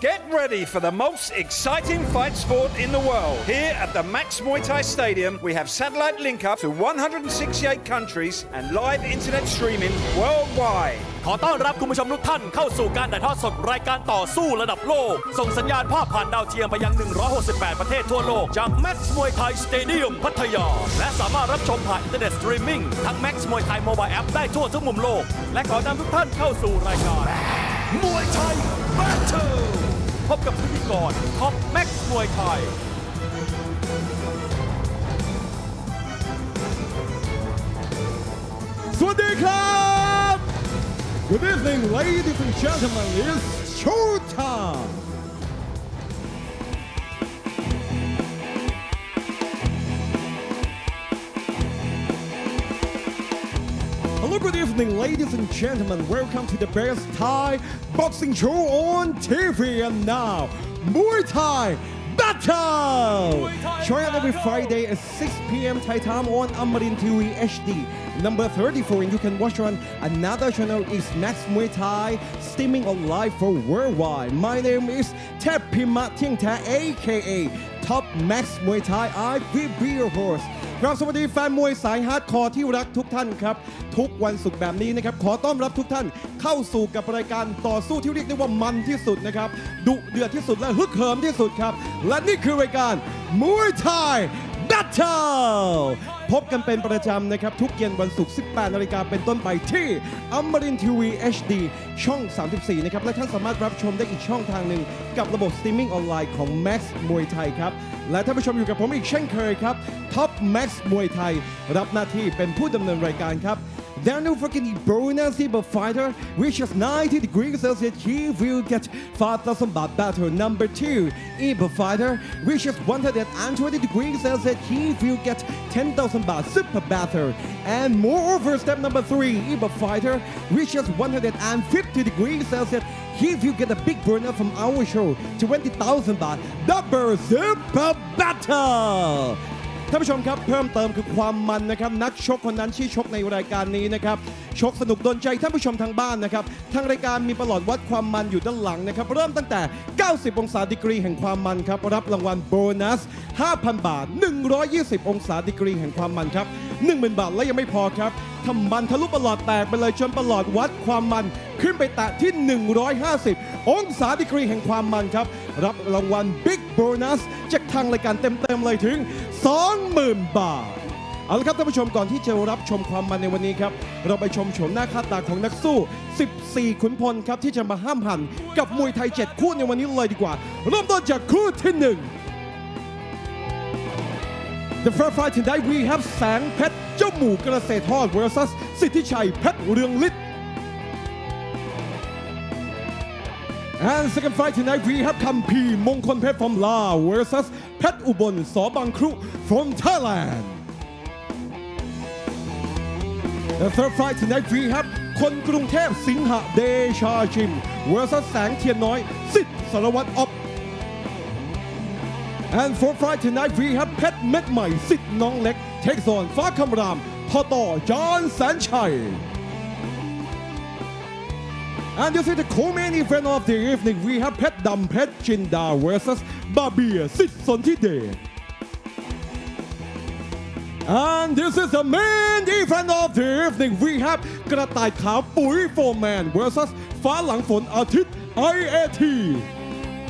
Get ready for the most exciting fight sport in the world. Here at the Max Muay Thai Stadium, we have satellite link up to 168 countries and live internet streaming worldwide. ขอต้อนรับคุณผู้ชมทุกท่านเข้าสู่การถ่ายทอดสดรายการต่อสู้ระดับโลกส่งสัญญาณภาพผ่านดาวเทียมไปยัง 168 ประเทศทั่วโลกจาก Max Muay Thai Stadium พัทยาและสามารถรับชมผ่านอินเทอร์เน็ตสตรีมมิ่งทั้ง Max Muay Thai Mobile App ได้ทั่วทุกมุมโลกและขอนำทุกท่านเข้าสู่รายการ Muay Thai Battle พบกับพิธีกรท็อป Max Muay Thaiสวัสดีครับ Good evening ladies and gentlemen it's showtime Hello good evening ladies and gentlemen welcome to the best Thai boxing show on TV and now Muay Thai Battle showing up every Friday at 6 p.m. Thai time on Amarin TV HD number 34 and you can watch on another channel is Max Muay Thai streaming on live for worldwide. My name is Thep Pima Ting Ta aka Top Max Muay Thai I will be your host ครับสวัสดีแฟนมวยสายฮาร์ดคอร์ที่รักทุกท่านครับทุกวันศุกร์แบบนี้นะครับขอต้อนรับทุกท่านเข้าสู่กับรายการต่อสู้ที่เรียกได้ว่ามันที่สุดนะครับดุเดือดที่สุดและฮึกเหิมที่สุดครับและนี่คือรายการ Muay Thai Battle พบกันเป็นประจำนะครับทุกเย็นวันศุกร์ 18 นาฬิกาเป็นต้นไปที่อมรินทร์ทีวี HD ช่อง 34 นะครับและท่านสามารถรับชมได้อีกช่องทางหนึ่งกับระบบสตรีมมิ่งออนไลน์ของ Max Muay Thai ครับและท่านผู้ชมอยู่กับผมอีกเช่นเคยครับ Top Max Muay Thai รับหน้าที่เป็นผู้ดำเนินรายการครับ There no fucking bonus but fighter which is 90 degrees Celsius he will get 5,000 baht battle number 2 Eba fighter which is 120 degrees Celsius he will get 10,000 baht super battle and moreover step number 3 Eba fighter which is 150 degrees Celsius he will get a big burner from our show 20,000 baht double super battleท่านผู้ชมครับเพิ่มเติมคือความมันนะครับนักชกคนนั้นที่ชกในรายการนี้นะครับชกสนุกโดนใจท่านผู้ชมทางบ้านนะครับทางรายการมีประหลอดวัดความมันอยู่ด้านหลังนะครับเริ่มตั้งแต่90องศาดีกรีแห่งความมันครับรับรางวัลโบนัส 5,000 บาท120องศาดีกรีแห่งความมันครับ 10,000 บาทและยังไม่พอครับทำมันทะลุประหลอดแตกไปเลยจนประหลอดวัดความมันขึ้นไปแตะที่150องศาดีกรีแห่งความมันครับรับรางวัลบิ๊กโบนัสจากทางรายการเต็มๆเลยถึง 20,000 บาทเอาละครับท่านผู้ชมก่อนที่จะรับชมความมันในวันนี้ครับเราไปชมโฉมหน้าค่าตาของนักสู้14ขุนพลครับที่จะมาห้ามหันกับมวยไทย7คู่ในวันนี้เลยดีกว่าเริ่มต้นจากคู่ที่1 The first fight tonight we have แสงเพชรเจ้าหมูกระเสทอด vs สิทธิชัยเพชรเรืองฤทธิ์ And second fight tonight we have คัมพีร์มงคลเพชร from Laos vs เพชรอุบลสบางครุ from Thailand The third fight tonight we have คนกรุงเทพสิงหะเดชาชิม vs แสงเทียนน้อยสิทธิ์สารวัตรอ๊อฟAnd for fight tonight we have เพชรเม็ดใหม่สิทธิ์น้องเล็ก takes on ฟ้าคำรามทอต่อจอห์นแสนชัย And this is the co-main event of the evening we have เพชรดำเพชรจินดา vs บาเบียสิทธิ์สนธิเดช And this is the main event of the evening we have กระต่ายขาวปุ๋ยโฟร์แมน vs ฟ้าหลังฝนอาทิตย์ IAT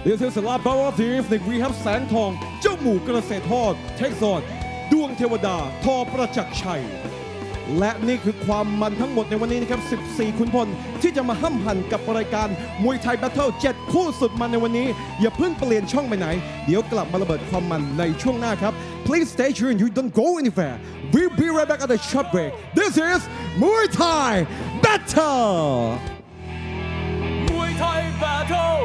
This is the last bout of the evening we have แสงทองเจ้าหมูกระเสทอด takes on ดวงเทวดาทอประจักษ์ชัยและนี่คือความมันทั้งหมดในวันนี้นะครับ14ขุนพลที่จะมาห้ำหั่นกับรายการมวยไทยแบทเทิล7คู่สุดมันในวันนี้อย่าเพิ่งเปลี่ยนช่องไปไหนเดี๋ยวกลับมาระเบิดความมันในช่วงหน้าครับ Please stay tuned you don't go anywhere we'll be right back at the short break This is Muay Thai Battle Muay Thai Battle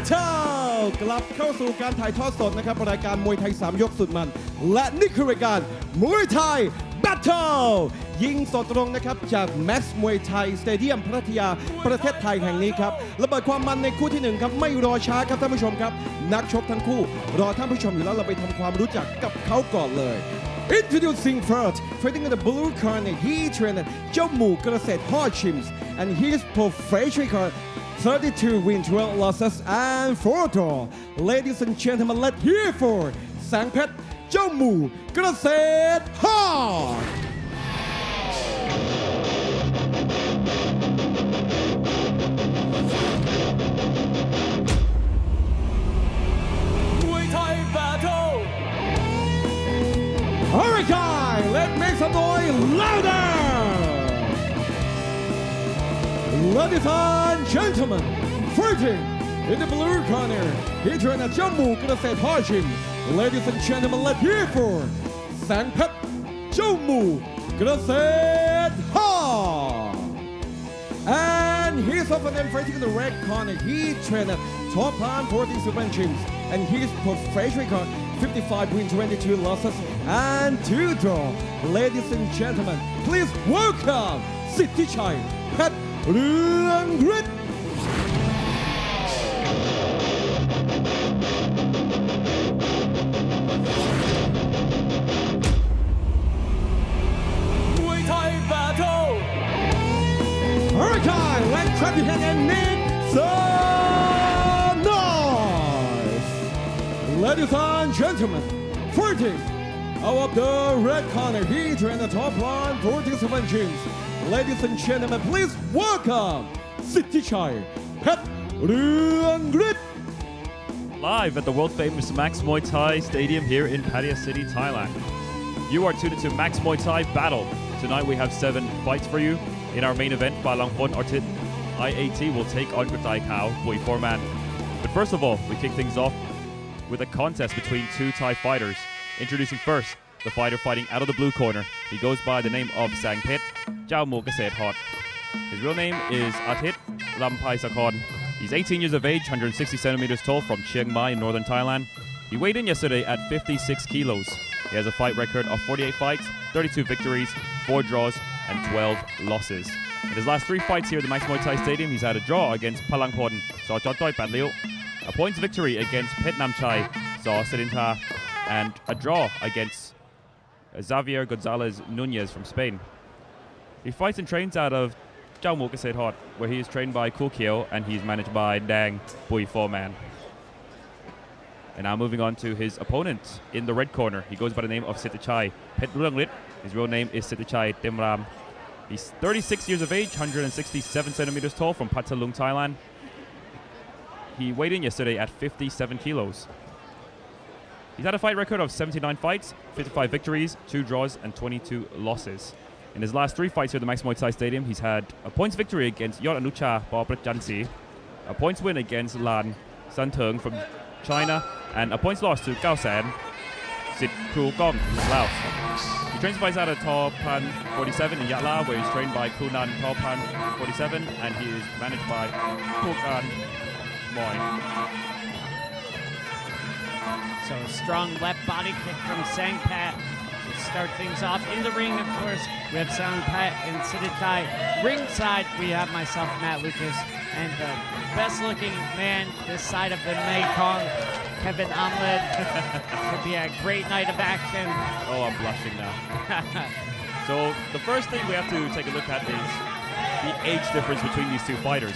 Battle กลับเข้าสู่การถ่ายทอดสดนะครับรายการมวยไทย3ยกสุดมันและนี่คือรายการมวยไทย Battle ยิงสดตรงนะครับจาก Max มวยไทยสเตเดียมพัทยาประเทศไทยแห่งนี้ครับระเบิดความมันในคู่ที่1ครับไม่รอช้าครับท่านผู้ชมครับนักชกทั้งคู่รอท่านผู้ชมอยู่แล้วเราไปทำความรู้จักกับเขาก่อนเลย Introducing first, fighting in the blue corner, he trained Joe Mu Graset Hodgins, and his professional record 32 wins, 12 losses, and 4 draws. Ladies and gentlemen, let's hear for Sangpet Joe Mu Graset Hodge. Muay Thai Battle. Alright guys, let's make some noise louder! Ladies and gentlemen, fighting in the blue corner, he trained at Jammu Graset Hodgin. Ladies and gentlemen, let's hear for Sangpet Jammu Graset Hodge. And his opponent fighting in the red corner, he trained at Top Plan 47 gyms, and his professional record 55 wins, 22 losses, and 2 draws. Ladies and gentlemen, please welcome Sittichai Pet Grit. Muay Thai Battle. Alright, guys, let's clap your hand and make some noise. Ladies and gentlemen, fighting out of the red corner, he trained the top line 47 gyms. Ladies and gentlemen, please welcome Sittichai Pet Grit. Live at the world-famous Max Muay Thai Stadium here in Pattaya City, Thailand. You are tuned into Max Muay Thai Battle. Tonight we have 7 fights for you. In our main event, Palangpon Artit IAT will take on Kutai Kao, Boy Foreman. But first of all, we kick things off with a contest between 2 Thai fighters. Introducing first, the fighter fighting out of the blue corner. He goes by the name of Sangpet Jammu Graset Hodge. His real name is Atit Lampai Sakon. He's 18 years of age, 160 centimeters tall, from Chiang Mai in northern Thailand. He weighed in yesterday at 56 kilos. He has a fight record of 48 fights, 32 victories, 4 draws, and 12 losses. In his last 3 fights here at the Max Muay Thai Stadium, he's had a draw against Palangpon, Saw Chotoi Patliu, a points victory against Pet Nam Chai, Saw Sedinta, and a draw against Xavier Gonzalez Nunez from Spain. He fights and trains out of Jammu Graset Hodge, where he is trained by Koo Kieo and he's managed by Dang Bui Foreman. And now moving on to his opponent in the red corner. He goes by the name of Sittichai Pet Rit. His real name is Sittichai Temram. He's 36 years of age, 167 centimeters tall, from Pattalung, Thailand. He weighed in yesterday at 57 kilos. He's had a fight record of 79 fights, 55 victories, 2 draws, and 22 losses. In his last 3 fights here at the Max Muay Thai Stadium, he's had a points victory against Yot Anucha Prajansi, a points win against Lan Santeng from China, and a points loss to Gao San Sit Kru Gong from Laos. He trains fights out of Topan 47 in Yatla, where he's trained by Kunan Topan 47, and he is managed by Kukan Moy. So a strong left body kick from Sangpat to start things off. In the ring, of course, we have Sangpat and Sittichai. Ringside, we have myself, Matt Lucas, and the best-looking man this side of the Mekong, Kevin Amlid. Could be a great night of action. Oh, I'm blushing now. So the first thing we have to take a look at is the age difference between these 2 fighters.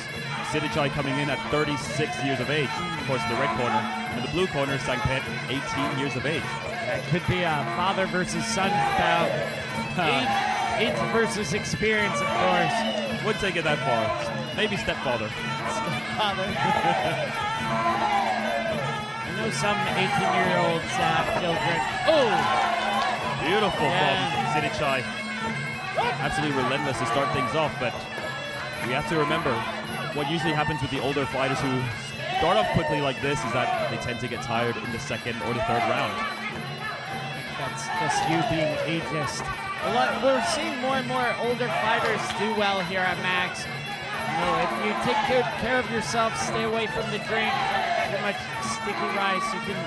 Sittichai coming in at 36 years of age, of course, in the red corner. In the blue corner, Sangpet, 18 years of age. That could be a father versus son bout. Age versus experience, of course. Wouldn't take it that far. Maybe stepfather. Stepfather. I know some 18-year-olds have children. Oh! Beautiful from Sittichai. Absolutely relentless to start things off, but we have to remember what usually happens with the older fighters who start off quickly like this is that they tend to get tired in the 2nd or the 3rd round. That's just you being ageist. We're seeing more and more older fighters do well here at Max. You know, if you take good care of yourself, stay away from the drink, too much sticky rice, you can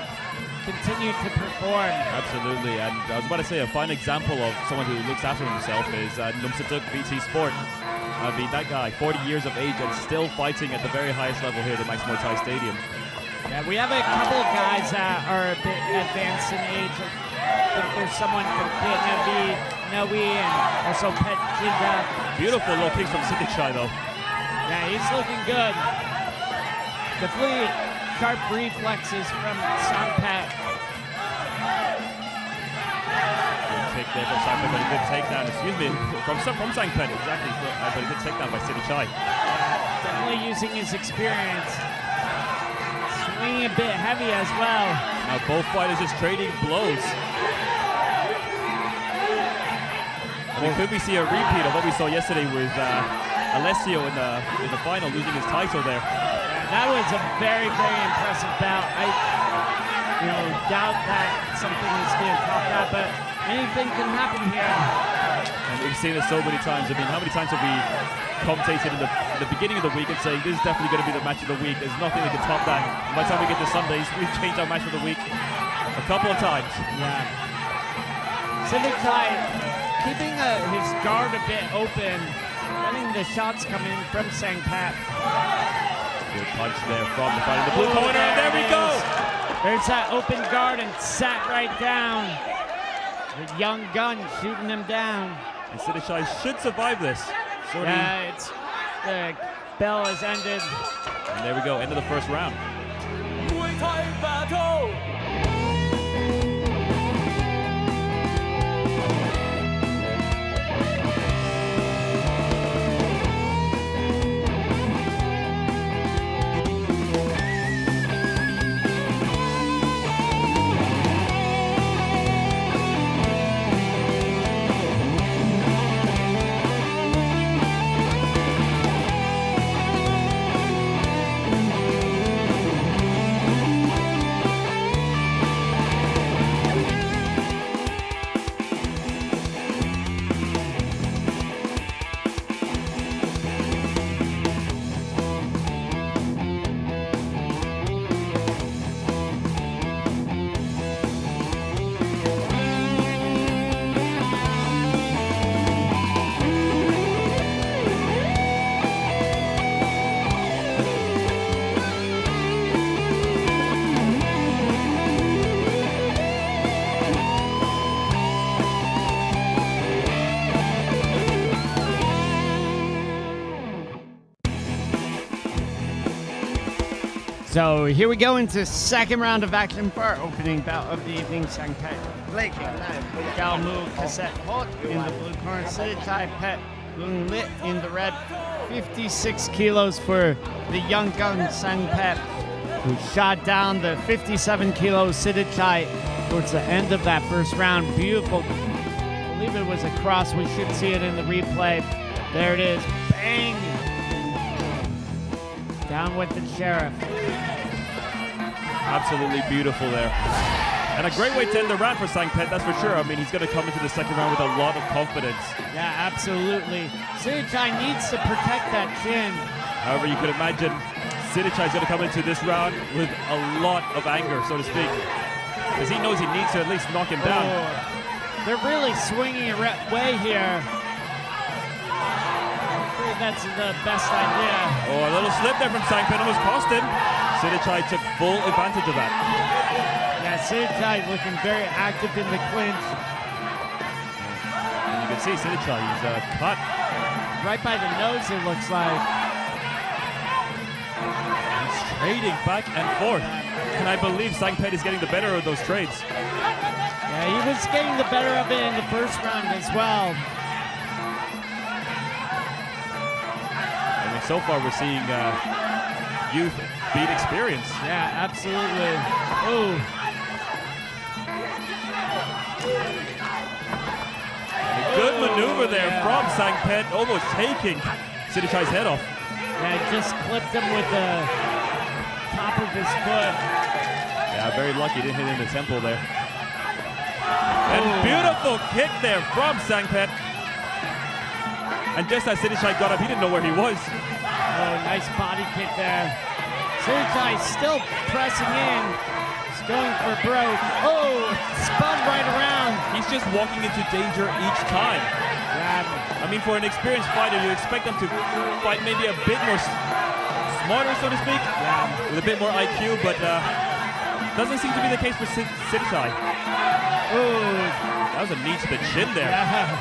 continue to perform. Absolutely, and I was about to say a fine example of someone who looks after himself is Numsatuk VT Sport. I mean, that guy, 40 years of age and still fighting at the very highest level here at the Max Muay Thai Stadium. Yeah, we have a couple of guys that are a bit advanced in age. I think there's someone from Vietnam, Noe, and also Pet Jinda. Beautiful low kicks from Sidichai though. Yeah, he's looking good. Definitely sharp reflexes from Sangpat. Good kick there from Sangpat, but a good takedown. Excuse me, from Sangpat, exactly. But a good takedown by Sidichai. Definitely using his experience. Swinging a bit heavy as well. Now both fighters just trading blows. And could we see a repeat of what we saw yesterday with Alessio in the final, losing his title there? That was a very, very impressive bout. I doubt that something is going to top that, but anything can happen here. And we've seen it so many times. I mean, how many times have we commentated in the beginning of the week and saying this is definitely going to be the match of the week? There's nothing that can top that. And by the time we get to Sundays, we've changed our match of the week a couple of times. Yeah. Sidichai keeping his guard a bit open, letting the shots come in from Sangpat. Good punch there from the fight in the blue corner, and there we go! There's that open guard and sat right down. The young gun shooting him down. And Sidichai should survive this. Yeah, the bell has ended. And there we go, end of the first round. Muay Thai battle. So here we go into second round of action for our opening bout of the evening. Sangpat Galmu Cassette in the blue corner. Sidichai Pet Lung Lit in the red. 56 kilos for the young gun Sangpat, who shot down the 57 kilo Sidichai towards the end of that first round. Beautiful. I believe it was a cross. We should see it in the replay. There it is. Bang! Down with the sheriff. Absolutely beautiful there. And a great way to end the round for Sangpat, that's for sure. I mean, he's going to come into the second round with a lot of confidence. Yeah, absolutely. Sidichai needs to protect that chin. However, you could imagine Sidichai is going to come into this round with a lot of anger, so to speak. Because he knows he needs to at least knock him down. They're really swinging a way here. That's the best idea. Oh, a little slip there from Sangpat almost cost him. Sidichai took full advantage of that. Yeah, Sidichai looking very active in the clinch. And you can see Sidichai, he's cut. Right by the nose, it looks like. He's trading back and forth. Can I believe Sangpat is getting the better of those trades? Yeah, he was getting the better of it in the first round as well. So far, we're seeing youth beat experience. Yeah, absolutely. Oh. Good maneuver there from Sangpat, almost taking Sidichai's head off. Yeah, just clipped him with the top of his foot. Yeah, very lucky, didn't hit him in the temple there. And beautiful kick there from Sangpat. And just as Sidichai got up, he didn't know where he was. Oh, nice body kick there. Sidichai still pressing in. He's going for broke. Oh, spun right around. He's just walking into danger each time. Yeah. I mean, for an experienced fighter, you expect them to fight maybe a bit more smarter, so to speak, with a bit more IQ, but doesn't seem to be the case for Sidichai. Ooh. That was a knee to the chin there. Yeah.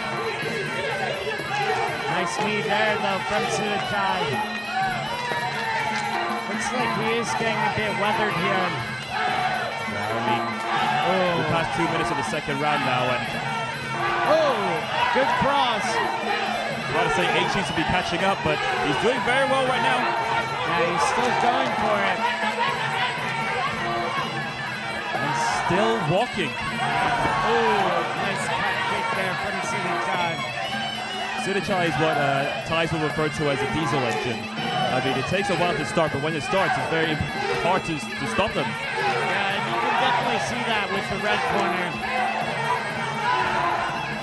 Nice knee there, though, from Sidichai. Looks like he is getting a bit weathered here. I mean, we're past 2 minutes of the second round now, and Oh, good cross. I want to say H needs to be catching up, but he's doing very well right now. Yeah, he's still going for it. And still walking. Oh, nice cut kick there from Sidichai. Sidichai is what Thais will refer to as a diesel engine. I mean, it takes a while to start, but when it starts, it's very hard to stop them. Yeah, and you can definitely see that with the red corner.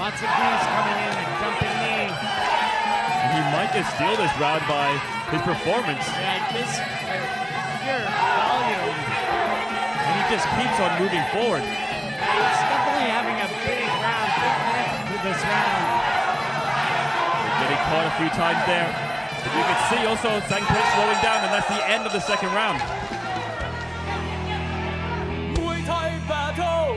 Lots of knees coming in, a jumping knee. And he might just steal this round by his performance. Yeah, this pure volume. And he just keeps on moving forward. He's definitely having a big round, big finish to this round. Getting caught a few times there. But you can see also Sangpit slowing down, and that's the end of the second round. Muay Thai battle.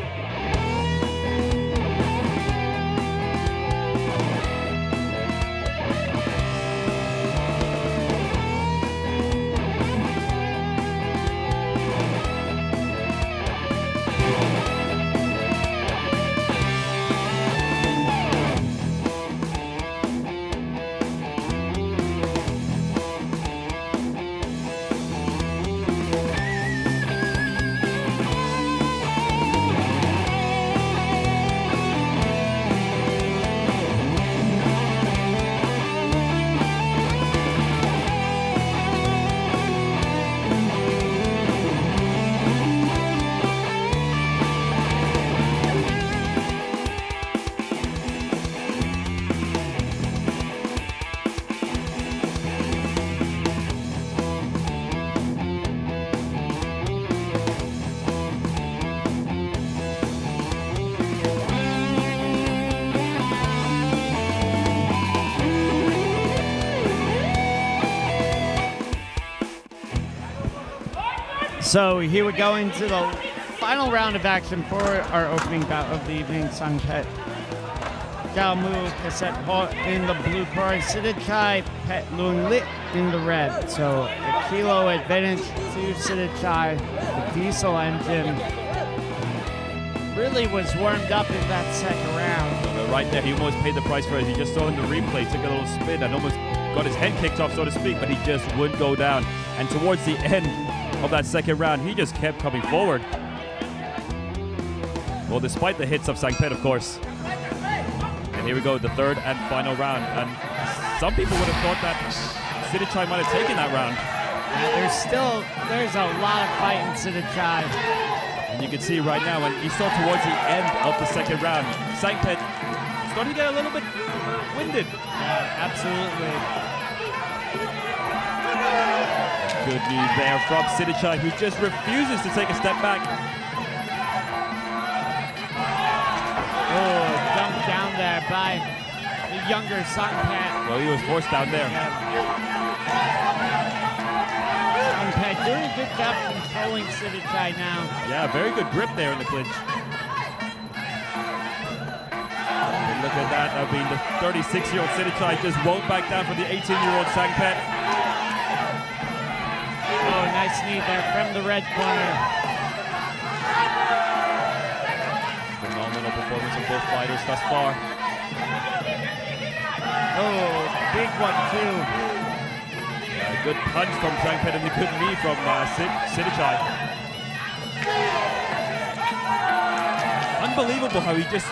So here we go into the final round of action for our opening bout of the evening. Sangpet Galmu Kaset Ho in the blue corner, Sidichai Pet Lung Lit in the red. So a kilo advantage to Sidichai. The diesel engine really was warmed up in that second round. But right there, he almost paid the price for it. He just saw in the replay, took a little spin and almost got his head kicked off, so to speak, but he just wouldn't go down. And towards the end of that second round, he just kept coming forward. Well, despite the hits of Sangpet, of course. And here we go, the third and final round. And some people would have thought that Sidichai might have taken that round. Yeah, there's a lot of fight in Sidichai. And you can see right now, when he saw towards the end of the second round, Sangpet starting to get a little bit winded. Yeah, absolutely. Good knee there from Sidichai, who just refuses to take a step back. Oh, dumped down there by the younger Sangpet. Well, he was forced down there. Sangpet doing a good job controlling Sidichai now. Yeah, very good grip there in the clinch. And look at that. I mean, the 36-year-old Sidichai just won't back down from the 18-year-old Sangpet. Oh, nice knee there from the red corner. Phenomenal performance of both fighters thus far. Oh, big one too. Yeah, good punch from Sangpet and a good knee from Sidichai. Unbelievable how he just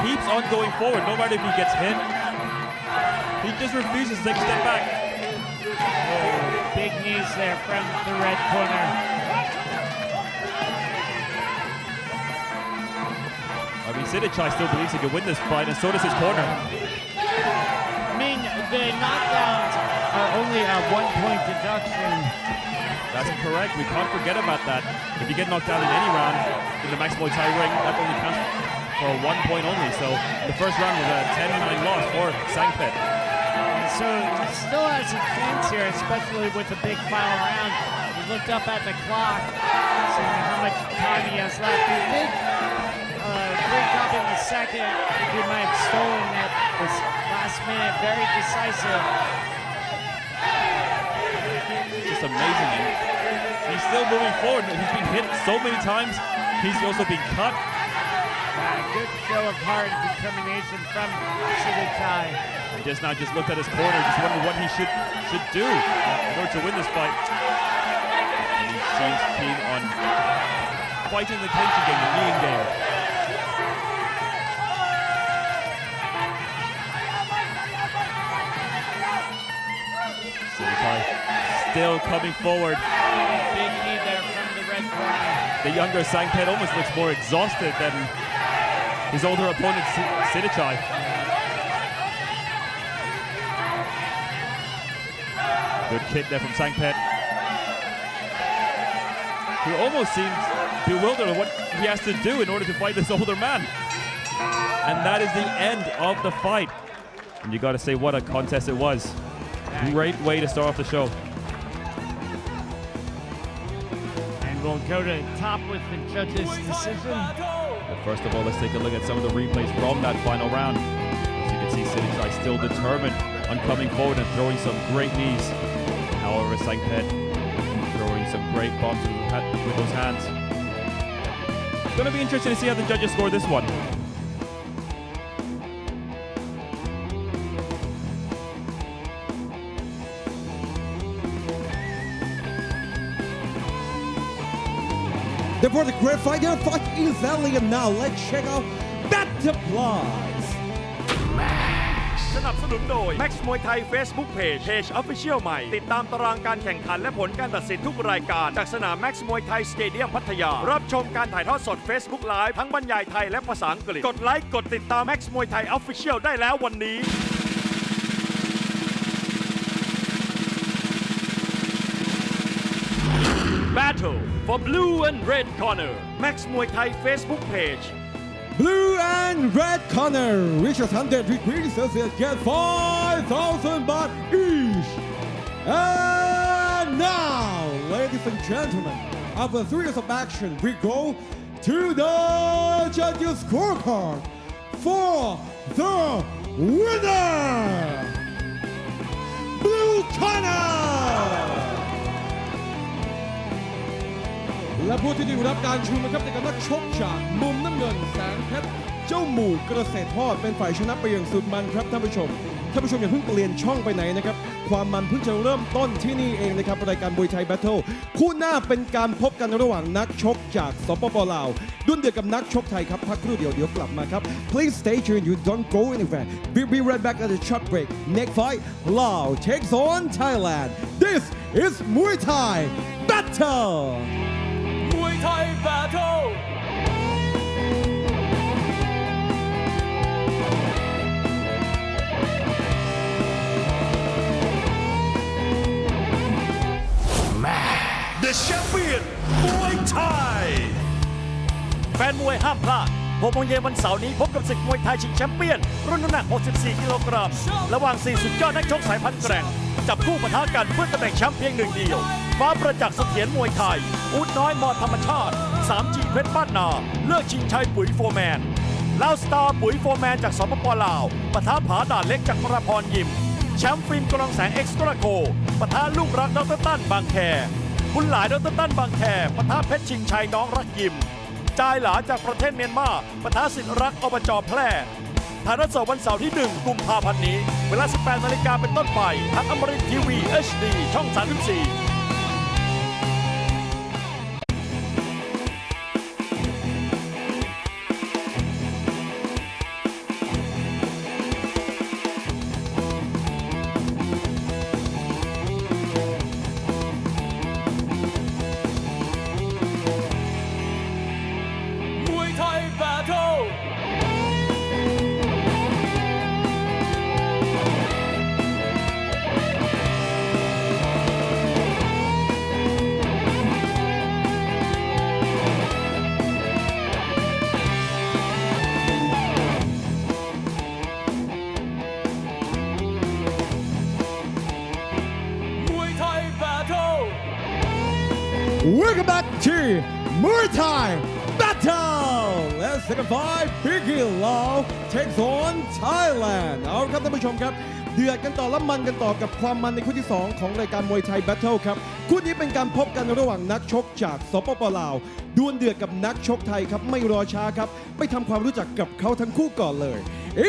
keeps on going forward, no matter if he gets hit. He just refuses to take a step back. Oh, big knees there from the red corner. I mean, Sidichai still believes he can win this fight, and so does his corner. I mean, the knockdowns are only a 1-point deduction. That's correct. We can't forget about that. If you get knocked out in any round in the Max Muay Thai ring, that only counts for 1 point only. So the first round was a 10-9 loss for Sangpet. So he still has a chance here, especially with a big final round. He looked up at the clock, seeing how much time he has left. He did break up in the second. I think he might have stolen at this last minute. Very decisive. It's just amazing. And he's still moving forward. He's been hit so many times. He's also been cut. Good show of heart and determination from Sidichai. He just looked at his corner, just wondered what he should do in order to win this fight. And he seems keen on fighting the clinching game, the kneeing game. Sidichai still coming forward. Big knee there from the red corner. The younger Sangpet almost looks more exhausted than his older opponent, Sidichai. Good kick there from Sangpet, who almost seems bewildered of what he has to do in order to fight this older man. And that is the end of the fight. And you got to say, what a contest it was. Great way to start off the show. And we'll go to the top with the judges' decision. But first of all, let's take a look at some of the replays from that final round. As you can see, Sidichai still determined on coming forward and throwing some great knees. However, Sangpet throwing some great bombs with those hands. It's going to be interesting to see how the judges score this one. For the great fighter, fight is Italian now. Let's check out Butterflies. สนับสนุนโดย Max Muay Thai Facebook Page Official ใหม่ติดตามตารางการแข่งขันและผลการตัดสินทุกรายการจากสนาม Max Muay Thai Stadium พัทยารับชมการถ่ายทอดสด Facebook Live ทั้งบรรยายไทยและภาษาอังกฤษกดไลค์กดติดตาม Max Muay Thai Official ได้แล้ววันนี้ Battle for blue and red corner Max Muay Thai Facebook Page Blue and red corner, Richard 100 degrees Celsius, get 5,000 baht each. And now, ladies and gentlemen, after 3 years of action, we go to the judges' scorecard for the winner, Blue corner. และผู้ที่ได้รับการชูมือครับในการนักชกจากมุมน้ำเงินแสงเพชรเจ้าหมู่เกษตรทอดเป็นฝ่ายชนะไปอย่างสุดมันครับท่านผู้ชมอย่าเพิ่งเปลี่ยนช่องไปไหนนะครับความมันเพิ่งจะเริ่มต้นที่นี่เองนะครับรายการมวยไทยแบทเทิลคู่หน้าเป็นการพบกันระหว่างนักชกจากสปป.ลาวดุลเดือดกับนักชกไทยครับพักครู่เดียวกลับมาครับ Please stay tuned, you don't go anywhere. We'll be right back at the short break. Next fight, Lao takes on Thailand. This is Muay Thai Battle. Muay Thai Battle The Champion Muay Thai แฟนมวยห้ามพลาด6 โมงเย็นวันเสาร์นี้พบกับศึกมวยไทยชิงแชมเปี้ยนรุ่นน้ำหนัก 64 กิโลกรัมระหว่าง 4 สุดยอดนักชกสายพันธุ์แกร่งจับคู่ปะทะกันเพื่อตำแหน่งแชมป์เพียงหนึ่งเดียวฟ้าประจักษ์เสถียรมวยไทยอู๊ดน้อยมอธรรมชาติ 3G เพชรบ้านนาเลือกชิงชัยปุ๋ยโฟร์แมนลาวสตาร์ปุ๋ยโฟร์แมนจากสปป.ลาวปะทะผาด่านเล็กจากพระพรยิมแชมป์ฟิล์มกรองแสงเอ็กซ์ตร้าโกปะทะลูกรักดร.ตั้นบางแคบุญหลายดร.ตั้นบางแคปะทะเพชรชิงชัยน้องรักยิมจายหลาจากประเทศเมียนมาปะทะสิทธิรักอบจ.แพร่ถ่ายทอดสดวันเสาร์ที่ 1 กุมภาพันธ์นี้เวลา 18 นาฬิกาเป็นต้นไปทางอมรินทร์ทีวี HD ช่อง 34 Welcome back to Muay Thai Battle. Let's second fight. Biggie Lau takes on Thailand. เอาละครับท่านผู้ชมครับเดือดกันต่อและมันกันต่อกับความมันในคู่ที่ 2 ของรายการมวยไทยแบทเทิลครับคู่นี้เป็นการพบกันระหว่างนักชกจากสปป.ลาวดวลเดือดกับนักชกไทยครับไม่รอช้าครับไปทำความรู้จักกับเขาทั้งคู่ก่อนเลย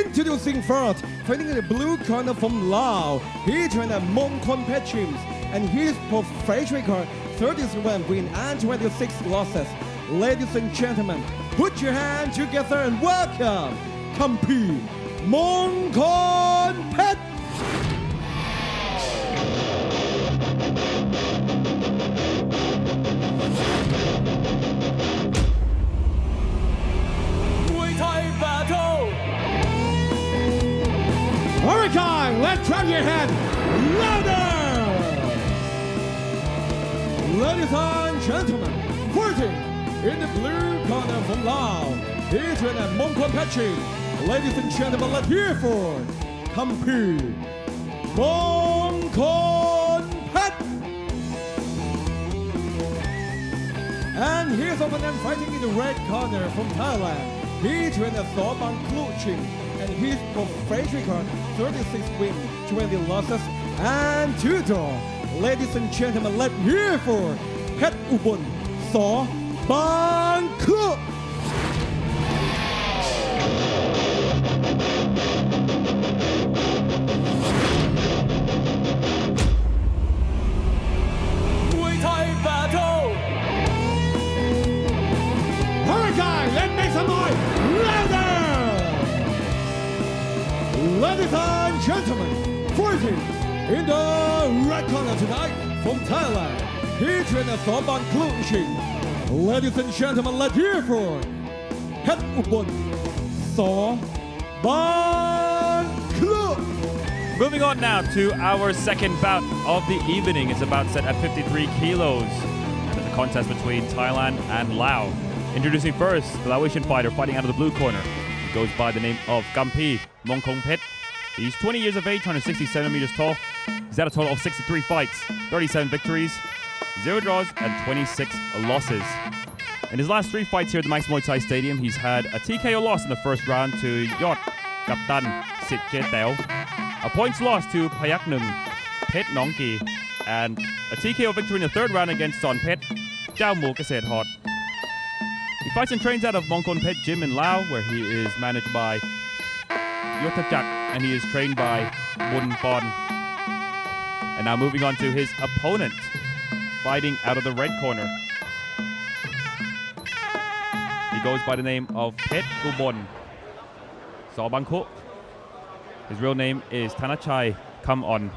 Introducing first, fighting in the blue corner from Laos, he trained at Mongkon Pechims and his professional record 37 wins and 26 losses. Ladies and gentlemen, put your hands together and welcome Kampi Mongkon Pet. Muay Thai Battle Alright, guys, let's clap your hands louder! Ladies and gentlemen, fighting in the blue corner from Laos, he's in a Mongkon Paching. Ladies and gentlemen, let's hear for Kampi Mongkon Pet. And here's opponent fighting in the red corner from Thailand. He's in a Sobang Kluching. And his professional record 36 wins, 20 losses, and 2 draws. Ladies and gentlemen, let's hear for Pet Ubon Saw Bang Klu. Muay Thai Battle Alright guys, let's make some noise louder! Ladies and gentlemen, fighting in the red corner tonight from Thailand, he's in a Sobang Kluching. Ladies and gentlemen, let's hear for Pet Ubon Saw Bang Klu. Moving on now to our second bout of the evening. It's a bout set at 53 kilos. And it's a contest between Thailand and Laos. Introducing first, the Laotian fighter fighting out of the blue corner. He goes by the name of Kampi Mongkon Pet. He's 20 years of age, 160 centimeters tall. He's had a total of 63 fights, 37 victories, 0 draws, and 26 losses. In his last 3 fights here at the Max Muay Thai Stadium, he's had a TKO loss in the first round to Yot Kaptan Sit Jeteo, a points loss to Payak Nung Pet Nongki, and a TKO victory in the third round against Son Pet Jao Mu Kaset Hot. He fights and trains out of Mongkon Pet Gym in Laos, where he is managed by Yotachak, and he is trained by Bun Bon. And now moving on to his opponent, fighting out of the red corner. He goes by the name of Pet Ubon Sobangko. His real name is Thanachai Kamon.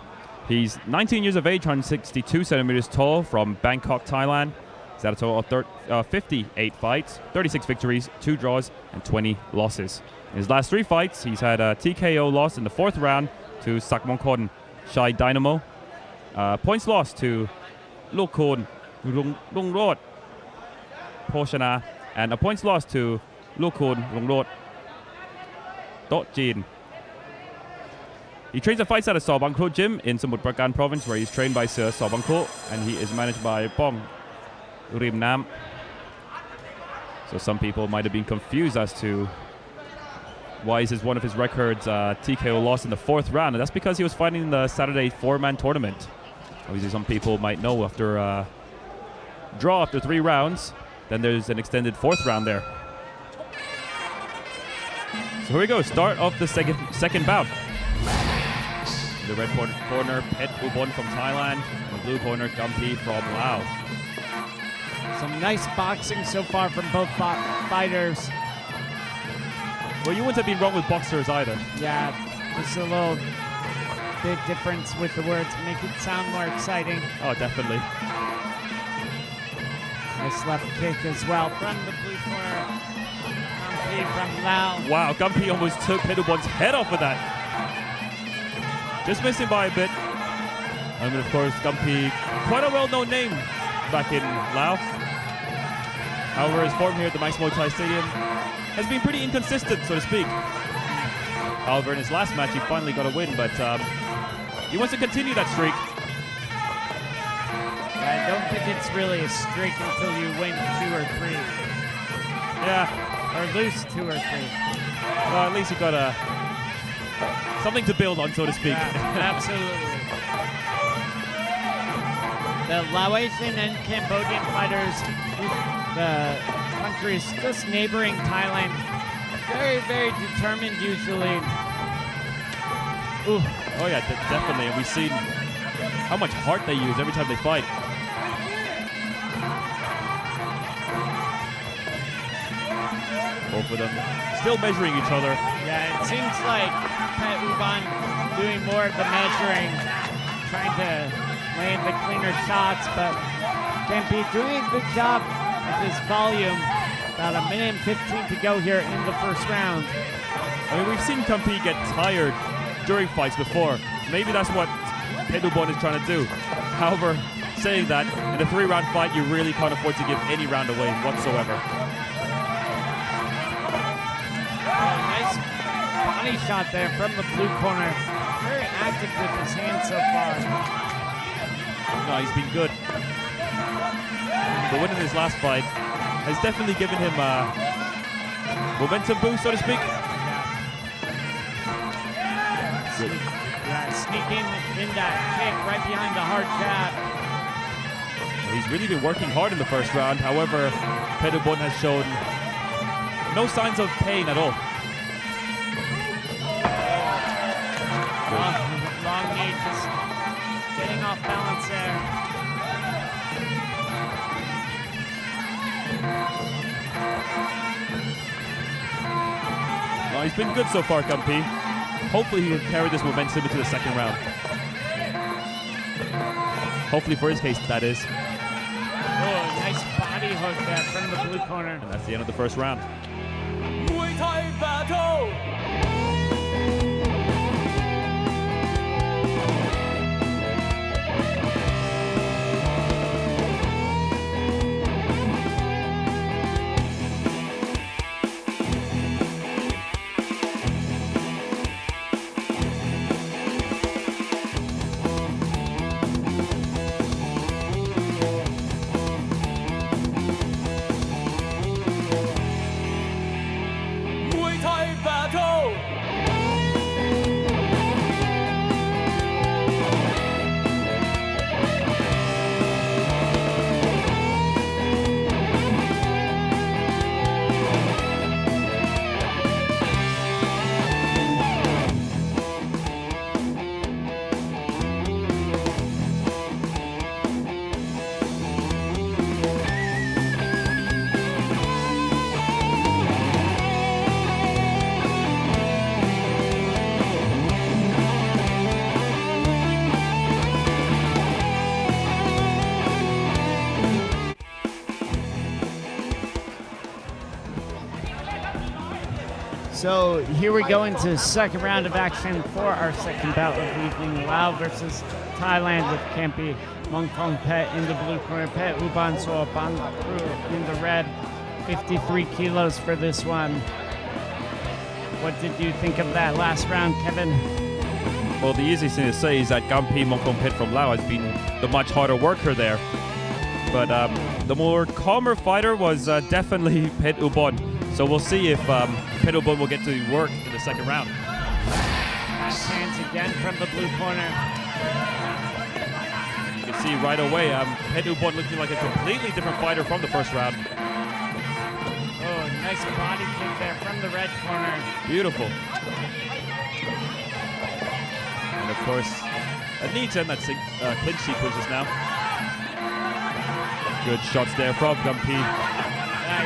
He's 19 years of age, 162 centimeters tall, from Bangkok, Thailand. He's had a total of 58 fights, 36 victories, 2 draws, and 20 losses. In his last 3 fights, he's had a TKO loss in the 4th round to Sakmongkon Shai Dynamo, points loss to Lukon Lungrod Poshana, and a points loss to Lukon Lungrod Dot Jin. He trains and fights at a Sobangko gym in Samut Prakan province, where he's trained by Sir Sobangko, and he is managed by Bong Rim Nam. So some people might have been confused as to why is one of his records TKO loss in the 4th round, and that's because he was fighting in the Saturday 4-man tournament. Obviously some people might know after a draw after 3 rounds, then there's an extended 4th round there. So here we go, start of the second bout. The red corner, Pet Ubon from Thailand, and the blue corner, Kampi from Laos. Some nice boxing so far from both fighters. Well, you wouldn't have been wrong with boxers either. Yeah, just a little bit difference with the words, make it sound more exciting. Oh, definitely. Nice left kick as well from the blue corner. Kampi from Laos. Wow, Kampi almost took Pet Ubon's head off with that. Just missing by a bit. And of course, Kampi, quite a well-known name back in Laos. However, his form here at the Max Muay Thai Stadium has been pretty inconsistent, so to speak. However, in his last match, he finally got a win, but he wants to continue that streak. I don't think it's really a streak until you win 2 or 3. Yeah. Or lose 2 or 3. Well, at least you got something to build on, so to speak. Yeah, absolutely. The Laotian and Cambodian fighters, the countries just neighboring Thailand, very, very determined usually. Ooh. Oh yeah, definitely. And we've seen how much heart they use every time they fight. Both of them still measuring each other. Yeah, it seems like Pat Uban doing more of the measuring, trying to land the cleaner shots, but Kempe doing a good job with his volume. About 1 minute and 15 to go here in the first round. I mean, we've seen Kampi get tired during fights before. Maybe that's what Pedubon is trying to do. However, saying that, in a 3-round fight, you really can't afford to give any round away whatsoever. Nice body shot there from the blue corner. Very active with his hands so far. No, he's been good. The win in his last fight has definitely given him a momentum boost, so to speak. Yeah, sneaking in that kick right behind the hard jab. He's really been working hard in the first round. However, Pedubon has shown no signs of pain at all. Long knee, just getting off balance there. Well, he's been good so far, Kampi. Hopefully he can carry this momentum into the second round. Hopefully for his case, that is. Oh, nice body hook there from the blue corner. And that's the end of the first round. Muay Thai battle. Muay Thai battle. So here we go into the second round of action for our second bout of the evening. Lao versus Thailand with Kempe Mongkong Pet in the blue corner. Pet Uban So Ban Kru in the red. 53 kilos for this one. What did you think of that last round, Kevin? Well, the easiest thing to say is that Kampi Mongkong Pet from Laos has been the much harder worker there. But the more calmer fighter was definitely Pet Ubon. So we'll see if Pet Ubon will get to work in the second round. Nice hands again from the blue corner. You can see right away Pet Ubon looking like a completely different fighter from the first round. Oh, nice body kick there from the red corner. Beautiful. And of course, a neat end that clinch sequences now. Good shots there from Kampi.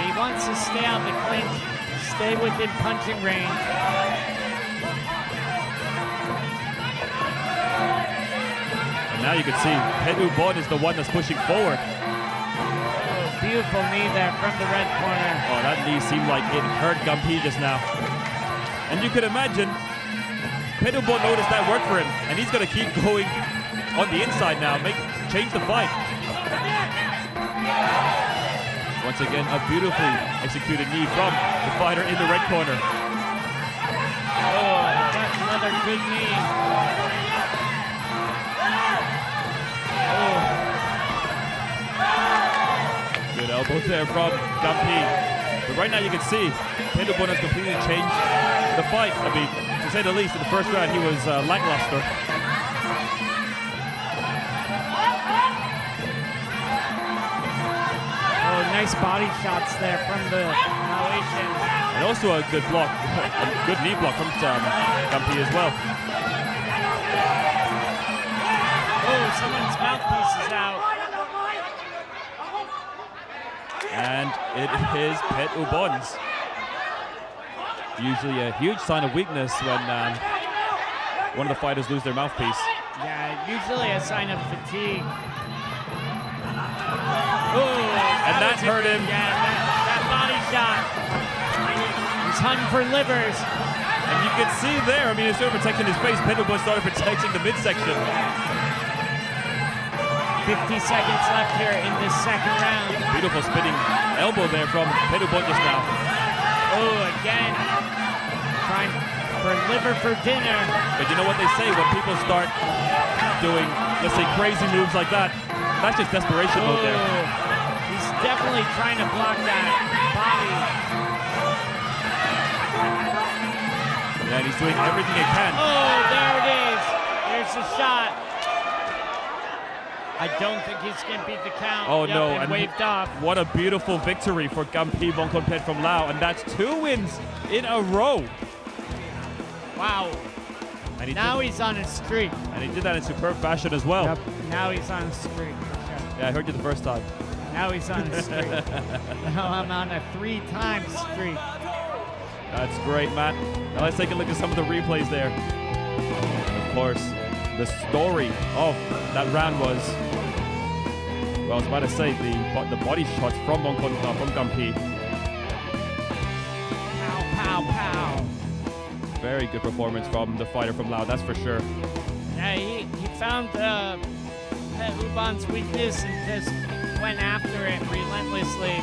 He wants to stay out the clinch, stay within punching range. And now you can see Pet Ubon is the one that's pushing forward. Oh, beautiful knee there from the red corner. Oh, that knee seemed like it hurt Kampi just now. And you could imagine Pet Ubon noticed that worked for him, and he's going to keep going on the inside now, change the fight. Once again, a beautifully executed knee from the fighter in the red corner. Oh, that's another good knee. Oh. Elbow there from Gampi. But right now you can see Pendlebury has completely changed the fight. I mean, to say the least, in the first round he was lackluster. Oh, nice body shots there from the Malaysian. And also a good block, a good knee block from Gampi as well. Oh, someone's mouthpiece is out. And it is Pet Ubon's. Usually a huge sign of weakness when one of the fighters lose their mouthpiece. Yeah, usually a sign of fatigue. Oh, And that hurt him. Yeah, that body shot. He's hunting for livers. And you can see there, I mean, instead of protecting his face, Pendlebury started protecting the midsection. 50 seconds left here in this second round. Beautiful spinning elbow there from Pendlebury just now. Oh, again. Trying for liver for dinner. But you know what they say, when people start doing, let's say, crazy moves like that, that's just desperation mode there. He's definitely trying to block that body. And he's doing everything he can. Oh, there it is. There's the shot. I don't think he's going to beat the count. Oh, yep, no. And waved off. What a beautiful victory for Gampi Bongkonpet from Laos. And that's 2 wins in a row. Wow. And Now he's on a streak. And he did that in superb fashion as well. Yep. Now he's on a streak. Yeah, I heard you the first time. Now he's on a streak. Now I'm on a 3-time streak. That's great, Matt. Now let's take a look at some of the replays there. Of course, the story of that round was, well, I was about to say, the body shots from Gampi. Pow, pow, pow. Very good performance from the fighter from Laos, that's for sure. Yeah, he found Pet Ubon's weakness and just went after it relentlessly.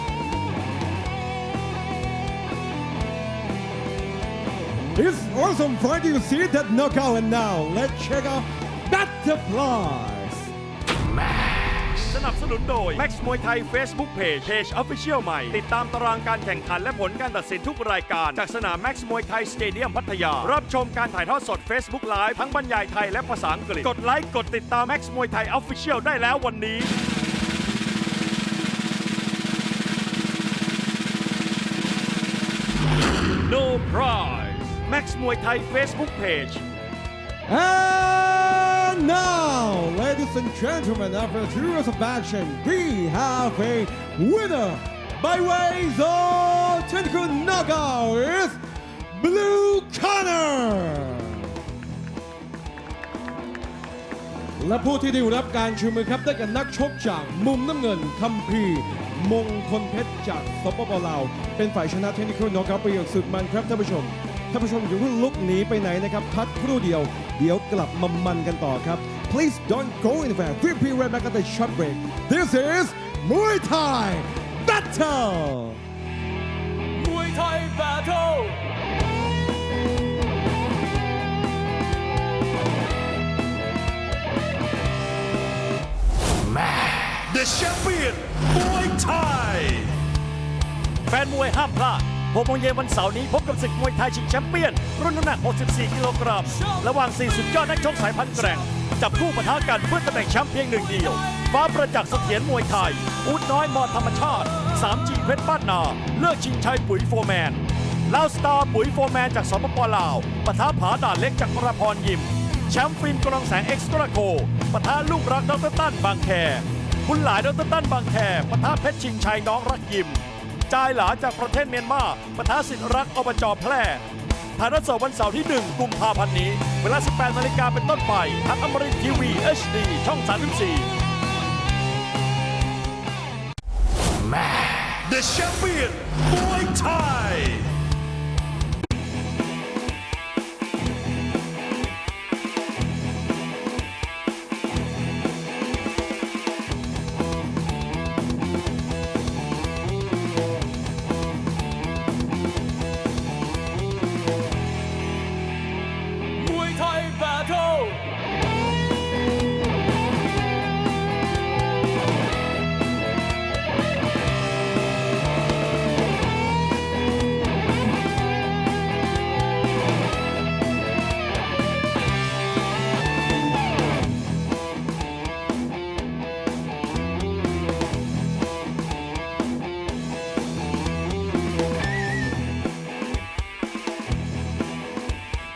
It's awesome fighting to see that knockout. And now let's check out Butterflies. สนับสนุนโดย Max Muay Thai Facebook Page Official ใหม่ ติดตามตารางการแข่งขันและผลการตัดสินทุกรายการจากสนาม Max Muay Thai Stadium พัทยา รับชมการถ่ายทอดสด Facebook Live ทั้งบรรยายไทยและภาษาอังกฤษ กดไลค์ กดติดตาม Max Muay Thai Official ได้แล้ววันนี้ No prize Max Muay Thai Facebook Page. And now, ladies and gentlemen, after 2 years of action, we have a winner by ways of technical knockout. It's Blue Corner. และผู้ที่ได้รับการชูมือครับได้กับนักชกจากมุมน้ำเงินคัมภีร์มงคลเพชรจากสปป.ลาวเป็นฝ่ายชนะเทคนิคน็อกเอาท์ไปอย่างสุดมันครับท่านผู้ชมอย่าเพิ่งลุกหนีไปไหนนะครับพักครู่เดียวเดี๋ยวกลับมามันกันต่อครับ Please don't go anywhere. We'll be right back at the short break. This is Muay Thai Battle. Muay Thai Battle. The Champion Muay Thai แฟนมวยห้ามพลาด6 โมงเย็นวันเสาร์นี้พบกับศึกมวยไทยชิงแชมเปี้ยนรุ่นน้ำหนัก 64 กิโลกรัมระหว่าง 4 สุดยอดนักชกสายพันธุ์แกร่งจับคู่ปะทะกันเพื่อตำแหน่งแชมป์เพียงหนึ่งเดียวฟ้าประจักษ์เสถียรมวยไทยอูดน้อยมอธรรมชาติ 3G เพชรบ้านนาเลือกชิงชัยปุ๋ยโฟร์แมนลาวสตาร์ปุ๋ยโฟร์แมนจากสปป.ลาวปะทะผาด่านเล็กจากพรพรยิมแชมป์ฟิล์มกรองแสงเอ็กซ์ตร้าโกปะทะลูกรักดร.ตั้นบางแคบุญหลายดร.ตั้นบางแคปะทะเพชรชิงชัยน้องรักยิมจายหลาจากประเทศเมียนมาปะทะสิทธิรักอบจ.แพร่ถ่ายทอดสดวันเสาร์ที่ 1 กุมภาพันธ์นี้เวลา 18 นาฬิกาเป็นต้นไปทางอมรินทร์ทีวี HD ช่อง 34 The Champion Muay Thai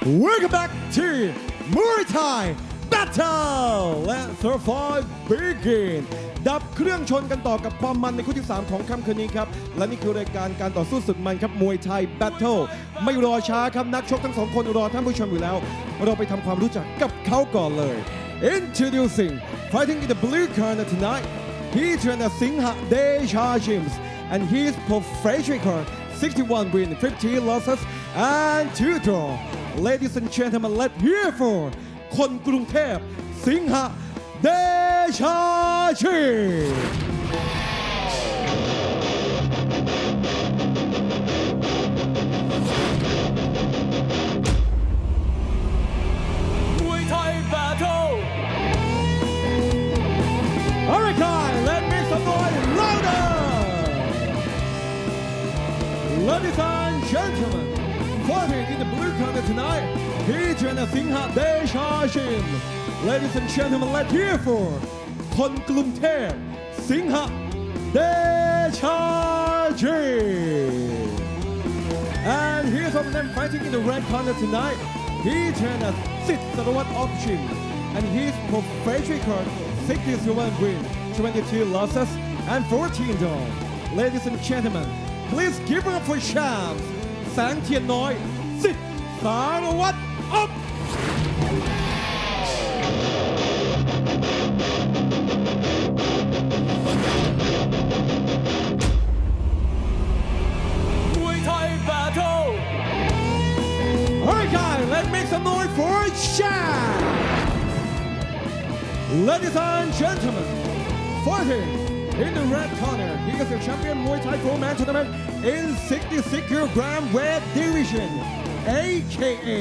Welcome back to Muay Thai Battle และ Survive Begin ดับเครื่องชนกันต่อกับความมันในคู่ที่ 3 ของค่ำคืนนี้ครับและนี่คือรายการการต่อสู้สุดมันครับ Muay Thai Battle ไม่รอช้าครับนักชกทั้ง 2 คนรอท่านผู้ชมอยู่แล้วเราไปทำความรู้จักกับเขาก่อนเลย Introducing fighting in the blue corner tonight he trained at Singha Desha Gyms and his professional record 61 wins 15 losses and 2 draws Ladies and gentlemen, let's hear for คนกรุงเทพสิงหเดชาชีมวยไทย Battle Alright guys, let's make some noise louder Ladies and gentlemen fighting in the blue corner tonight he trained at Singha Desha Gym Ladies and gentlemen, let's hear for คนกรุงเทพสิงหเดชาชี And here's one of them fighting in the red corner tonight he trained at Sit Sarawat Option and his professional record 61 wins 22 losses and 14 draws Ladies and gentlemen, please give it up for champs แสงเทียนน้อยสิทธิ์สารวัตรอ๊อฟมวยไทย Battle Alright guys, let's make some noise for champs Ladies and gentlemen, fighting in the red corner, he is the champion Muay Thai Pro-Man tournament in 66 kilogram weight division, aka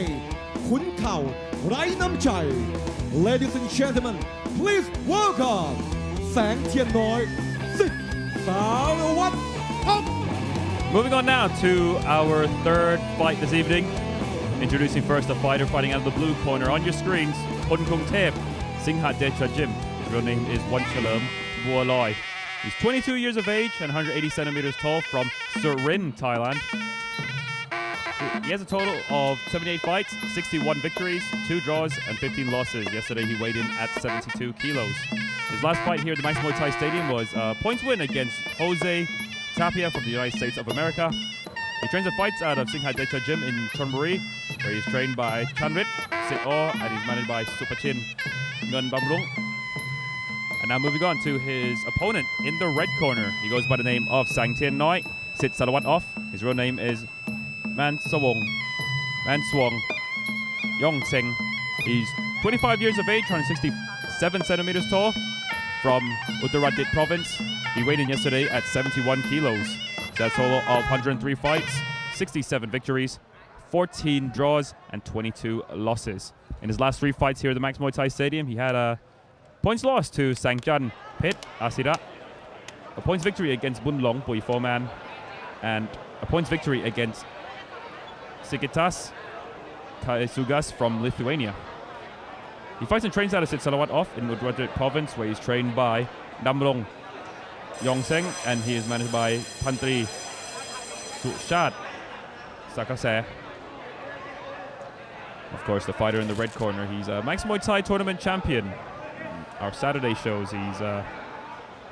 ขุนเข่าไร้น้ำใจ Ladies and gentlemen, please welcome แสงเทียนน้อยสิทธิ์สารวัตรอ๊อฟ Moving on now to our third fight this evening. Introducing first a fighter fighting out of the blue corner on your screens, Kon Kung Thep, Singha Decha Gym. His real name is Wanchalerm Bualoi. He's 22 years of age and 180 centimeters tall from Surin, Thailand. He has a total of 78 fights, 61 victories, 2 draws, and 15 losses. Yesterday he weighed in at 72 kilos. His last fight here at the Max Muay Thai Stadium was a points win against Jose Tapia from the United States of America. He trains and fights out of Singha Decha Gym in Chonburi, where he's trained by Chanrit Sit O and he's managed by Supachin Ngun Bamrung. And now moving on to his opponent in the red corner. He goes by the name of Sang Tien Noi, Sit Sarawat Off. His real name is Man Swong Yong Seng. He's 25 years of age, 167 centimeters tall from Uttaradit province. He weighed in yesterday at 71 kilos. So that's a total of 103 fights, 67 victories, 14 draws, and 22 losses. In his last 3 fights here at the Max Muay Thai Stadium, he had a points loss to Sangjan Pit Asira, a points victory against Bunlong Bui Foman, and a points victory against Sigitas Kaisugas from Lithuania. He fights and trains out of Sit Salawat Off in Uttaradit province, where he's trained by Namrong Yongseng, and he is managed by Pantri Sushat Sakase. Of course, the fighter in the red corner, he's a Max Muay Thai tournament champion. Our Saturday shows he's a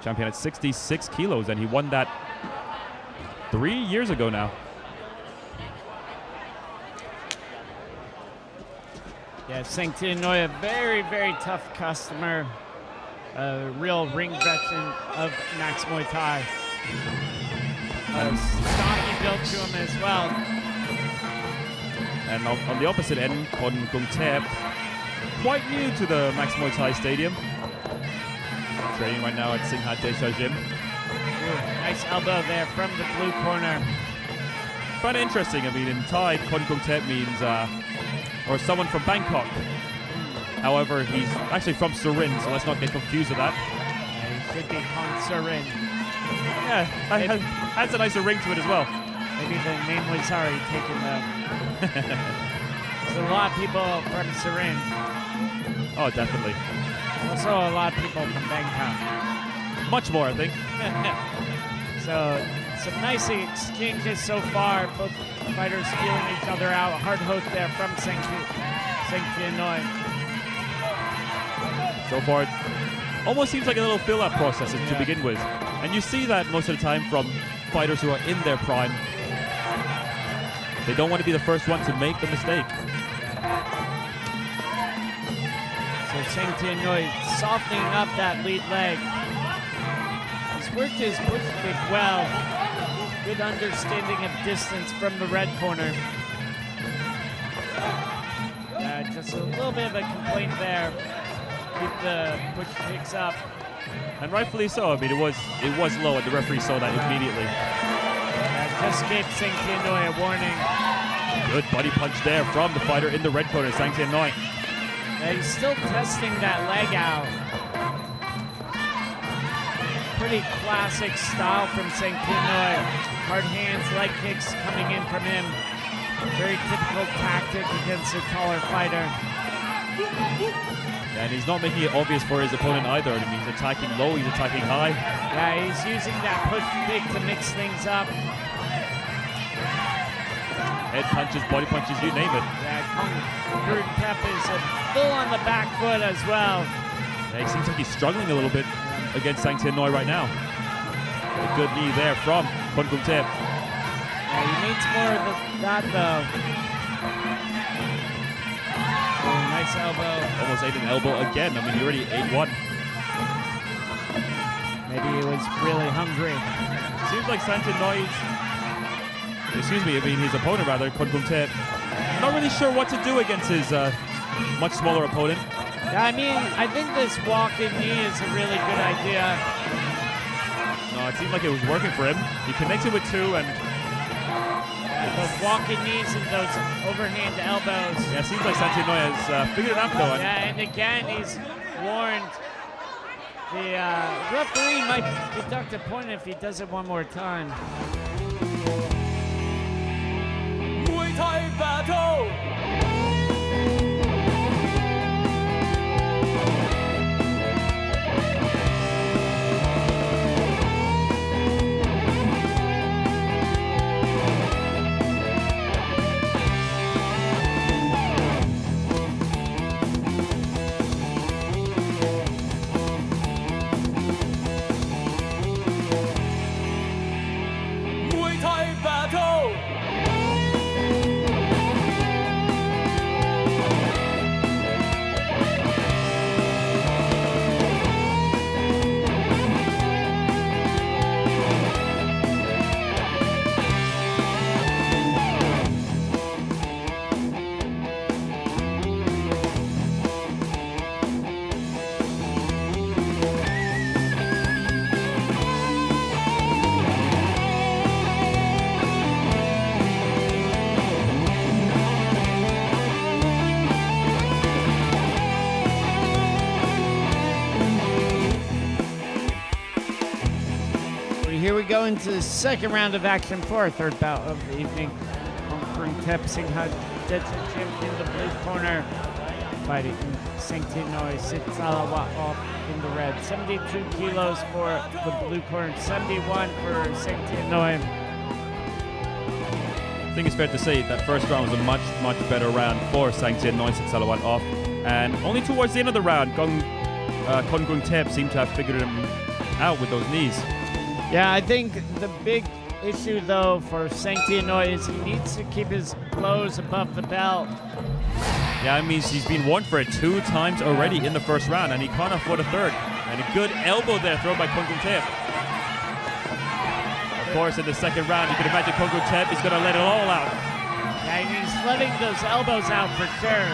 champion at 66 kilos, and he won that 3 years ago now. Yeah, Sang Tien Noi, a very, very tough customer. A real ring veteran of Max Muay Thai. Stocky built to him as well. And on the opposite end, Kon Kung Thep, quite new to the Max Muay Thai Stadium. Training right now at Singha Desha Gym. Nice elbow there from the blue corner. Kind of interesting. I mean, in Thai, Kon Kung Thep means or someone from Bangkok. However, he's actually from Surin, so let's not get confused with that. Yeah, he should be called Surin. Yeah, has a nicer ring to it as well. Maybe the name was already taken though. There's a lot of people from Surin. Oh, definitely. Also a lot of people from Bangkok. Much more, I think. So Some nice exchanges so far. Both fighters feeling each other out. A hard hook there from Saint-Tienoy. So far, almost seems like a little fill-up process to begin with. And you see that most of the time from fighters who are in their prime. They don't want to be the first one to make the mistake. So Saint-Tienoy softening up that lead leg. He's worked his push kick well. Good understanding of distance from the red corner. Just a little bit of a complaint there. Keep the push kicks up. And rightfully so. I mean, it was low, and the referee saw that immediately. Just gave Saint-Tienoy a warning. Good body punch there from the fighter in the red corner, Saint-Tienoy. He's still testing that leg out. Pretty classic style from Saint-Tienoy. Hard hands, leg kicks coming in from him. Very typical tactic against a taller fighter. And he's not making it obvious for his opponent either. I mean, he's attacking low, he's attacking high. Yeah, he's using that push kick to mix things up. Head punches, body punches, you name it. Yeah, Kong Tep is a little on the back foot as well. Yeah, he seems like he's struggling a little bit against Saint-Tienoy right now. A good knee there from Kong Tep. Yeah, he needs more of that though. Oh, nice elbow. Almost ate an elbow again. I mean, he already ate one. Maybe he was really hungry. Seems like Saint-Tienoy's, his opponent rather, Kong Tep, not really sure what to do against his much smaller opponent. Yeah, I mean, I think this walk-in knee is a really good idea. No, it seemed like it was working for him. He connected with two, and those walking knees and those overhand elbows. yeah, it seems like Saint-Tienoy has figured it out though. Yeah, and again, he's warned. The referee might deduct a point if he does it one more time. Muay Thai battle. Muay Thai battle. Here we go into the second round of action for our third bout of the evening. Kong Tep Singha Deadset Chimp in the blue corner, fighting Saint-Tienoy Sitsalawat off in the red. 72 kilos for the blue corner, 71 for Saint-Tienoy. I think it's fair to say that first round was a much, much better round for Saint-Tienoy Sitsalawat off. And only towards the end of the round, Kong Tep seemed to have figured him out with those knees. Yeah, I think the big issue, though, for Saint-Tienoy is he needs to keep his blows above the belt. Yeah, I mean, he's been warned for it 2 times already in the first round, and he can't afford a third. And a good elbow there thrown by Kong Tep. Of course, in the second round, you can imagine Kong Tep is going to let it all out. Yeah, and he's letting those elbows out for sure.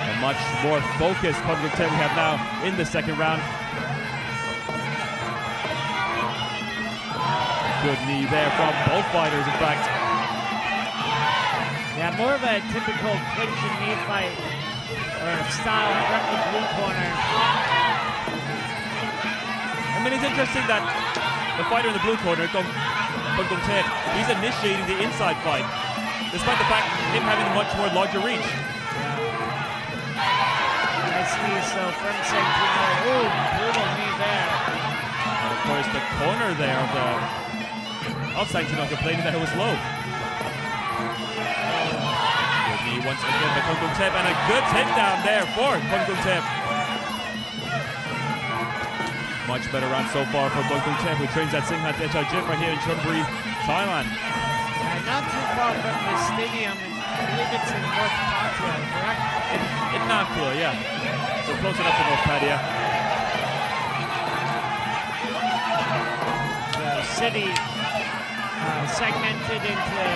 A much more focused Kong Tep we have now in the second round. Good knee there from both fighters, in fact. Yeah, more of a typical clinch and knee fight or style from the blue corner. I mean, it's interesting that the fighter in the blue corner, Kong Tep, he's initiating the inside fight, despite the fact of him having a much more larger reach. Nice knee, so from Saint-Tienoy. Ooh, brutal knee there. And of course, the corner there of Sang Tin Noi complaining that it was low. Good knee once again by Kon Kung Thep, and a good takedown there for Kon Kung Thep. Much better round so far for Kon Kung Thep, who trains at Singhat Dechao Gym right here in Chonburi, Thailand. Not too far from the stadium, and I believe it's in North Pattaya, correct? In Nakula, yeah. So close enough to North Pattaya. The city segmented into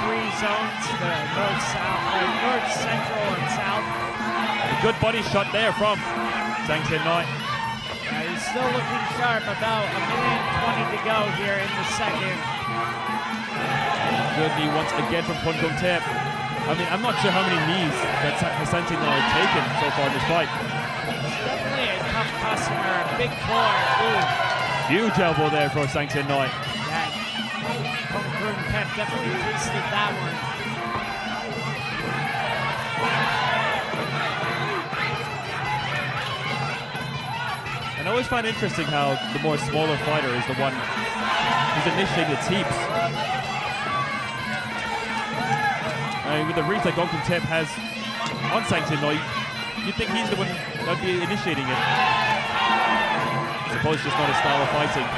3 zones: the north, south, north, central, and south. A good body shot there from Sang Tin Noi. He's still looking sharp. About a minute and 20 to go here in the second. Good knee once again from Kon Kung Thep. I mean, I'm not sure how many knees that Sang Tin Noi have taken so far in this fight. He's definitely a tough customer, a big core. Ooh. Huge elbow there for Sang Tin Noi. Yeah. Kon Kung Thep definitely tasted that one. And I always find it interesting how the more smaller fighter is the one who's initiating the teeps. With the reach that Kon Kung Thep has on Sang Tin Noi, you'd think he's the one that would be initiating it. I suppose it's just not his style of fighting.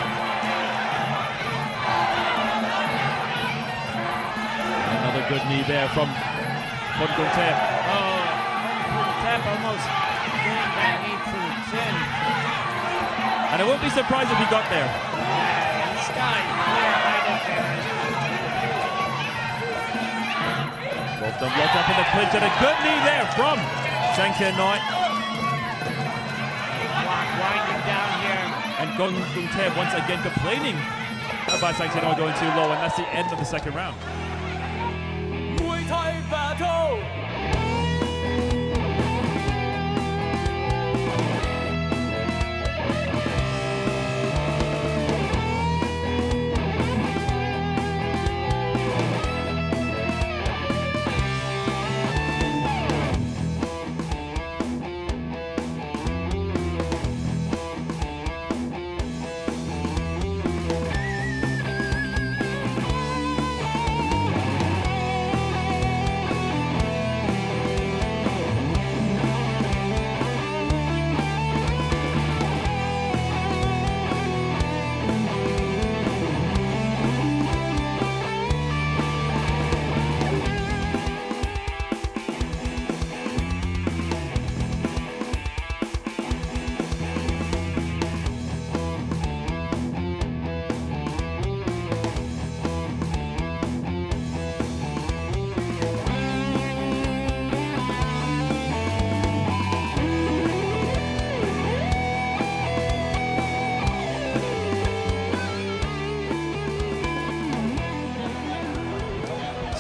Another good knee there from Kon Kung Thep. Oh, Kon Kung Thep almost getting that knee to the chin. And I wouldn't be surprised if he got there. Yeah, he's got a clear height advantage. Both of them locked up in the clinch, and a good knee there from Sang Tin Noi. Block winding down here. And Kon Kung Thep once again complaining about Sang Tin Noi going too low, and that's the end of the second round. Muay Thai battle.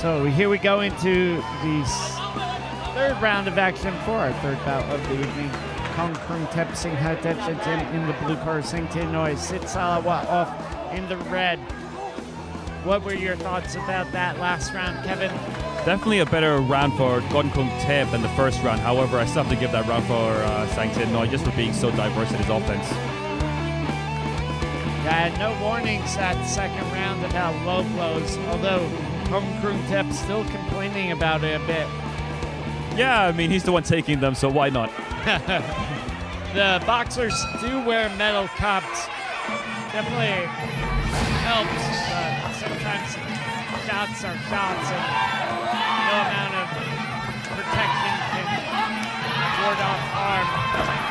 So here we go into the third round of action for our third bout of the evening. Kon Kung Thep Singhat Dechao Gym in the blue corner, Sang Tin Noi Sit Salawat off in the red. What were your thoughts about that last round, Kevin? Definitely a better round for Kon Kung Thep than the first round. However, I still have to give that round for Sang Tin Noi just for being so diverse in his offense. Yeah, no warnings that second round about low blows, although Kon Kung Thep still complaining about it a bit. Yeah, I mean, he's the one taking them, so why not? The boxers do wear metal cups. Definitely helps. Sometimes shots are shots, and no amount of protection can ward off harm.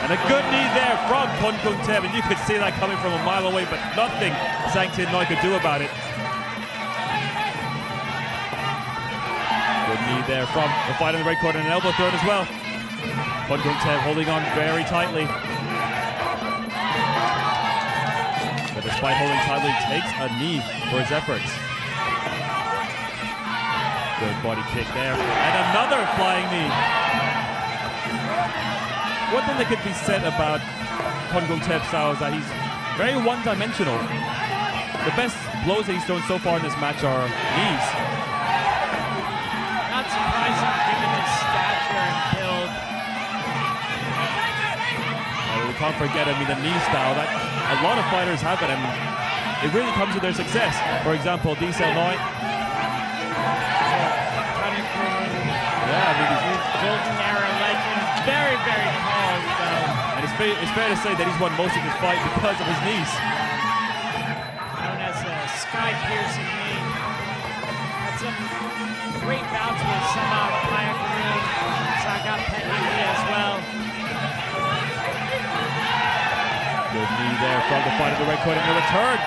And a good knee there from Kon Kung Thep, and you could see that coming from a mile away, but nothing Sang Tin Noi could do about it. Good knee there from the fight in the right corner, and an elbow thrown as well. Kon Kung Thep holding on very tightly. But despite holding tightly, takes a knee for his efforts. Good body kick there. And another flying knee. One thing that could be said about Kon Kung Thep's style is that he's very one-dimensional. The best blows that he's thrown so far in this match are knees. Not surprising given his stature and build. Kon forget, I mean, the knee style that a lot of fighters have it, and it really comes with their success. For example, Diesel Noi. Yeah, I mean, Golden Era legend, very, very tall, though. and it's fair to say that he's won most of his fight because of his knees. Known as a sky-piercing knee. Had some great bouts with Sama Payakaru, Sagat Petney as well. Good knee there from the fight of the red corner in the return.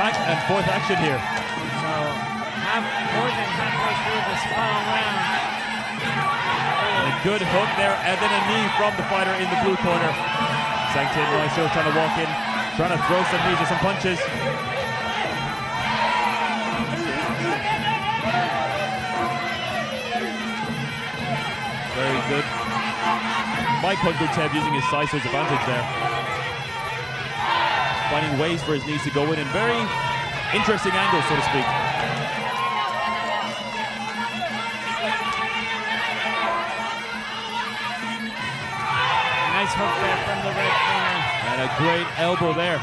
Back and forth action here. So, more than halfway through this final round. And a good hook there, and then a knee from the fighter in the blue corner. Sang Tin Noi still trying to walk in, trying to throw some knees or some punches. Very good. Mike Hunter using his size to his advantage there. Finding ways for his knees to go in very interesting angles, so to speak. Nice hook there from the red corner. And a great elbow there.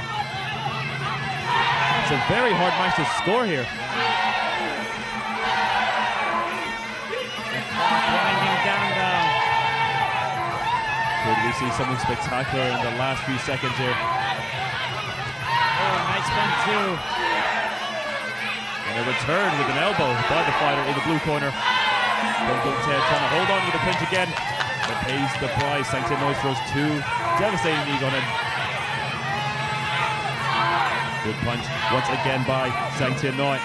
It's a very hard match to score here. Winding down though. Could we see something spectacular in the last few seconds here? Oh, nice one too. And a return with an elbow by the fighter in the blue corner. Trying to hold on to the clinch again. But pays the price. Sang Tin Noi throws two devastating knees on him. Good punch once again by Sang Tin Noi.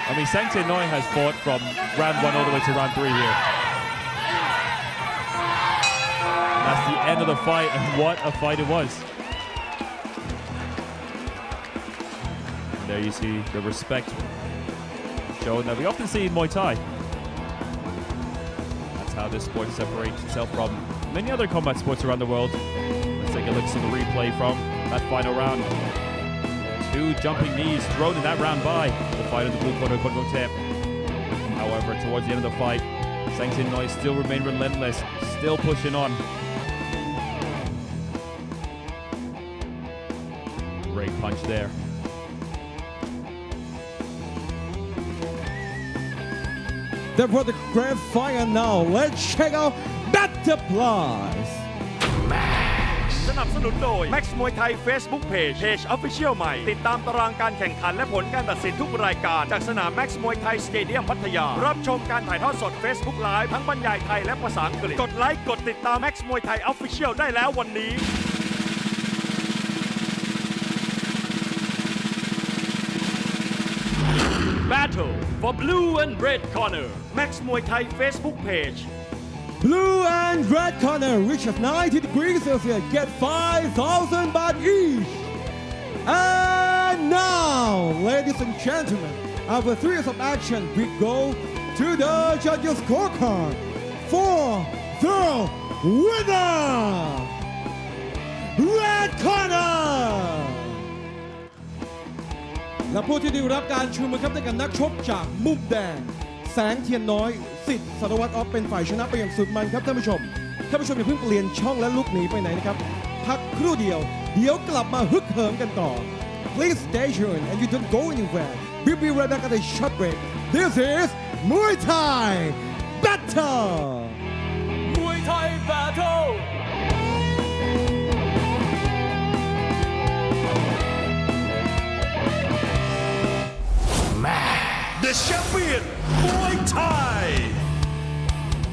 I mean, Sang Tin Noi has fought from round 1 all the way to round 3 here. And that's the end of the fight, and what a fight it was. And there you see the respect shown that we often see in Muay Thai. That's how this sport separates itself from many other combat sports around the world. Let's take a look at the replay from that final round. Two jumping knees thrown in that round by the fighter in the blue corner, Kun Wong Tep. However, towards the end of the fight, Sang Tin Noi still remained relentless, still pushing on. Great punch there. Then for the grand final now, let's check out Battle Prize. สนับสนุนโดย Max Muay Thai Facebook Page Official ใหม่ ติดตามตารางการแข่งขันและผลการตัดสินทุกรายการจากสนาม Max Muay Thai Stadium พัทยา รับชมการถ่ายทอดสด Facebook Live ทั้งบรรยายไทยและภาษาอังกฤษ กดไลค์ กดติดตาม Max Muay Thai Official ได้แล้ววันนี้ Battle for Blue and Red Corner Max Muay Thai Facebook Page Blue and red corner, which is 90 degrees Celsius, get 5,000 baht each. And now, ladies and gentlemen, after 3 years of action, we go to the judges' scorecard for the winner, red corner. และผู้ที่ได้รับการชูมือครับได้กับนักชกจากมุมแดงแสงเทียนน้อยสิทธิ์สารวัตรออฟเป็นฝ่ายชนะไปอย่างสุดมันครับท่านผู้ชมอย่าเพิ่งเปลี่ยนช่องและลุกหนีไปไหนนะครับพักครู่เดียวเดี๋ยวกลับมาฮึกเหิมกันต่อ Please stay tuned and you don't go anywhere. We'll be right back at a short break. This is Muay Thai Battle. Muay Thai Battle The Champion Muay Thai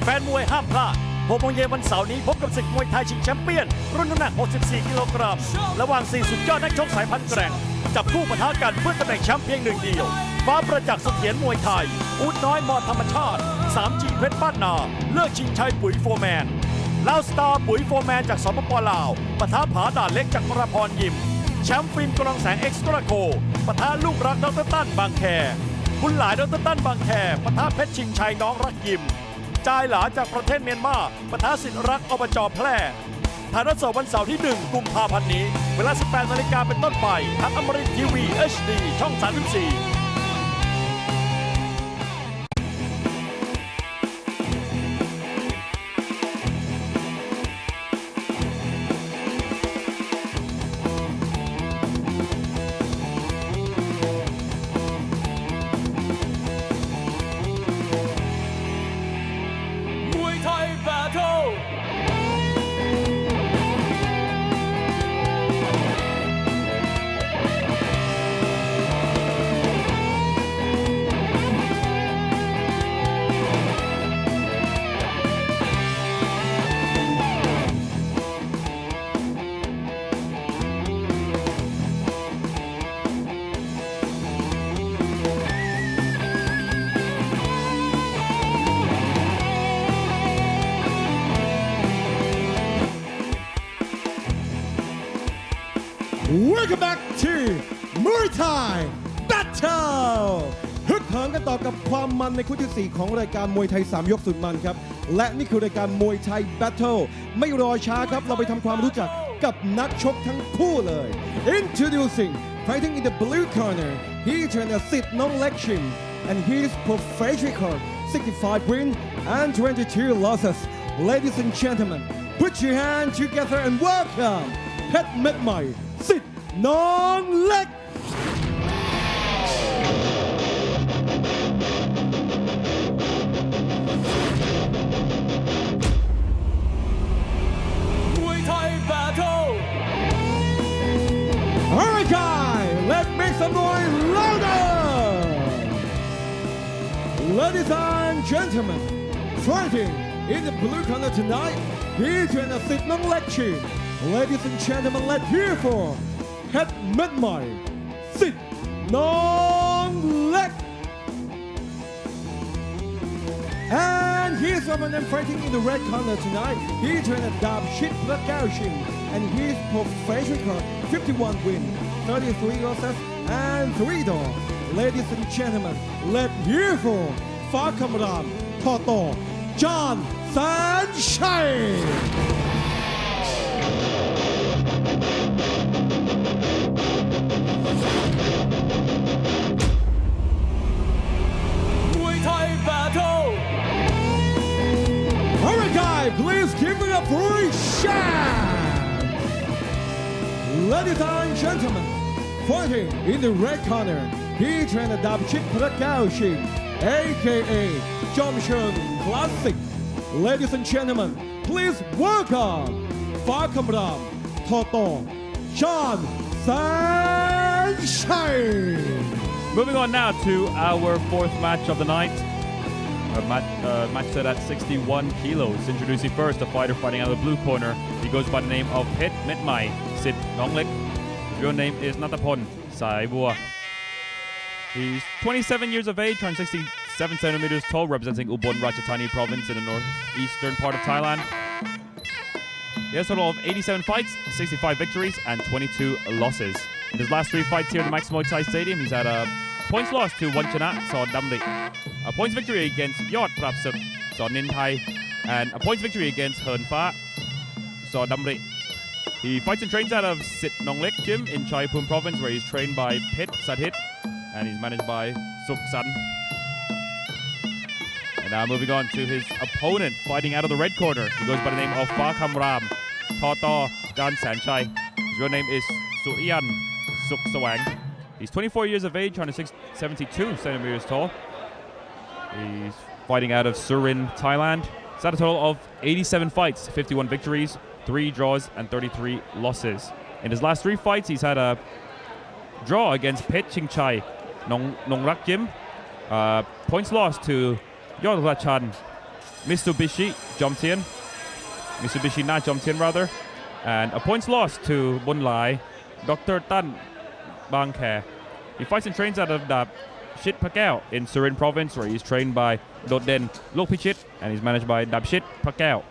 แฟนมวยห้ามพลาด6 โมงเย็นวันเสาร์นี้พบกับศึกมวยไทยชิงแชมเปี้ยนรุ่นน้ำหนัก 64 กิโลกรัมระหว่าง 4 สุดยอดนักชกสายพันธุ์แกร่งจับคู่ปะทะกันเพื่อตำแหน่งแชมป์เพียงหนึ่งเดียวฟ้าประจักษ์เสถียรมวยไทยอู๊ดน้อยมอธรรมชาติ 3G เพชรบ้านนาเลือกชิงชัยปุ๋ยโฟร์แมนลาวสตาร์ปุ๋ยโฟร์แมนจากสปป.ลาวปะทะผาด่านเล็กจากพระพรยิมแชมป์ฟิล์มกรองแสงเอ็กซ์ตร้าโกปะทะลูกรักดร.ตั้นบางแคคุณหลายดร.ตั้นบางแคปะทะเพชรชิงชัยน้องรักยิมจายหลาจากประเทศเมียนมาปะทะสิทธิรักอบจ.แพร่ถ่ายทอดสดวันเสาร์ที่ 1 กุมภาพันธ์นี้เวลา 18 นาฬิกาเป็นต้นไปทางอมรินทร์ทีวี HD ช่อง 34 Welcome back to Muay Thai Battle ฮึกเหิมกันต่อกับความมันในคู่ที่ 4 ของรายการมวยไทย 3 ยกสุดมันครับและนี่คือรายการมวยไทย Battle ไม่รอช้าครับเราไปทำความรู้จักกับนักชกทั้งคู่เลย Introducing fighting in the blue corner he trained Sit Nong Lekshim and his professional record 65 wins and 22 losses ladies and gentlemen put your hands together and welcome เพชรเม็ดใหม่สิทธิ์น้องเล็กAlright guys, let's make some noise louder! Ladies and gentlemen, fighting in the blue corner tonight, he's trainer Sit Nong Lekshim. Ladies and gentlemen, let's hear for Pet Medmai, Sit Nong Lek. And he's opponent fighting in the red corner tonight. He trained Dab Shit Plakaushin and his professional 51 wins, 33 losses and 3 draws. Ladies and gentlemen, let's hear for Fakamram Toto John Sunshine. Alright guys, please give it up for Shan! Ladies and gentlemen, fighting in the red corner, he trained Dabchik Prakaushin, aka Jomshun Classic. Ladies and gentlemen, please welcome Fakamram Toto John Sunshine! Moving on now to our 4th match of the night. A match set at 61 kilos. Introducing first a fighter fighting out of the blue corner. He goes by the name of Pet Medmai Sit Nong Lek. His real name is Natapon Sai Bua. He's 27 years of age, turned 67 centimeters tall, representing Ubon Ratchathani province in the northeastern part of Thailand. He has a total of 87 fights, 65 victories, and 22 losses. In his last 3 fights here at the Max Muay Thai Stadium, he's had a points loss to Wanchana Saw Damri, a points victory against Yot Prapsuk Saw Nin Thai, and a points victory against Hern Fa Saw Damri. He fights and trains out of Sit Nong Lek Gym in Chaiphum province, where he's trained by Pet Sadhit and he's managed by Suk San. And now moving on to his opponent fighting out of the red corner. He goes by the name of Fa Kam Ram Toto Dan Sanchai. His real name is Suyan Suk Sawang. He's 24 years of age, 172 centimeters tall. He's fighting out of Surin, Thailand. He's had a total of 87 fights, 51 victories, 3 draws, and 33 losses. In his last 3 fights, he's had a draw against Pet Ching Chai, Nong Rak Jim, points lost to Yod Rachan, Mitsubishi Na Jomtien rather, and a points lost to Bun Lai, Dr. Tan Bang Khe. He fights and trains out of the Shit Pakao in Surin province, where he's trained by Dot Den Lok Pichit and he's managed by Dab Shit Pakao.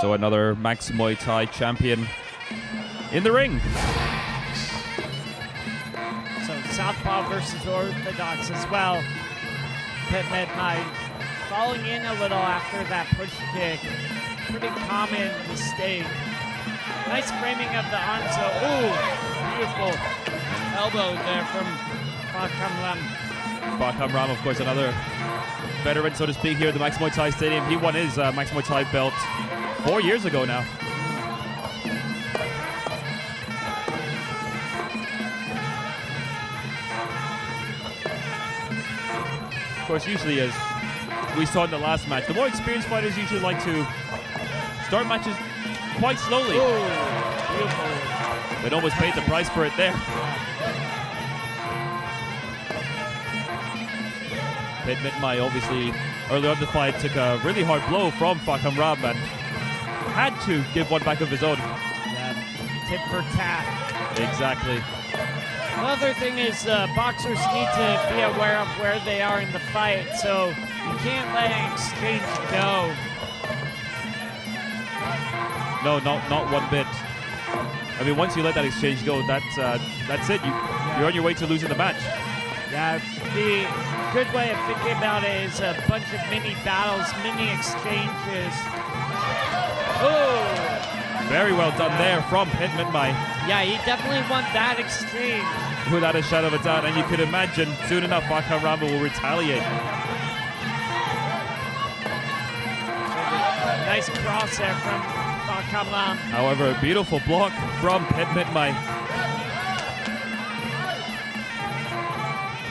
So another Max Muay Thai champion in the ring. So southpaw versus orthodox as well. Pet Medmai falling in a little after that push kick. Pretty common mistake. Nice framing of the arm, so beautiful elbow there from Fakam Ram. Fakam Ram, of course, another veteran, so to speak, here at the Max Muay Thai Stadium. He won his Max Muay Thai belt 4 years ago now. Of course, usually, as we saw in the last match, the more experienced fighters usually like to start matches quite slowly. Beautiful. They'd almost paid the price for it there. Pet Medmai obviously early on in the fight took a really hard blow from Fakam Ram and had to give one back of his own. Yeah, tit for tat. Exactly. Another thing is boxers need to be aware of where they are in the fight, so you can't let an exchange go. No, not one bit. I mean, once you let that exchange go, that's it. You're on your way to losing the match. Yeah, the good way of thinking about it is a bunch of mini battles, mini exchanges. Oh! Very well done there from Pitman Muay. Yeah, he definitely won that exchange. Without a shadow of a doubt, and you could imagine soon enough Fakam Rama will retaliate. Nice cross there from Fakam Ram. However, a beautiful block from Pitman Muay.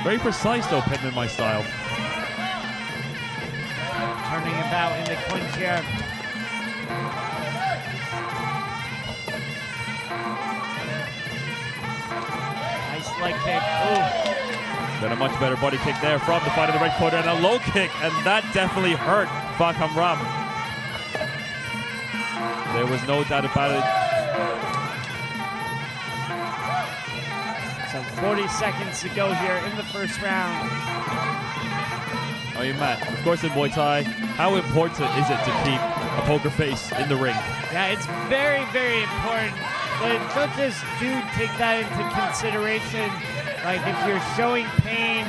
Very precise though, Pitman Muay style. Turning about in the clinch here. Nice leg kick. Ooh. Then a much better body kick there from the fight in the red corner, and a low kick, and that definitely hurt Fakam Ram. There was no doubt about it. So 40 seconds to go here in the first round. Oh, you Matt, of course in Muay Thai, how important is it to keep a poker face in the ring? Yeah, it's very, very important. The judges do take that into consideration. Like if you're showing pain,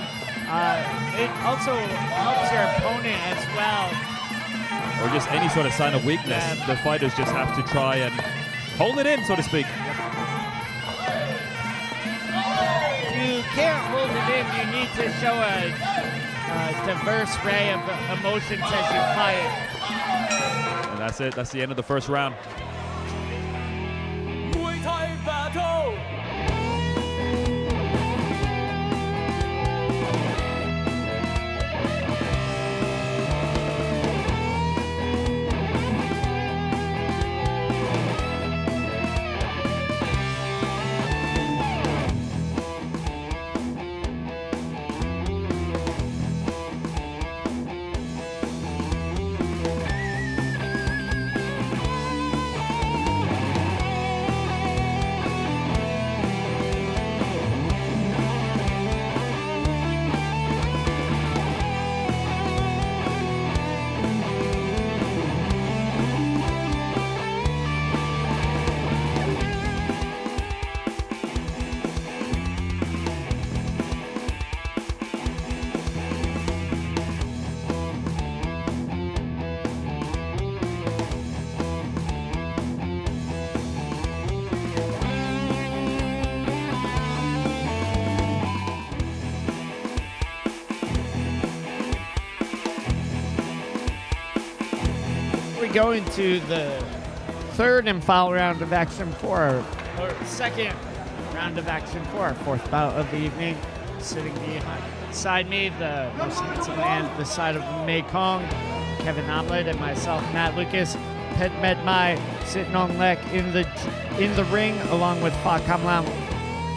it also helps your opponent as well. Or just any sort of sign of weakness. Yeah. The fighters just have to try and hold it in, so to speak. If you can't hold it in, you need to show a diverse array of emotions as you fight. And that's it. That's the end of the first round. Muay Thai battle. We go into the third and final round of action or second round of action for our fourth bout of the evening. Sitting beside me, the most handsome man this side of the Mekong, Kevin Omelette, and myself, Matt Lucas. Pitman Muay sitting on Lek in the ring, along with Fakam Lam,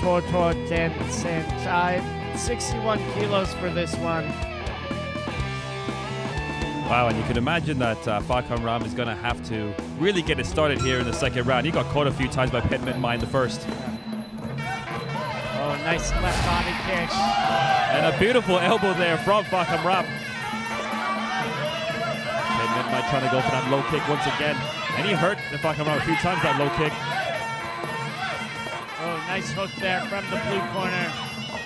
Toto Dan Sanchai. 61 kilos for this one. Wow, and you can imagine that Fakam Ram is going to have to really get it started here in the second round. He got caught a few times by Pitman Muay in the first. Oh, nice left body kick. And a beautiful elbow there from Fakam Ram. Pitman Muay trying to go for that low kick once again. And he hurt Fakam Ram a few times, that low kick. Oh, nice hook there from the blue corner.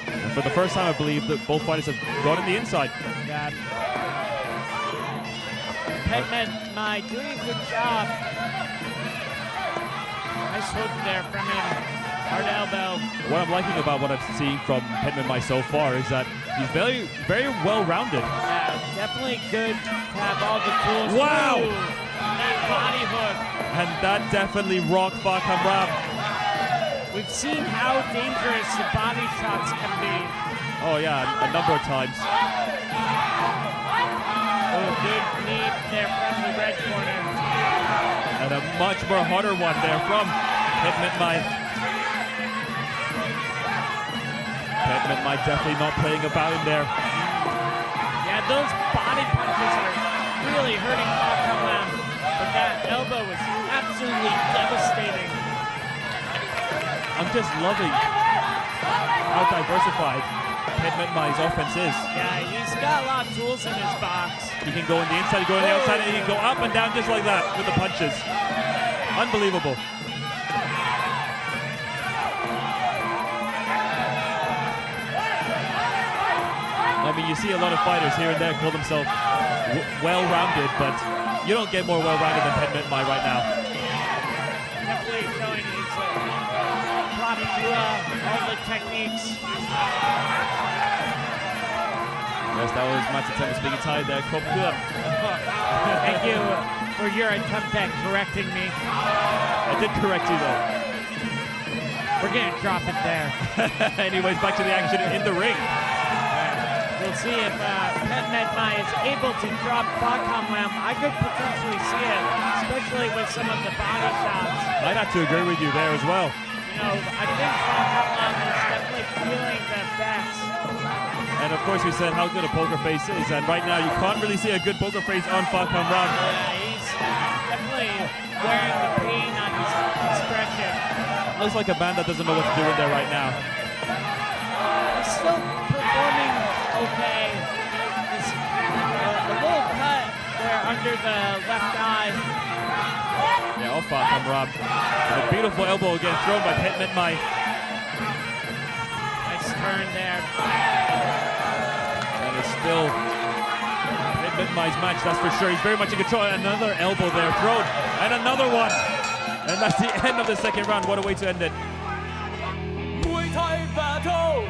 And for the first time, I believe that both fighters have gone in the inside. Yeah. Pitman Muay doing a good job. Nice hook there from him. Hard elbow. What I'm liking about what I've seen from Pitman Muay so far is that he's very, very well-rounded. Yeah, definitely good to have all the tools. Wow! Ooh, that body hook. And that definitely rocked Fakam Ram. We've seen how dangerous the body shots can be. Oh yeah, a number of times. Oh, good knee there from the red corner. And a much more harder one there from Pitman Muay. Pitman Muay definitely not playing about in there. Yeah, those body punches are really hurting Fakam Lam, but that elbow was absolutely devastating. I'm just loving how diversified Pitman Muay's offense is. Yeah, he's got a lot of tools in his box. He can go on the inside, go on the outside, and he can go up and down just like that with the punches. Unbelievable. I mean, you see a lot of fighters here and there call themselves well-rounded, but you don't get more well-rounded than Pet Mai right now. Definitely showing his plotting all the techniques. Yes, that was Matsutema speaking Thai there. Thank you for your attempt at correcting me. I did correct you though. We're gonna drop it there. Anyways, back to the action in the ring. We'll see if Pet Mai is able to drop Ram. I could potentially see it, especially with some of the body shots. I'd have to agree with you there as well. You know, I think Ram is definitely feeling the effects. And of course, we said how good a poker face is, and right now you can't really see a good poker face on Ram. Yeah, he's definitely wearing the pain on his expression. Looks like a man that doesn't know what to do in there right now. He's still performing okay. The little cut there under the left eye. Yeah, off Ram. And a beautiful elbow again thrown by Pet Mai. Nice turn there. And it's still Pet Mai's match, that's for sure. He's very much in control. Another elbow there thrown. And another one. And that's the end of the second round. What a way to end it. Muay Thai battle.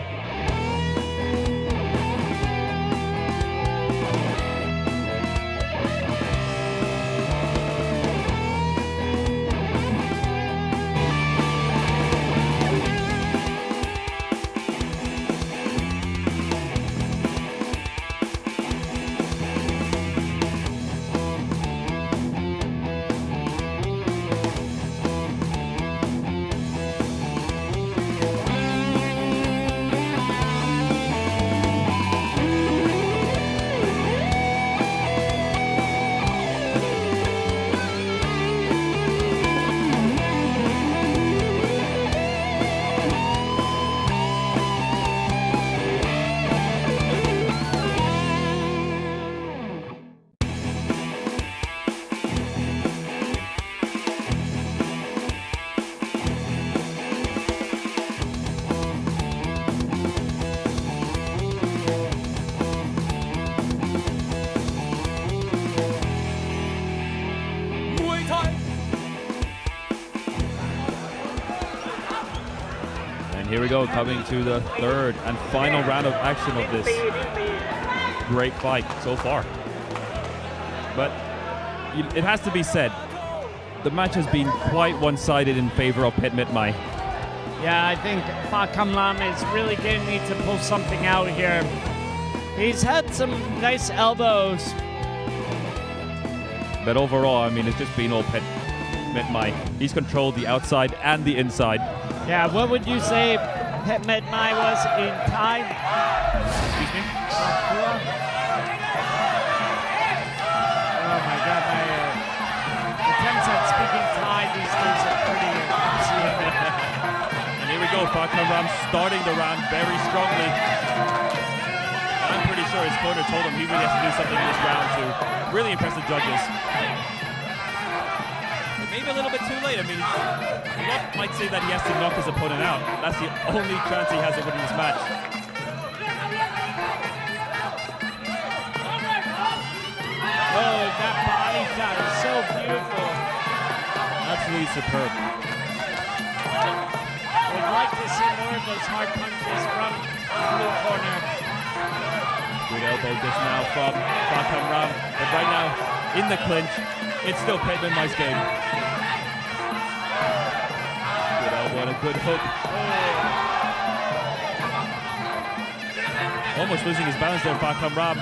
And here we go, coming to the third and final round of action of this great fight so far. But it has to be said, the match has been quite one-sided in favor of Pet Mai. Yeah, I think Ram is really going to need to pull something out here. He's had some nice elbows. But overall, I mean, it's just been all Pet Mai. He's controlled the outside and the inside. Yeah, what would you say Pet Mai was in Thai? Excuse me? Oh my God, my attempts at speaking Thai these days are pretty And here we go, Ram starting the round very strongly. I'm pretty sure his corner told him he really has to do something in this round to really impress the judges. But maybe a little bit too late. I mean, Bout might say that he has to knock his opponent out. That's the only chance he has of winning this match. Oh, that body shot is so beautiful. Absolutely superb. Would like to see more of those hard punches from the blue corner. Good elbow just now from Ram. But right now, in the clinch, it's still Pet Mai's game. Good elbow and a good hook. Almost losing his balance there, Ram.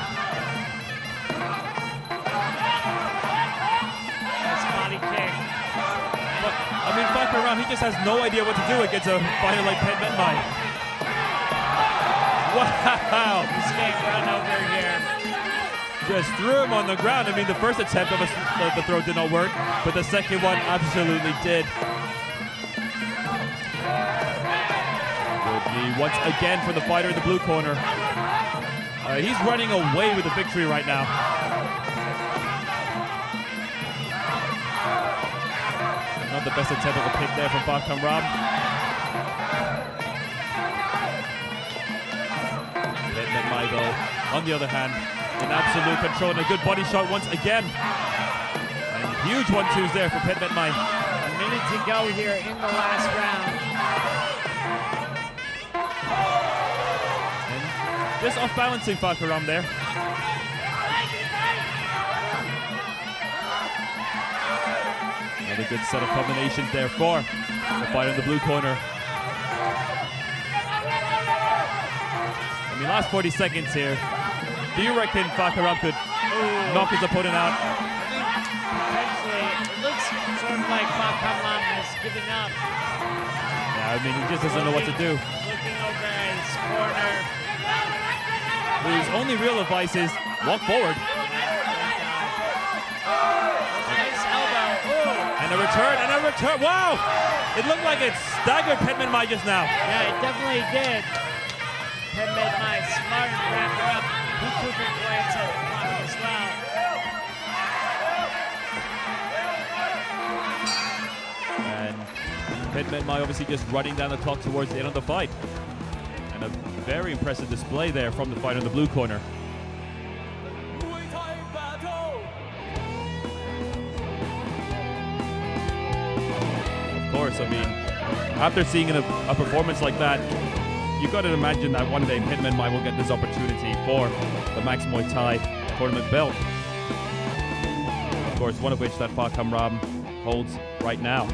Nice body kick. But, I mean, Ram, he just has no idea what to do against a fighter like Pet Mai. Wow! He's getting run over here. Just threw him on the ground. I mean, the first attempt of the throw did not work, but the second one absolutely did. Good knee once again for the fighter in the blue corner. He's running away with the victory right now. Not the best attempt of a kick there from Bout Kamram. Pedmet Mai though, on the other hand, in absolute control and a good body shot once again. And huge 1-2s there for Pedmet Mai. A minute to go here in the last round. And just off balancing Bout Kamram there. Another good set of combinations there for the fight in the blue corner. I mean, last 40 seconds here. Do you reckon Bout Kamram could knock his opponent out? Potentially, it looks sort of like Bout Kamram has given up. Yeah, I mean, he just doesn't know what to do. Looking over at his corner. His only real advice is walk forward. Nice elbow. Ooh. And a return, and a return. Wow! It looked like it staggered Pedmet Mai just now. Yeah, it definitely did. Pedmet Mai smart and wrapped her up. He took a glance at the clock as well. And Pedmet Mai obviously just running down the clock towards the end of the fight. And a very impressive display there from the fight in the blue corner. Of course, I mean, after seeing a performance like that, you got to imagine that one day Pedmet Mai will get this opportunity for the Max Muay Thai tournament belt. Of course, one of which that Bout Kamram holds right now.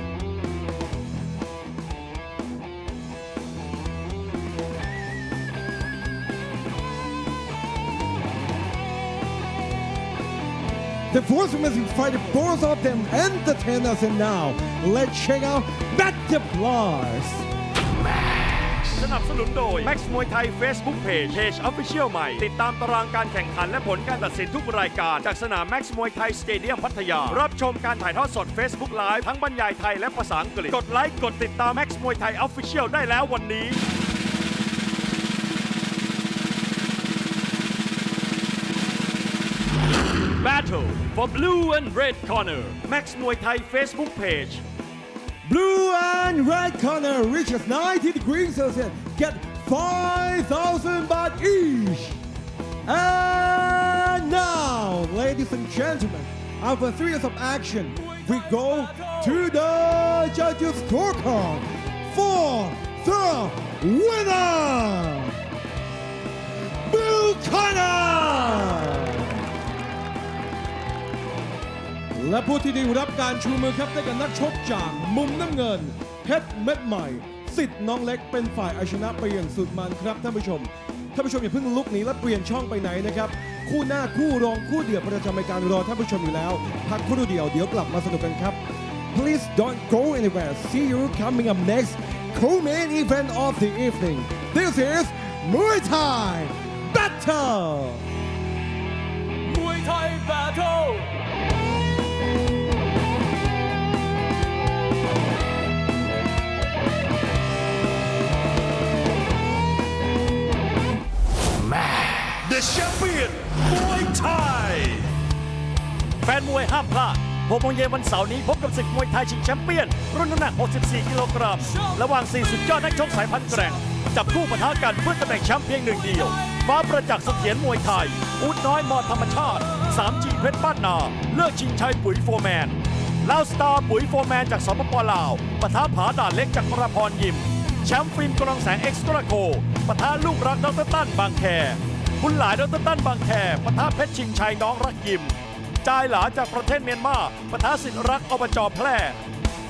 The first amazing fighter, both of them entertainers, and now let's check out Battle Plus. สนับสนุนโดย Max Muay Thai Facebook Page Official ใหม่ ติดตามตารางการแข่งขันและผลการตัดสินทุกรายการจากสนาม Max Muay Thai Stadium พัทยา รับชมการถ่ายทอดสด Facebook Live ทั้งบรรยายไทยและภาษาอังกฤษ กดไลค์ กดติดตาม Max Muay Thai Official ได้แล้ววันนี้ Battle for blue and red corner Max Muay Thai Facebook Page Blue and red corner reaches 90 degrees Celsius. Get 5,000 baht each. And now, ladies and gentlemen, after 3 years of action, we go to the judges' scorecard for the winner, Blue corner. และผู้ที่ได้รับการชูมือครับได้กับนักชกจากมุมน้ำเงินเพชรเม็ดใหม่สิทธิ์น้องเล็กเป็นฝ่ายเอาชนะไปอย่างสุดมันครับท่านผู้ชมอย่าเพิ่งลุกหนีและเปลี่ยนช่องไปไหนนะครับคู่หน้าคู่รองคู่เดือดประจำรายการรอท่านผู้ชมอยู่แล้วพักครู่เดียวเดี๋ยวกลับมาสนุกกันครับ Please don't go anywhere. See you coming up next. Co-main event of the evening. This is Muay Thai Battle. Muay Thai Battle The Champion Muay Thai แฟนมวยห้ามพลาด6 โมงเย็นวันเสาร์นี้พบกับศึกมวยไทยชิงแชมเปี้ยนรุ่นน้ำหนัก 64 กิโลกรัมระหว่าง 4 สุดยอดนักชกสายพันธุ์แกร่งจับคู่ปะทะกันเพื่อตำแหน่งแชมป์เพียงหนึ่งเดียวฟ้าประจักษ์เสถียรมวยไทยอูดน้อยมอธรรมชาติ 3G เพชรบ้านนาเลิกชิงชัยปุ๋ยโฟร์แมนลาวสตาร์ปุ๋ยโฟร์แมนจากสปป.ลาวปะทะผาด่านเล็กจากพรพรยิมแชมป์ฟิล์มกรองแสงเอ็กซ์ตร้าโกปะทะลูกรักดร.ตั้นบางแคคุณหลายดร.ตั้นบางแคปะทะเพชรชิงชัยน้องรักยิมจายหลาจากประเทศเมียนมาปะทะสิทธิรักอบจ.แพร่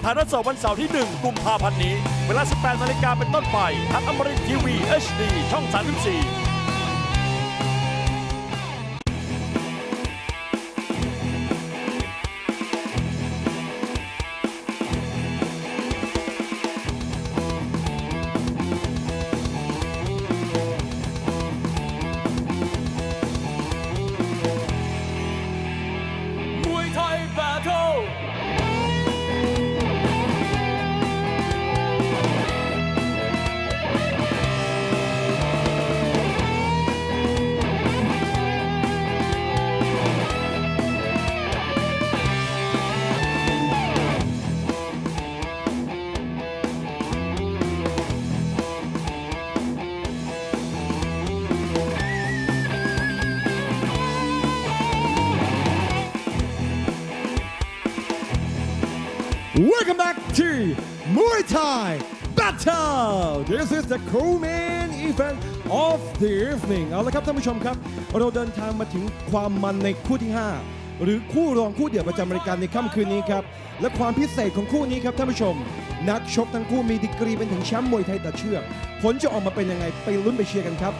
ถ่ายทอดสดวันเสาร์ที่ 1 กุมภาพันธ์นี้เวลา 18 นาฬิกาเป็นต้นไปทางอมรินทร์ทีวี HD ช่อง 34 Welcome back to Muay Thai Battle. This is the co-main event of the evening. เอาละครับท่านผู้ชมครับเราเดินทางมาถึงความมันในคู่ที่ 5 หรือคู่รองคู่เดี่ยวประจำรายการในค่ำคืนนี้ครับและความพิเศษของคู่นี้ครับท่านผู้ชมนักชกทั้งคู่มีดีกรีเป็นถึงแชมป์มวยไทยตัดเชือกผลจะออกมาเป็นยังไงไปลุ้นไปเชียร์กันครับ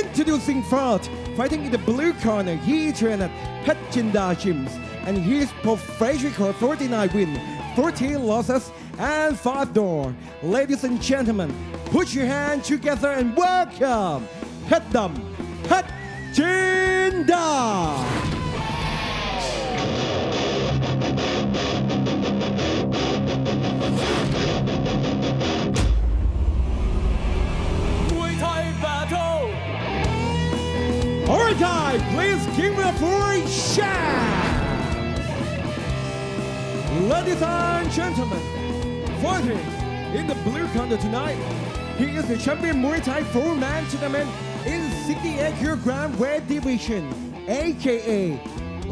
Introducing first, fighting in the blue corner, he trained at Pet Jinda Gyms and his professional record 49 wins, 14 losses and 5 draws. Ladies and gentlemen, put your hands together and welcome Pet Dam, Pet Jinda. Muay Thai Battle Alright guys, please give it up for Shaq. Ladies and gentlemen, fighting in the blue corner tonight, he is the champion Muay Thai 4-man tournament in 68 kg weight division, aka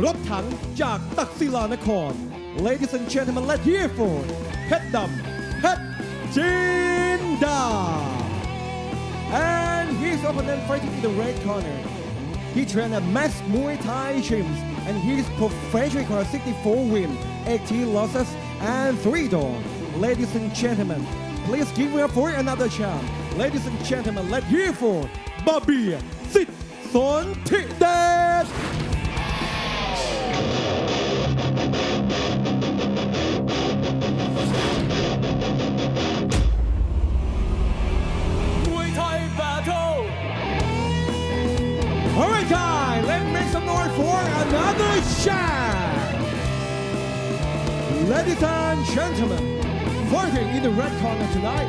รถถังจากตักศิลานคร Ladies and gentlemen, let's hear for เพชรดำเพชรจินดา and his opponent fighting in the red corner. He trained at Max Muay Thai Gyms and his professional record 64 wins, 18 losses and 3 draws. Ladies and gentlemen, please give it up for another champ. Ladies and gentlemen, let's hear for Bobby Sit Sontidet. Muay Thai Battle Alright guys, let's make some noise for another champ. Ladies and gentlemen, fighting in the red corner tonight,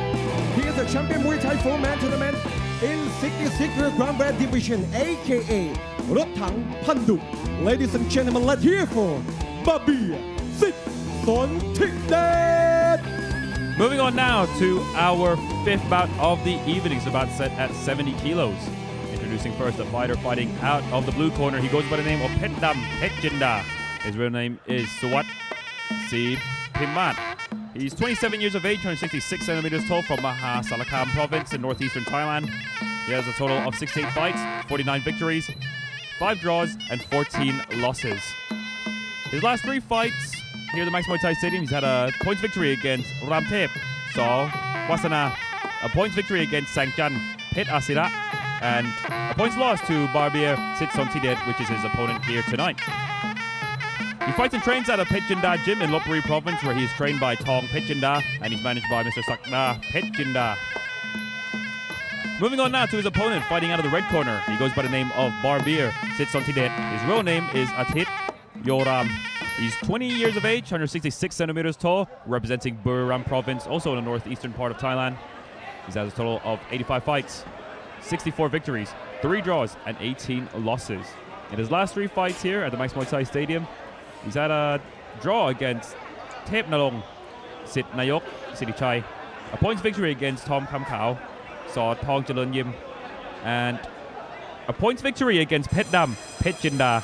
he is the champion Muay Thai 4-man tournament in 66 kg weight division, aka รถถังพันดุ Ladies and gentlemen, let's hear for Bobby Sit Sontidet. Moving on now to our 5th bout of the evening. It's about set at 70 kilos. Introducing first a fighter fighting out of the blue corner. He goes by the name of Pet Dam Pet Jinda. His real name is Suwat Si Pimat. He's 27 years of age, 166 centimeters tall, from Mahasalakam province in northeastern Thailand. He has a total of 68 fights, 49 victories, 5 draws, and 14 losses. His last 3 fights here at the Max Muay Thai Stadium, he's had a points victory against Ramtep Saw Wasana, a points victory against Sangchan Pet Asira, and a points loss to Barbier Sit Sontidet, which is his opponent here tonight. He fights and trains at a Pet Jinda gym in Lopburi province, where he is trained by Tong Pet Jinda and he's managed by Mr. Sakna Pet Jinda. Moving on now to his opponent fighting out of the red corner. He goes by the name of Barbier Sit Sontidet. His real name is Atit Yoram. He's 20 years of age, 166 centimeters tall, representing Buriram province, also in the northeastern part of Thailand. He's had a total of 85 fights, 64 victories, 3 draws, and 18 losses. In his last 3 fights here at the Max Muay Thai Stadium, he's had a draw against Tep Nalong Sit Nayok Sitichai, a points victory against Tom Kam Kao, Saw Tong Jalun Yim, and a points victory against Pet Dam Pet Jinda,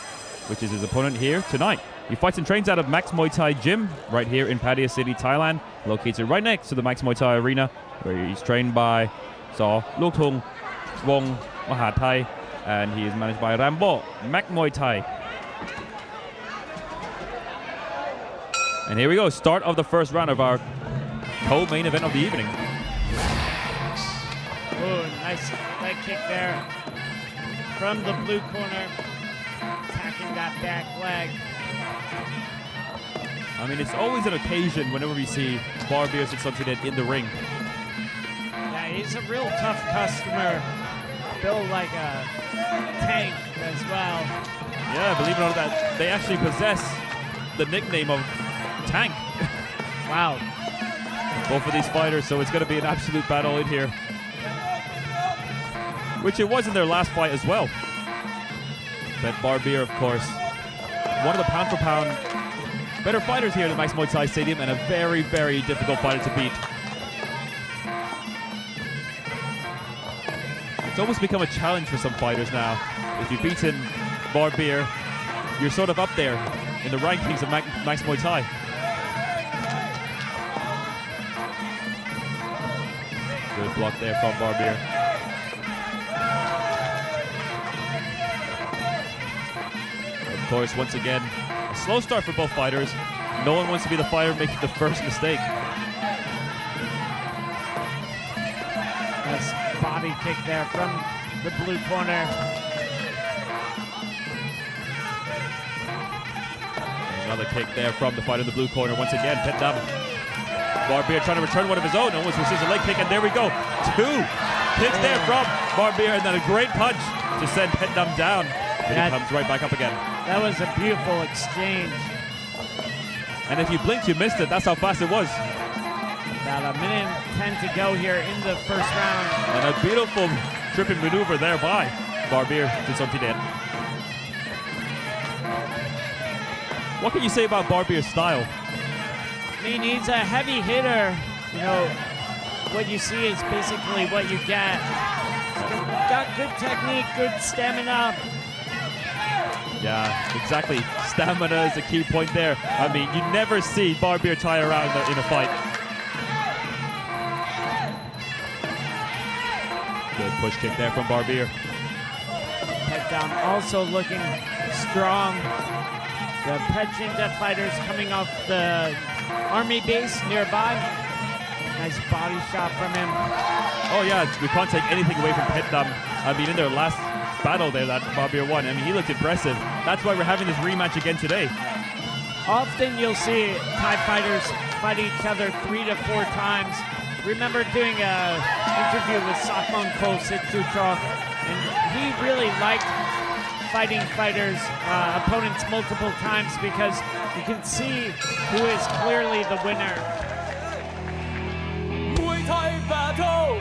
which is his opponent here tonight. He fights and trains out of Max Muay Thai Gym right here in Pattaya City, Thailand, located right next to the Max Muay Thai Arena, where he's trained by Saw Luk Tung Wong Mahat Thai, and he is managed by Rambo Mac Muay Thai. And here we go, start of the first round of our co-main event of the evening. Ooh, nice leg kick there from the blue corner, attacking that back leg. I mean, it's always an occasion whenever we see Barbier Sit Sontidet in the ring. Yeah, he's a real tough customer, built like a tank as well. Yeah, believe it or not, that they actually possess the nickname of Tank. Wow. Both of these fighters, so it's going to be an absolute battle in here. Which it was in their last fight as well. But Barbier, of course, one of the pound for pound better fighters here at the Max Muay Thai Stadium, and a very, very difficult fighter to beat. It's almost become a challenge for some fighters now. If you've beaten Barbier, you're sort of up there in the rankings of Max Muay Thai. block there from Barbier. Of course, once again, a slow start for both fighters. No one wants to be the fighter making the first mistake. Nice body kick there from the blue corner. Another kick there from the fighter in the blue corner. Once again, Petdam. Barbier trying to return one of his own. Almost receives a leg kick, and there we go. 2 kicks there from Barbier, and then a great punch to send Petdam down. But he comes right back up again. That was a beautiful exchange. And if you blinked, you missed it. That's how fast it was. About a minute and 10 to go here in the first round. And a beautiful tripping maneuver there by Barbier to Untitled. What can you say about Barbier's style? I mean, he's a heavy hitter. You know, what you see is basically what you get. He's got good technique, good stamina. Yeah, exactly. Stamina is a key point there. I mean, you never see Barbier tie around in a fight. Good push kick there from Barbier. Petdam also looking strong. The Pechinda fighters coming off the army base nearby. Nice body shot from him. Oh yeah, we can't take anything away from Petdam. I mean, in their last battle there that Barbier won, I mean, he looked impressive. That's why we're having this rematch again today. Often you'll see Thai fighters fight each other 3 to 4 times. Remember doing an interview with Sakmon Ko Sitsucho, and he really liked fighting opponents multiple times because you can see who is clearly the winner. Muay Thai battle.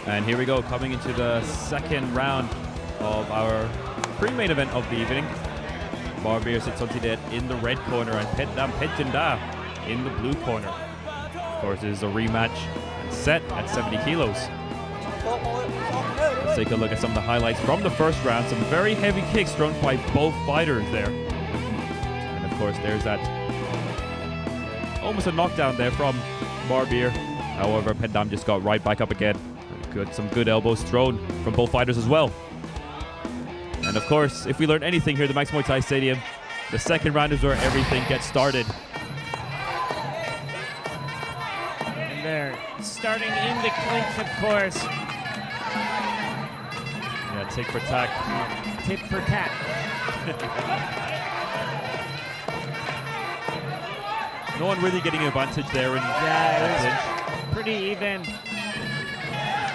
And here we go, coming into the second round of our pre-main event of the evening. Barbier sits Untitled in the red corner and Petdam Pechinda in the blue corner. Of course, it is a rematch and set at 70 kilos. Let's take a look at some of the highlights from the first round. Some very heavy kicks thrown by both fighters there. And of course, there's that almost a knockdown there from Barbier. However, Petdam just got right back up again. Some good elbows thrown from both fighters as well. And of course, if we learn anything here at the Max Muay Thai Stadium, the second round is where everything gets started. And they're starting in the clinch, of course. Yeah, tick for tack. Tit for tat. No one really getting an advantage there in Yeah, it was pretty even.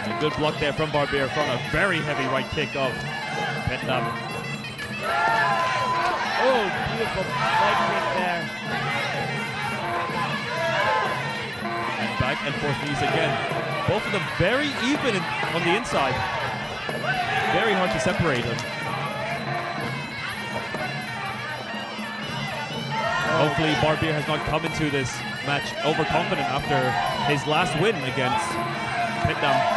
And a good block there from Barbier from a very heavy right kick of Petdam. Oh, beautiful leg kick there. And back and forth knees again. Both of them very even on the inside. Very hard to separate them. Hopefully Barbier has not come into this match overconfident after his last win against Petdam.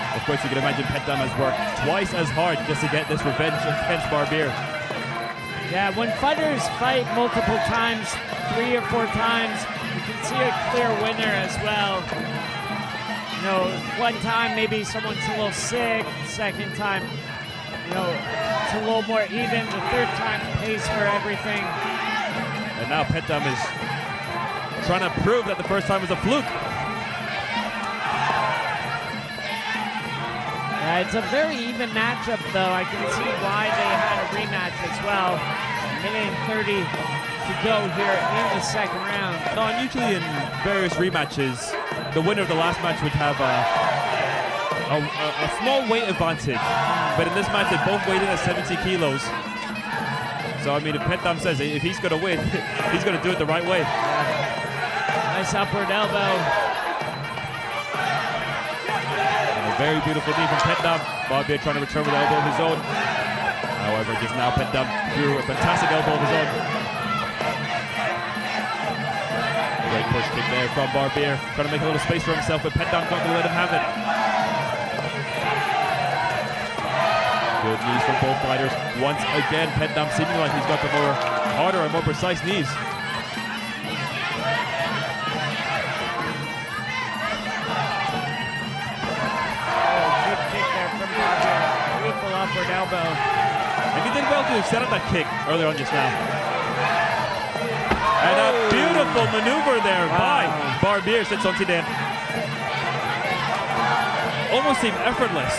Of course, you can imagine Petdam has worked twice as hard just to get this revenge against Barbier. Yeah, when fighters fight multiple times, 3 or 4 times, you can see a clear winner as well. one time maybe someone's a little sick, second time, it's a little more even, the third time pays for everything. And now Petdam is trying to prove that the first time was a fluke. It's a very even matchup, though. I can see why they had a rematch as well. A minute and 30 to go here in the second round. No, and usually in various rematches, the winner of the last match would have a small weight advantage. But in this match, they both weighed in at 70 kilos. So, I mean, if Petdam says if he's going to win, he's going to do it the right way. Nice upward elbow. Very beautiful knee from Petdam. Barbier trying to return with an elbow of his own. However, just now Petdam threw a fantastic elbow of his own. Great push kick there from Barbier. Trying to make a little space for himself, but Petdam's not going to let him have it. Good knees from both fighters. Once again, Petdam seeming like he's got the more harder and more precise knees. Upward elbow. And he did well to set up that kick earlier on just now. And a beautiful maneuver there by Barbier, said Sontidan. Almost seemed effortless.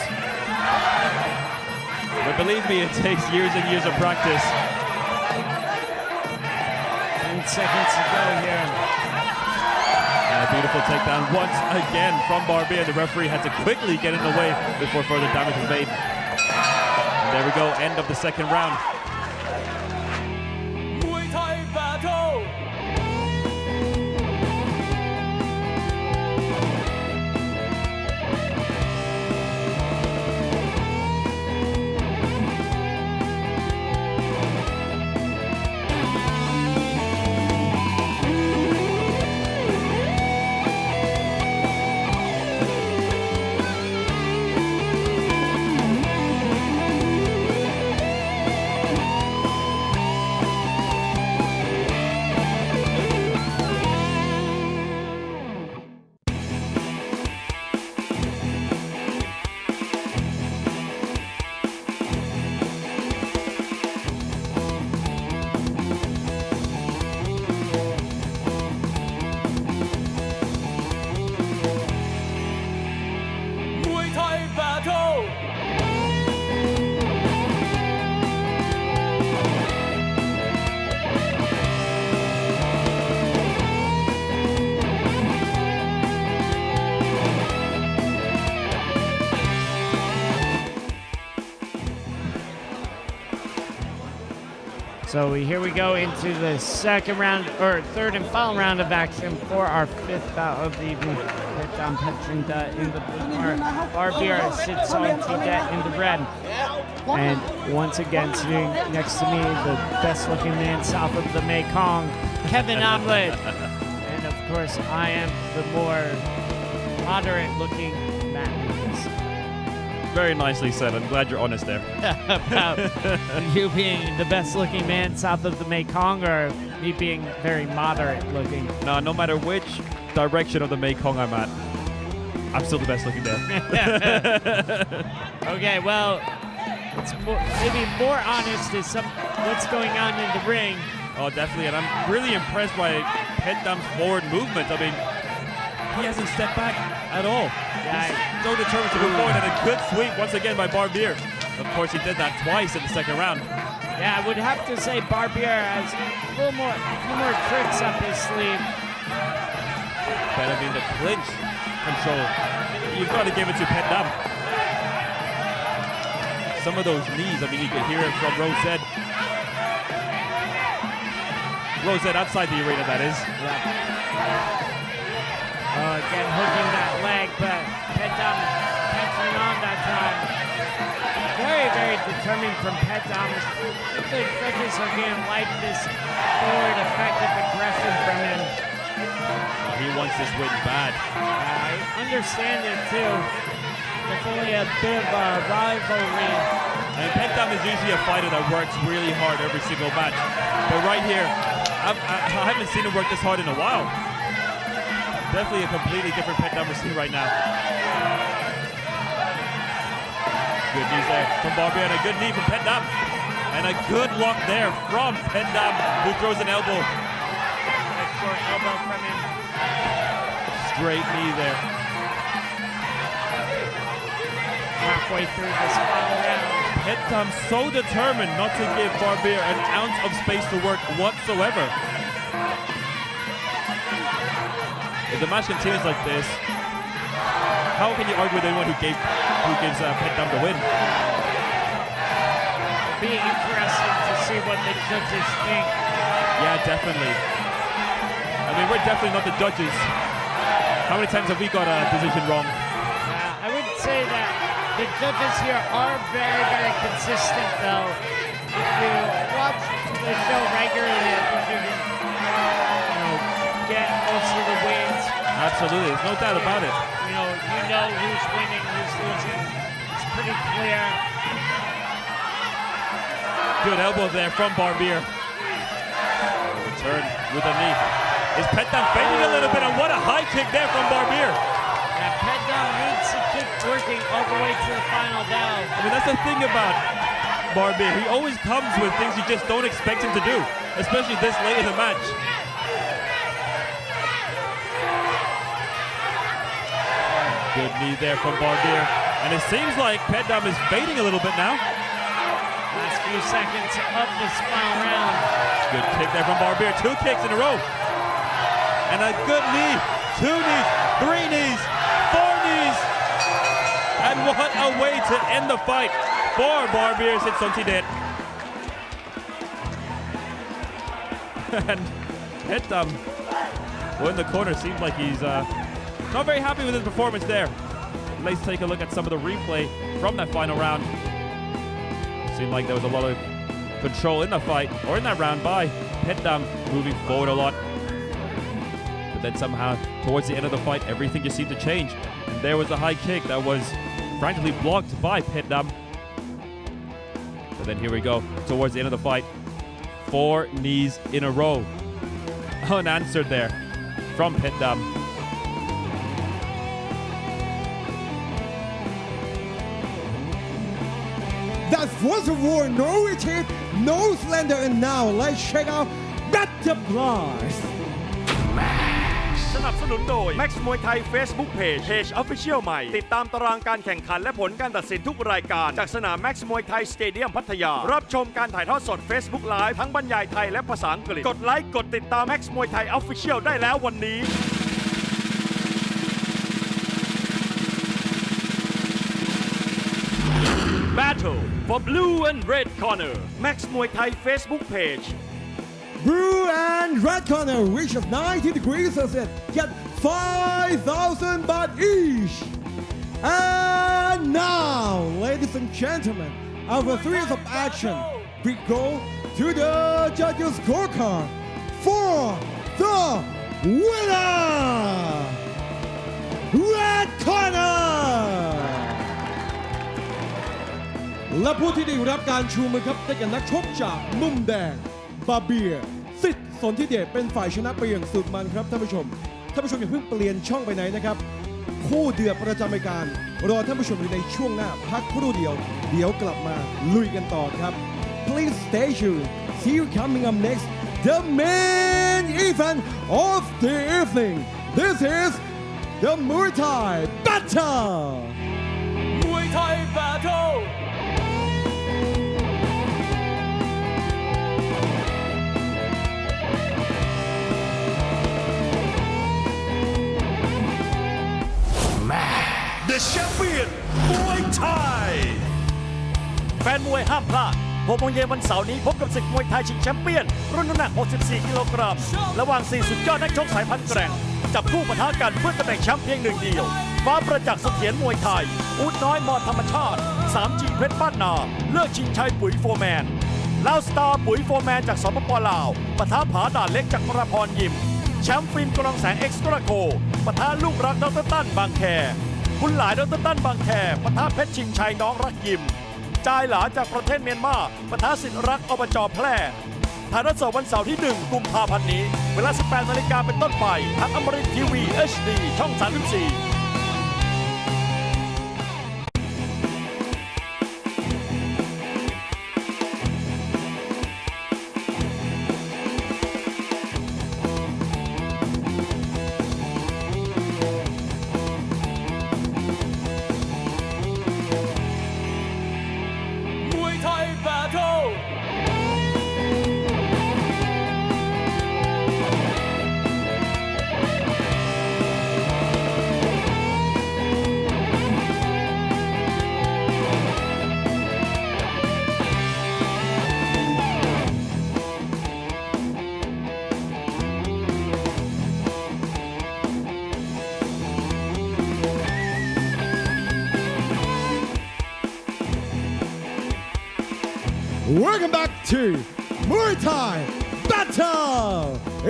But believe me, it takes years and years of practice. 10 seconds to go here. And a beautiful takedown once again from Barbier. The referee had to quickly get in the way before further damage was made. There we go, end of the second round. Muay Thai battle. So here we go into the second round, or third and final round of action for our fifth bout of the evening. Petdam Petrinda in the blue corner, Barbier sits on Tidet in the red. And once again, sitting next to me, the best-looking man south of the Mekong, Kevin Omelette. And of course, I am the more moderate-looking Matt Lucas. Very nicely said. I'm glad you're honest there. About you being the best looking man south of the Mekong, or me being very moderate looking? No matter which direction of the Mekong I'm at, I'm still the best looking there. Okay, well, it's maybe more honest is what's going on in the ring. Oh, definitely. And I'm really impressed by Petdam's forward movement. I mean, he hasn't stepped back at all. Yeah, He's so determined to move forward, and a good sweep once again by Barbier. Of course, he did that twice in the second round. Yeah, I would have to say Barbier has a few more tricks up his sleeve. But I mean, the clinch control, you've got to give it to Petdam. Some of those knees, I mean, you could hear it from Rosette. Rosette outside the arena, that is. Yeah. Again, hooking that leg, but Petdam catching on that time. Very, very determined from Petdam. The judges are going to like this forward, effective aggression from him. He wants this win bad. I understand it too. Definitely a bit of a rivalry. And Petdam is usually a fighter that works really hard every single match. But right here, I haven't seen him work this hard in a while. Definitely a completely different Pet Dam we're seeing right now. Good knees there from Barbier, and a good knee from Pet Dam. And a good lock there from Pet Dam, who throws an elbow. A short elbow from him. Straight knee there. Halfway through this final round. Pet Dam so determined not to give Barbier an ounce of space to work whatsoever. If the match continues like this, how can you argue with anyone who gives Pet Dam the win? It'll be interesting to see what the judges think. Yeah, definitely. I mean, we're definitely not the judges. How many times have we got a decision wrong? I would say that the judges here are very, very consistent, though. If you watch the show regularly, I think you can, get most of the wins. Absolutely, there's no doubt about it. You know who's winning, who's losing. It's pretty clear. Good elbow there from Barbier. Return with a knee. Is Pet Dam fading a little bit, and what a high kick there from Barbier. Yeah, Pet Dam needs to keep working all the way to the final down. I mean, that's the thing about Barbier. He always comes with things you just don't expect him to do, especially this late in the match. Good knee there from Barbier. And it seems like Pet Dam is fading a little bit now. Last few seconds of this final round. Good kick there from Barbier. 2 kicks in a row. And a good knee. 2 knees, 3 knees, 4 knees. And what a way to end the fight for Barbier Sitsontidet. And Pet Dam, in the corner, seems like he's not very happy with his performance there. Let's take a look at some of the replay from that final round. Seemed like there was a lot of control in the fight, or in that round, by Pet Dam, moving forward a lot. But then somehow, towards the end of the fight, everything just seemed to change. And there was a high kick that was frantically blocked by Pet Dam. But then here we go, towards the end of the fight. 4 knees in a row. Unanswered there from Pet Dam. That's first of all, no retreat, no slender, and now let's check out Butterflies. สนับสนุนโดย Max Muay Thai Facebook Page Official ใหม่ติดตามตารางการแข่งขันและผลการตัดสินทุกรายการจากสนาม Max Muay Thai Stadium พัทยารับชมการถ่ายทอดสด Facebook Live ทั้งบรรยายไทยและภาษาอังกฤษกดไลค์กดติดตาม Max Muay Thai Official ได้แล้ววันนี้ Battle for Blue and Red Corner Max Muay Thai Facebook Page Blue and red corner reaches 90 degrees Celsius, get 5,000 baht each. And now, ladies and gentlemen, after 3 years of action, we go to the judges' scorecard for the winner, Red Corner. และผู้ที่ได้รับการชูมือครับได้แก่นักชกจากมุมแดงบาเบียสิทธิ์สนธิเดชเป็นฝ่ายชนะไปอย่างสุดมันครับท่านผู้ชมอย่าเพิ่งเปลี่ยนช่องไปไหนนะครับคู่เดือดประจำรายการรอท่านผู้ชมอยู่ในช่วงหน้าพักครู่เดียวเดี๋ยวกลับมาลุยกันต่อครับ Please stay tuned. See you coming up next. The main event of the evening. This is the Muay Thai Battle. Muay Thai Battle The Champion Muay Thai แฟนมวยห้ามพลาด6 โมงเย็นวันเสาร์นี้พบกับศึกมวยไทยชิงแชมเปี้ยนรุ่นน้ำหนัก 64 กิโลกรัมระหว่าง 4 สุดยอดนักชกสายพันธุ์แกร่งจับคู่ปะทะกันเพื่อตำแหน่งแชมป์เพียงหนึ่งเดียวฟ้าประจักษ์เสถียรมวยไทยอู๊ดน้อยมอธรรมชาติ 3G เพชรบ้านนาเลือกชิงชัยปุ๋ยโฟร์แมนลาวสตาร์ปุ๋ยโฟร์แมนจากสปป.ลาวปะทะผาด่านเล็กจากประพรยิมแชมป์ฟิล์มกรองแสงเอ็กซ์ตร้าโกปะทะลูกรักดร.ตั้นบางแคคุณหลายดร.ตั้นบางแคปะทะเพชรชิงชัยน้องรักยิมจายหลาจากประเทศเมียนมาปะทะสิทธิรักอบจ.แพร่ ถ่ายทอดสดวันเสาร์ที่ 1 กุมภาพันธ์นี้ เวลา 18 นาฬิกาเป็นต้นไปทางอมรินทร์ทีวี HD ช่อง 34Welcome back to Muay Thai Battle!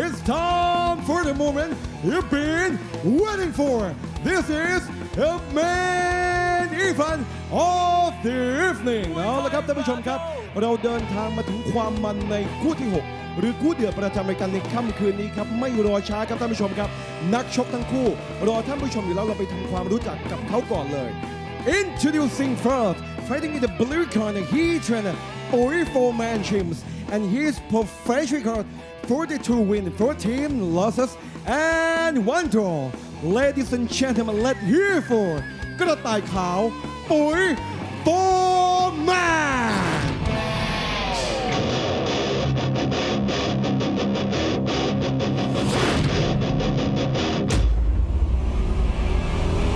It's time for the moment you've been waiting for. This is the main event of the evening. เอาละครับท่านผู้ชมครับเราเดินทางมาถึงความมันในคู่ที่ 6 หรือคู่เดือดประจำรายการในค่ำคืนนี้ครับไม่รอช้าครับท่านผู้ชมครับนักชกทั้งคู่รอท่านผู้ชมอยู่แล้วเราไปทำความรู้จักกับเขาก่อนเลย Introducing first, fighting in the blue corner, he trained 44-man gyms and his professional record 42 wins, 14 losses and 1 draw. Ladies and gentlemen, let's hear for กระต่ายขาวปุ๋ย 4-man.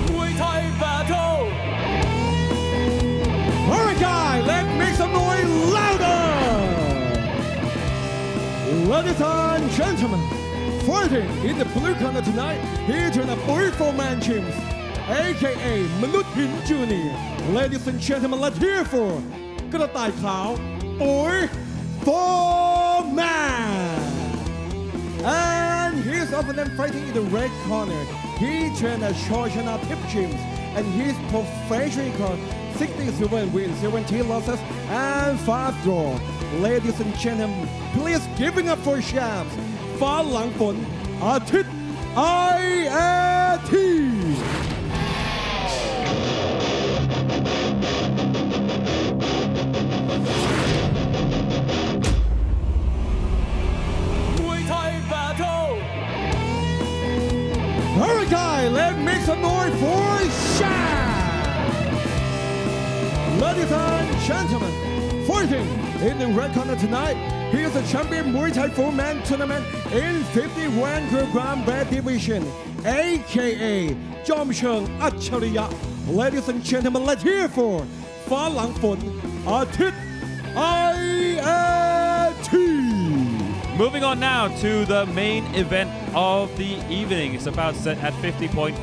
Muay Thai Battle. Alright guys, let's make some noise louder! Ladies and gentlemen, fighting in the blue corner tonight, here to the 44-man gyms, aka มนุษย์หิน Junior. Ladies and gentlemen, let's hear for กระต่ายขาวปุ๋ย 4-man. And he's opponent fighting in the red corner. He trained at Shoshana Tip Gyms and his professional record 67 wins, 17 losses and 5 draws. Ladies and gentlemen, please giving up for champs ฟ้าหลังฝนอาทิตย์ IAT. Muay Thai Battle. Alright guys, let's make some noise for Shaq! Ladies and gentlemen, fighting in the red corner tonight, he is the champion Muay Thai 4-man tournament in 51 kg weight division, aka จอมเชิงอัจฉริยะ Ladies and gentlemen, let's hear for ฟ้าหลังฝนอาทิตย์ IAT. Moving on now to the main event of the evening. It's about set at 50.5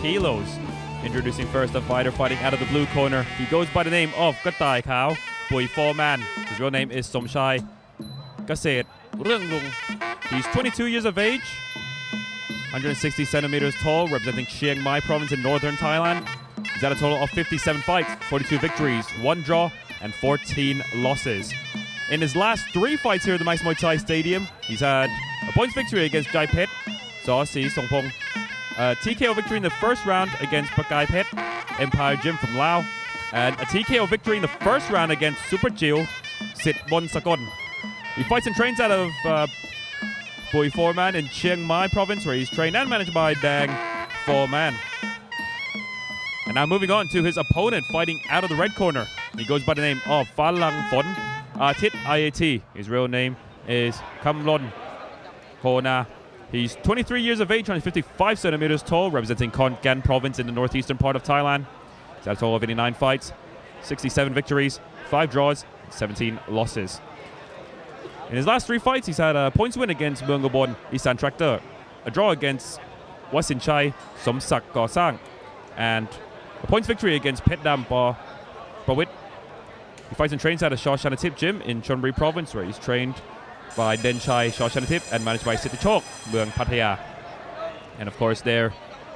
kilos. Introducing first a fighter fighting out of the blue corner. He goes by the name of กระต่ายขาวปุ๋ย 4-man. His real name is สมชายเกษตรเรื่องลุง. He's 22 years of age, 160 centimeters tall, representing Chiang Mai province in northern Thailand. He's had a total of 57 fights, 42 victories, 1 draw, and 14 losses. In his last 3 fights here at the Max Muay Thai Stadium, he's had a points victory against Jai Pet, Saw-Si Songpong, a TKO victory in the first round against Pakai Pet, Empire Gym from Lao, and a TKO victory in the first round against Super Jill, Sit Bon Sakon. He fights and trains out of Bui 4-man in Chiang Mai province, where he's trained and managed by Dang 4-man. And now moving on to his opponent fighting out of the red corner. He goes by the name of Phalang Phon Atit IAT. His real name is Kamlon Kona. He's 23 years of age, 155 centimeters tall, representing Khon Gan province in the northeastern part of Thailand. He's had a total of 89 fights, 67 victories, 5 draws, 17 losses. In his last 3 fights, he's had a points win against Muangobon Isan Tractor, a draw against Wasin Chai Somsak Gosang, and a points victory against Pet Dam Prawit. He fights and trains at a Shawshanatip gym in Chonburi province, where he's trained by Denchai Shawshanatip and managed by Sitichok Muang Pattaya. And of course, they're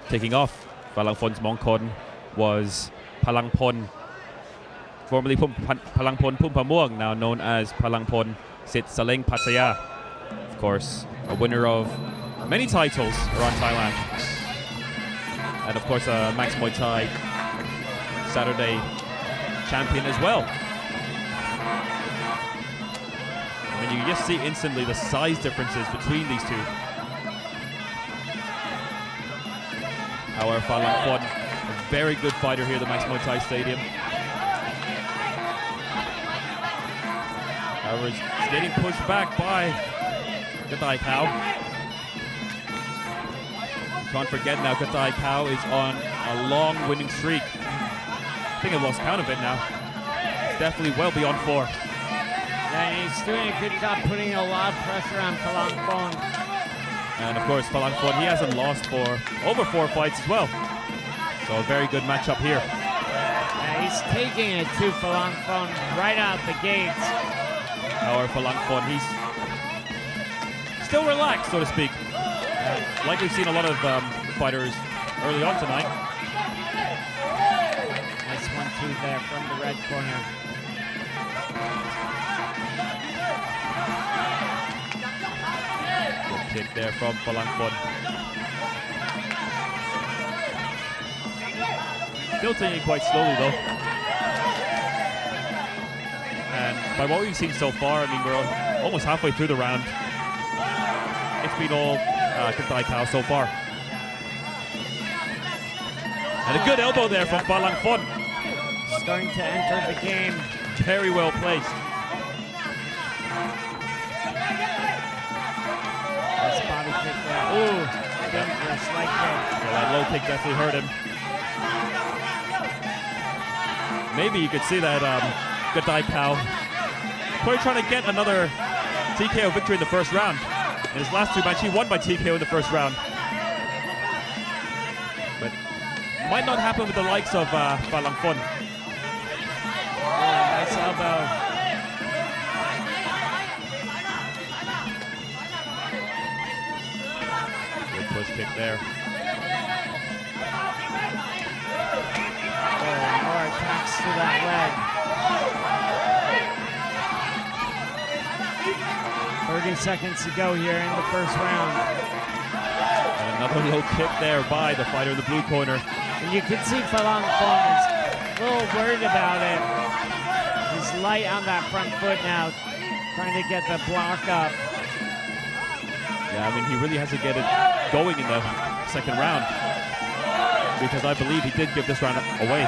taking off. Phalang Phon's Mongkon was Phalangpon, formerly Phalangpon Pumpamuang, now known as Phalangpon Sit Saleng Pattaya. Of course, a winner of many titles around Thailand. And of course, Max Muay Thai Saturday champion as well. I mean, you just see instantly the size differences between these two. However, Phalang Phon, a very good fighter here at the Max Muay Thai Stadium. However, he's getting pushed back by Katai Kao. Can't forget now, Katai Kao is on a long winning streak. I think I lost count of it now. It's definitely well beyond 4. Yeah, he's doing a good job putting a lot of pressure on Phalang Phon. And of course, Phalang Phon, he hasn't lost for over 4 fights as well. So a very good matchup here. Yeah, he's taking it to Phalang Phon right out the gates. However, Phalang Phon, he's still relaxed, so to speak. Like we've seen a lot of fighters early on tonight. Nice 1-2 there from the red corner. Good kick there from Phalang Phon. Still taking it quite slowly though. And by what we've seen so far, I mean, we're almost halfway through the round. It's been all Katai Kao so far. And a good elbow there from Phalang Phon. Starting to enter the game. Very well placed. Nice body kick there. Ooh, dangerous leg kick. Yeah, that low kick definitely hurt him. Maybe you could see that Katai Kao probably trying to get another TKO victory in the first round. In his last 2 matches, he won by TKO in the first round. But might not happen with the likes of Phalang Phon. Oh, nice elbow. Good push kick there. Oh, more attacks to that leg. 30 seconds to go here in the first round. And another low kick there by the fighter in the blue corner. And you can see Phalang Phon is a little worried about it. He's light on that front foot now, trying to get the block up. Yeah, I mean, he really has to get it going in the second round. Because I believe he did give this round away.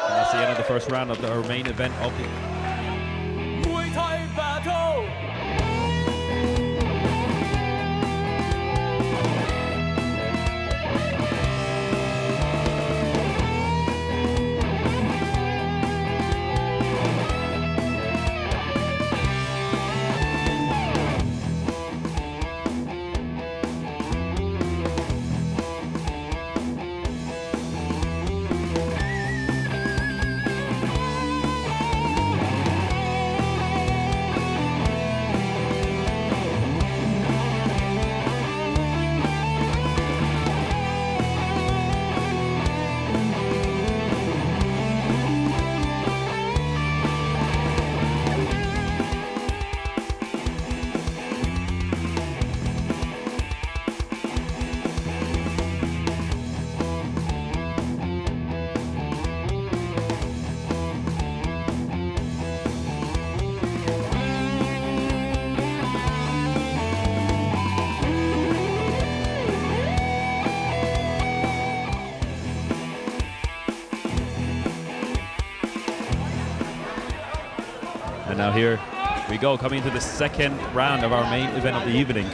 That's the end of the first round of our main event of the Muay Thai battle. now here we go, coming into the second round of our main event of the evening.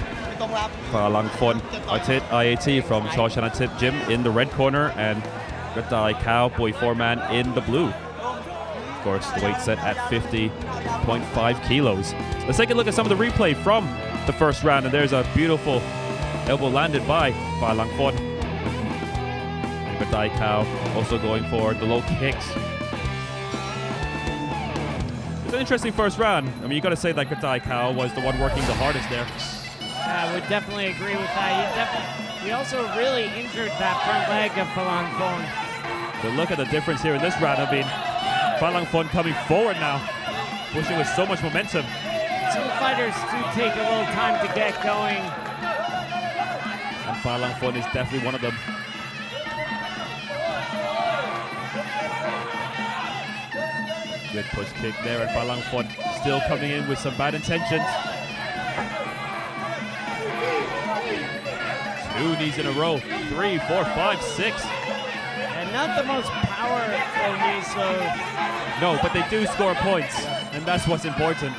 Phalang Phon IAT from Chawchanatip Gym in the red corner, and Katai Kao, Boy Foreman in the blue. Of course, the weight set at 50.5 kilos. Let's take a look at some of the replay from the first round, and there's a beautiful elbow landed by Phalang Phon. And Katai Kao also going for the low kicks. It's an interesting first round. I mean, you got to say that Katai Kao was the one working the hardest there. I would definitely agree with that. He also really injured that front leg of Phalang Phon. But look at the difference here in this round. I mean, Falang Fon coming forward now, pushing with so much momentum. Some fighters do take a little time to get going. And Falang Fon is definitely one of them. Good push kick there, and Falang Fon still coming in with some bad intentions. 2 knees in a row. 3, 4, 5, 6. And not the most powerful knees, so No, but they do score points, and that's what's important.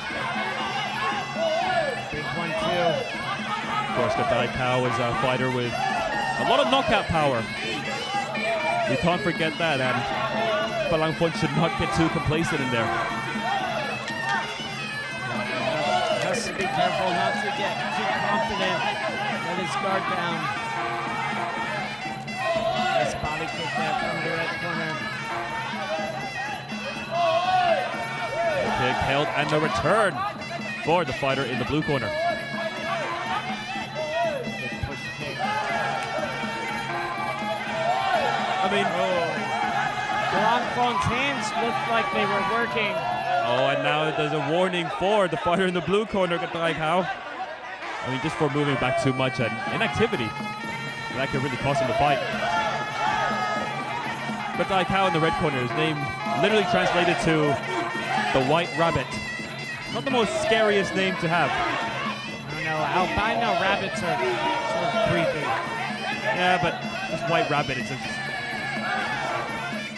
big one too. Of course, Gadai Kao is a fighter with a lot of knockout power. We can't forget that, and Falang Fon should not get too complacent in there. Has to be careful not to get too confident. Let his guard down. Nice body kick there from the red corner. Kick held, and the return for the fighter in the blue corner. Good push kick. I mean, Falang Fon's hands looked like they were working. oh, and now there's a warning for the fighter in the blue corner, Gadai Kao. I mean, just for moving back too much and inactivity. That could really cost him the fight. Gadai Kao in the red corner, his name literally translated to the White Rabbit. Not the most scariest name to have. I don't know, albino rabbits are sort of creepy. Yeah, but this White Rabbit, it's just...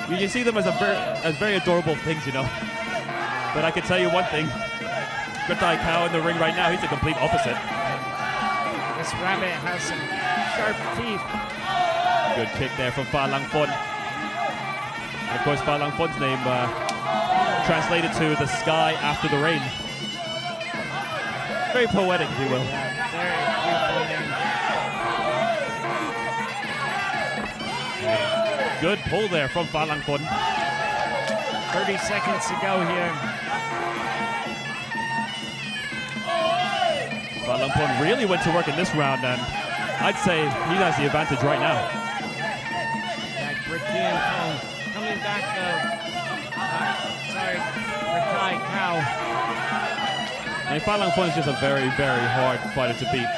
You see them as very adorable things, you know. But I can tell you one thing. Gadai Kao in the ring right now, he's the complete opposite. This rabbit has some sharp teeth. Good kick there from Falang Fon. And of course, Falang Fon's name translated to the sky after the rain. Very poetic, if you will. Yeah, very beautiful name. Good pull there from Falang Fon. 30 seconds to go here. Falang Fon really went to work in this round, and I'd say he has the advantage right now. Back Brikian coming back though. Gadai Kao. I mean, Falang Fon is just a very, very hard fighter to beat.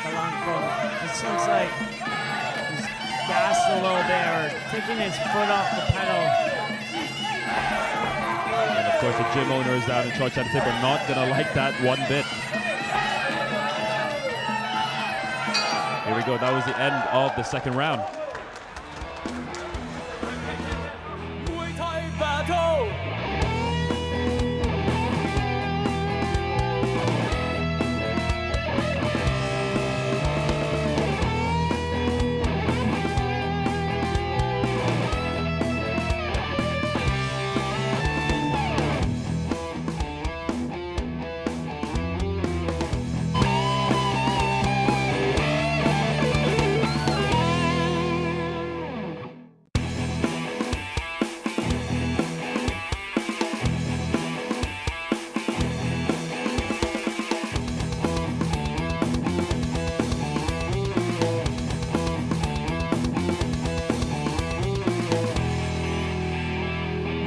Falang Fon. It seems like he's gassed a little bit or taking his foot off the pedal. And of course, the gym owners down in Choi Chan Tip are not going to like that one bit. Here we go. That was the end of the second round. Muay Thai battle.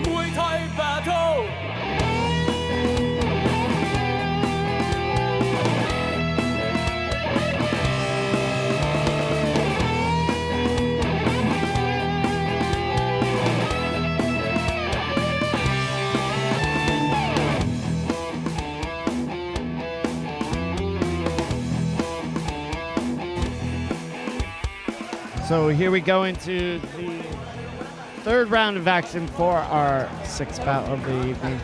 Muay Thai battle. So here we go into the third round of action for our sixth bout of the evening.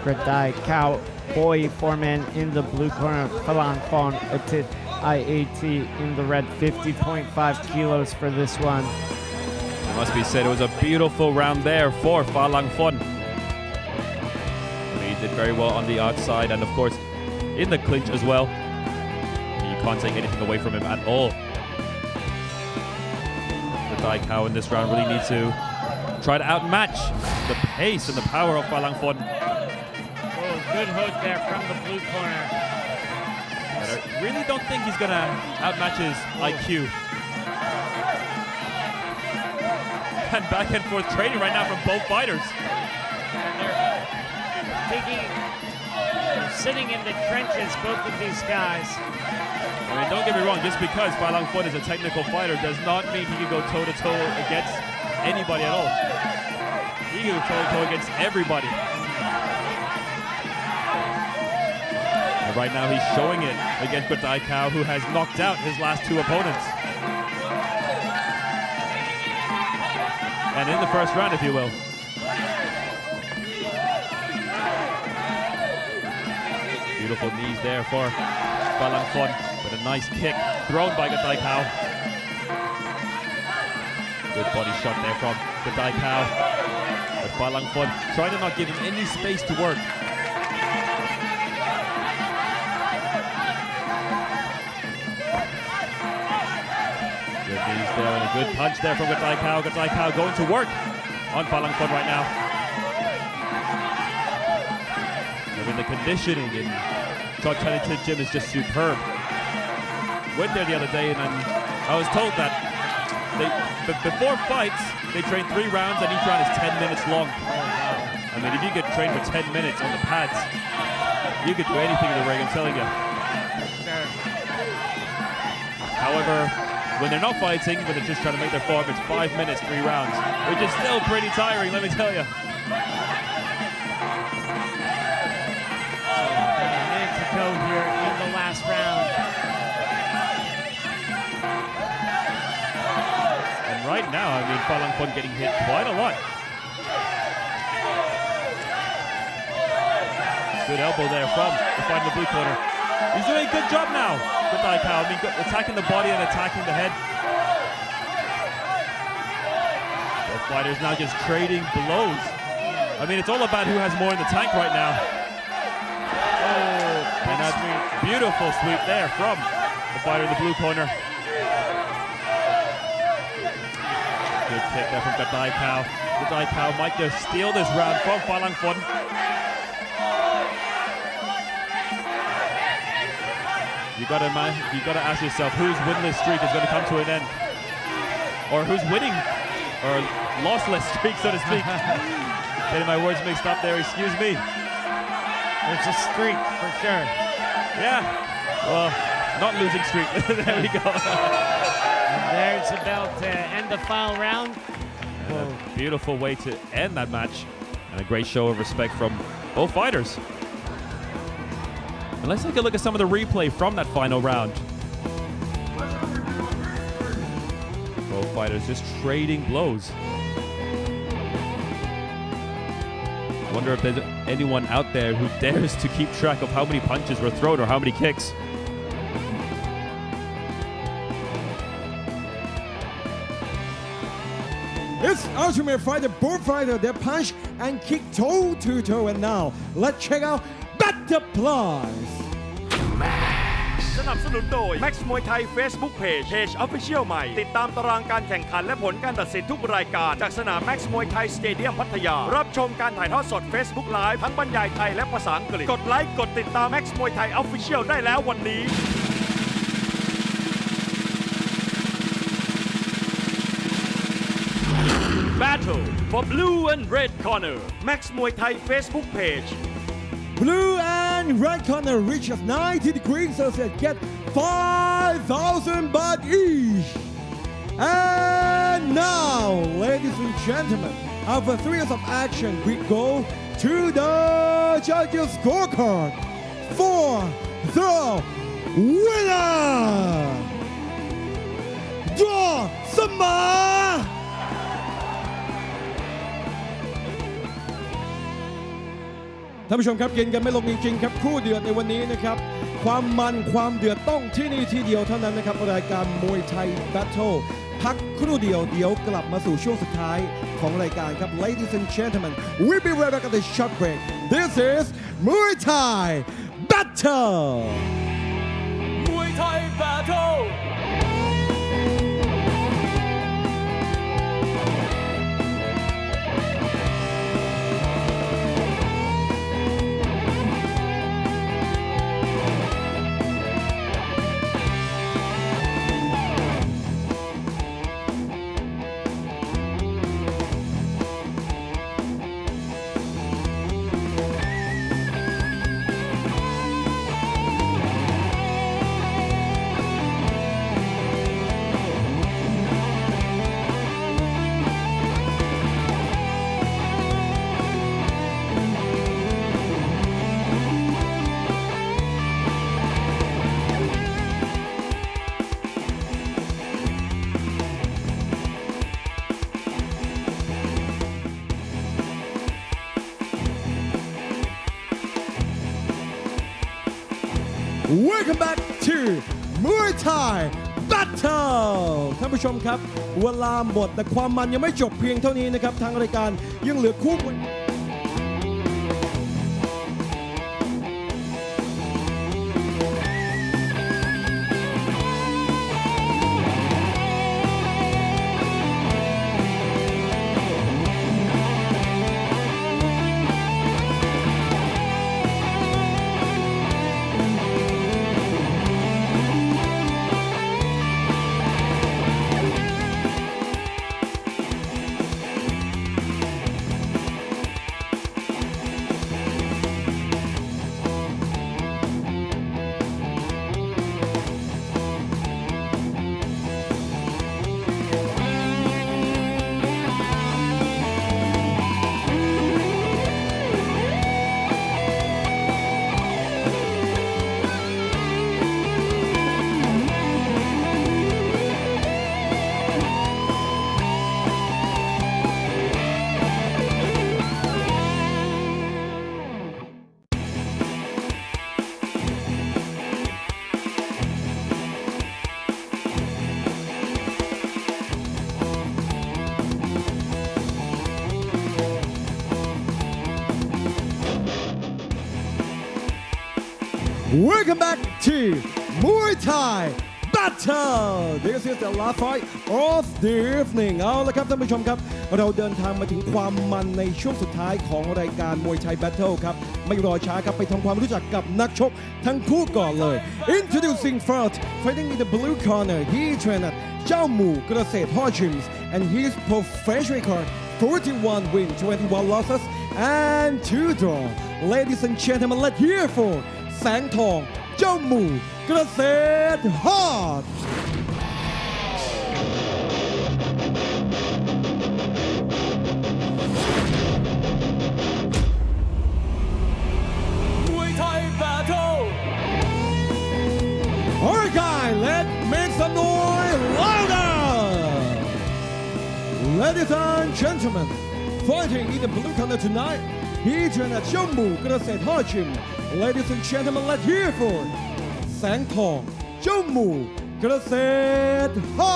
Gadai Kao, Boy Foreman in the blue corner, Falang Fon Atit IAT in the red, 50.5 kilos for this one. It must be said, it was a beautiful round there for Falang Fon. He did very well on the outside, and of course, in the clinch as well. You can't take anything away from him at all. Gadai Kao in this round really needs to try to outmatch the pace and the power of Falang Fon. Oh, good hook there from the blue corner. But I really don't think he's going to outmatch his IQ. and back and forth training right now from both fighters. They're sitting in the trenches, both of these guys. I mean, don't get me wrong, just because Falang Phut is a technical fighter does not mean he can go toe-to-toe against anybody at all. He can go toe-to-toe against everybody. And right now he's showing it against Dai Kao, who has knocked out his last two opponents. And in the first round, if you will. Beautiful knees there for Falang Phut, with a nice kick thrown by Dai Kao. Good body shot there from Dai Kao. But Falang Phut trying to not give him any space to work. Good knees there and a good punch there from Dai Kao. Dai Kao going to work on Falang Phut right now. I mean, the conditioning in Untitled Gym is just superb. Went there the other day and I was told that before fights they train 3 rounds and each round is 10 minutes long. I mean, if you could train for 10 minutes on the pads, you could do anything in the ring, I'm telling you. However, when they're not fighting, when they're just trying to make their form, it's 5 minutes, 3 rounds, which is still pretty tiring, let me tell you. Go here in the last round. And right now, I mean, Falang Phut getting hit quite a lot. Good elbow there from the fight in the blue corner. He's doing a good job now with Dai Kao. I mean, attacking the body and attacking the head. Both fighters now just trading blows. I mean, it's all about who has more in the tank right now. And a beautiful sweep there from the fighter in the blue corner. Good kick there from Dai Kao. Dai Kao might just steal this round from Falang Phut. You gotta ask yourself whose winless streak is gonna come to an end, or who's winning, or lossless streak, so to speak. Getting my words mixed up there. Excuse me. There's a streak for sure. Yeah, well, not losing streak. There we go. And there's the bell to end the final round. A beautiful way to end that match, and a great show of respect from both fighters. And let's take a look at some of the replay from that final round. Both fighters just trading blows. Wonder if there's anyone out there who dares to keep track of how many punches were thrown or how many kicks. It's Ultimate Fighter, both fighters, they punch and kick toe to toe. And now, let's check out Butterflies. สนับสนุนโดย Max Muay Thai Facebook Page Official ใหม่ติดตามตารางการแข่งขันและผลการตัดสินทุกรายการจากสนาม Max Muay Thai Stadium พัทยารับชมการถ่ายทอดสด Facebook Live ทั้งบรรยายไทยและภาษาอังกฤษกดไลค์กดติดตาม Max Muay Thai Official ได้แล้ววันนี้ Battle for Blue and Red Corner Max Muay Thai Facebook Page Blue and red corner reaches 90 degrees Celsius, get 5,000 baht each. And now, ladies and gentlemen, after 3 years of action, we go to the judges' scorecard for the winner. Draw Sama. ท่านผู้ชมครับเย็นกันไม่ลงจริงๆครับคู่เดือดในวันนี้นะครับความมันความเดือดต้องที่นี่ที่เดียวเท่านั้นนะครับรายการมวยไทยแบทเทิลพักครู่เดียวเดี๋ยวกลับมาสู่ช่วงสุดท้ายของรายการครับ Ladies and gentlemen we'll be right back at the short break. This is Muay Thai Battle Muay Thai Battle Welcome back to Muay Thai Battle ท่านผู้ชมครับเวลาหมดแต่ความมันยังไม่จบเพียงเท่านี้นะครับทางรายการยังเหลือคู่ Welcome back to Muay Thai Battle This is the last fight of the evening เอาละครับท่านผู้ชมครับเราเดินทางมาถึงความมันในช่วงสุดท้ายของรายการมวยไทย Battle ครับไม่รอช้าครับไปทำความรู้จักกับนักชกทั้งคู่ก่อนเลย Introducing first fighting in the blue corner he trained เจ้าหมู่เกษตรฮอชิมส์ and his professional record 41 wins 21 losses and 2 draw Ladies and gentlemen let's hear for แสงทองเจ้าหมู่เกษตรฮอดAlright guys, let's make some noise louder! Ladies and gentlemen, fighting in the blue corner tonight, he trained at Jammu Graset Hachim. Ladies and gentlemen, let's hear for Sang Thong Jammu Graset Ha.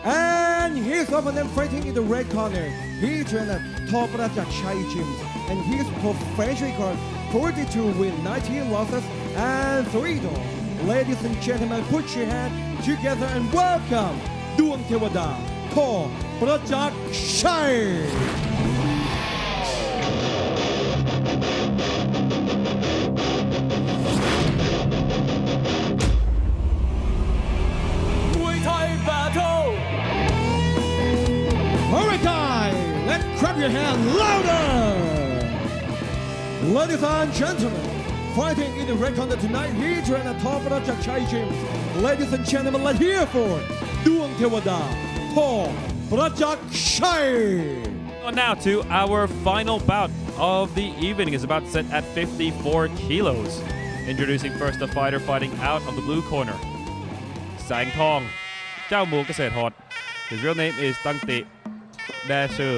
And his opponent fighting in the red corner, he trained at Top Rajak Chai Gym, and his professional record 42 wins, 19 losses, and 3 draws. Ladies and gentlemen, put your hand together and welcome ดวงเทวดาทอประจักษ์ชัย Muay Thai Battle Alright guys, let's clap your hand louder Ladies and gentlemen Fighting in the red corner tonight, he trained at Top Rajak Chai Gym. Ladies and gentlemen, let's hear for ดวงเทวดาทอประจักษ์ชัย On now to our final bout of the evening is about set at 54 kilos. Introducing first the fighter fighting out of the blue corner. Sang Thong, เจ้าหมู่เกษตรฮอด His real name is Tang Te Dashu.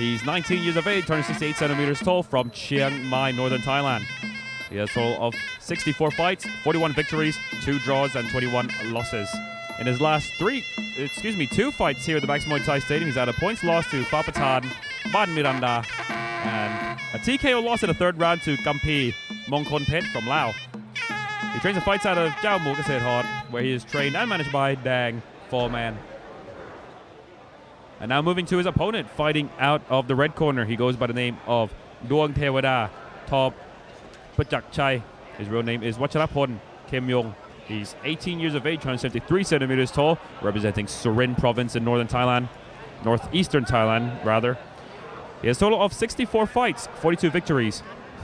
He's 19 years of age, 168 centimeters tall from Chiang Mai, northern Thailand. He has a total of 64 fights, 41 victories, 2 draws, and 21 losses. In his last 2 fights here at the Max Muay Thai Stadium, he's had a points loss to Papatan, Ban Miranda, and a TKO loss in the third round to Kampi Mongkon Pet from Laos. He trains and fights out of Jiao Mu Kaset Hot, where he is trained and managed by Dang Foreman. And now moving to his opponent, fighting out of the red corner, he goes by the name of Duang Tewada Top Pachak Chai. His real name is Wacharapon Kim Yong. He's 18 years of age, 173 centimeters tall, representing Surin province in northern Thailand, northeastern Thailand, rather. He has a total of 64 fights, 42 victories,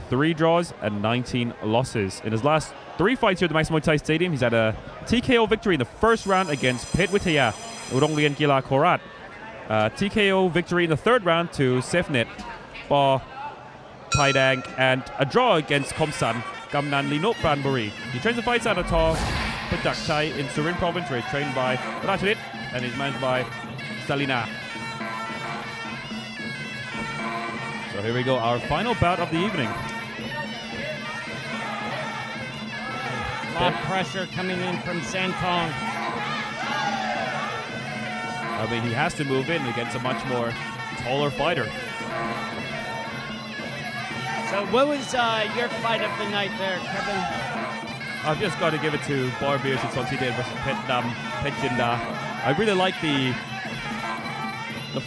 3 draws, and 19 losses. In his last 3 fights here at the Max Muay Thai Stadium, he's had a TKO victory in the first round against Pet Witaya, Urongrian Gila Korat. TKO victory in the third round to Sefnet, Ba Paidang, and a draw against Komsan, Gamnan Lino Pranbury. He trains and fights out of Tor Pachak Chai in Surin province, where he's trained by Rajit and he's managed by Salina. So here we go, our final bout of the evening. A lot of pressure coming in from Santong. I mean, he has to move in against a much more taller fighter. So what was your fight of the night there, Kevin? I've just got to give it to Barbier Sonside versus Petjinda. I really like the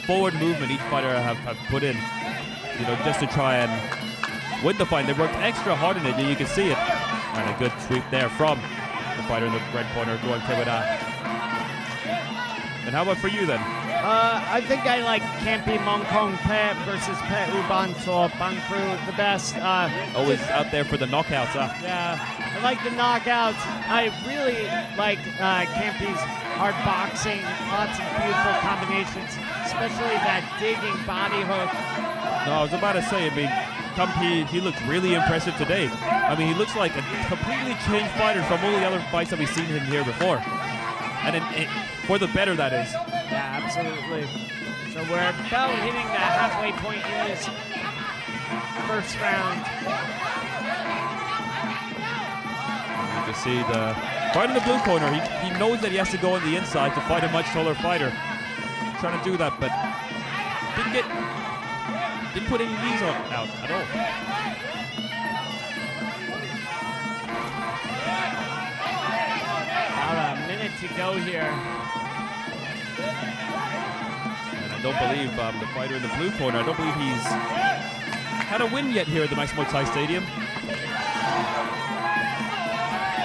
forward movement each fighter have put in, you know, just to try and win the fight. They worked extra hard in it, and you can see it. And a good sweep there from the fighter in the red corner, Duong Tewada. And how about for you then? I think I like Kampi Mongkong Pet versus Pet Ubanto Bankru the best. Always out there for the knockouts, huh? Yeah, I like the knockouts. I really like Kampi's hard boxing, lots of beautiful combinations, especially that digging body hook. No, I was about to say, I mean, Kampi, he looks really impressive today. I mean, he looks like a completely changed fighter from all the other fights that we've seen him here before. And for the better, that is. Yeah, absolutely. So we're about hitting the halfway point in this first round. You can see the fight in the blue corner. He knows that he has to go on the inside to fight a much taller fighter. Trying to do that, but didn't put any knees out at all. About a minute to go here. And I don't believe the fighter in the blue corner, I don't believe he's had a win yet here at the Max Muay Thai Stadium.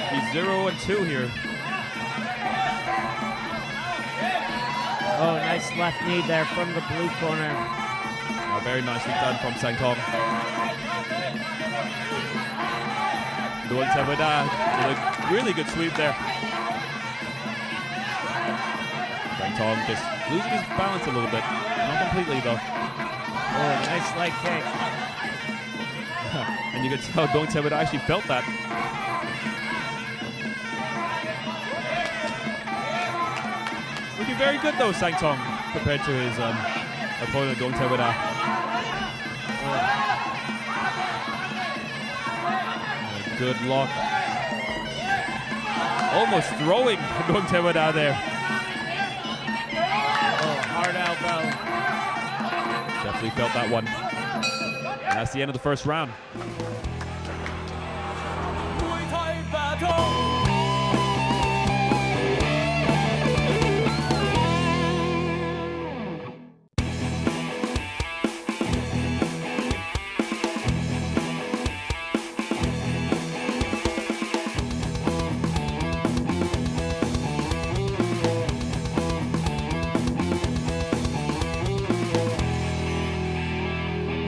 He's 0-2 here. Oh, nice left knee there from the blue corner. Oh, very nicely done from Sangtong. Duong Tewada with a really good sweep there. Sangtong just losing his balance a little bit. Not completely though. Oh, nice leg kick. And you can tell Duong Tewada actually felt that. Looking very good though, Sangtong, compared to his opponent, Duong Tewada. Good lock. Almost throwing Duong Tewada there. Oh, hard elbow. Definitely felt that one. And that's the end of the first round. Muay Thai battle.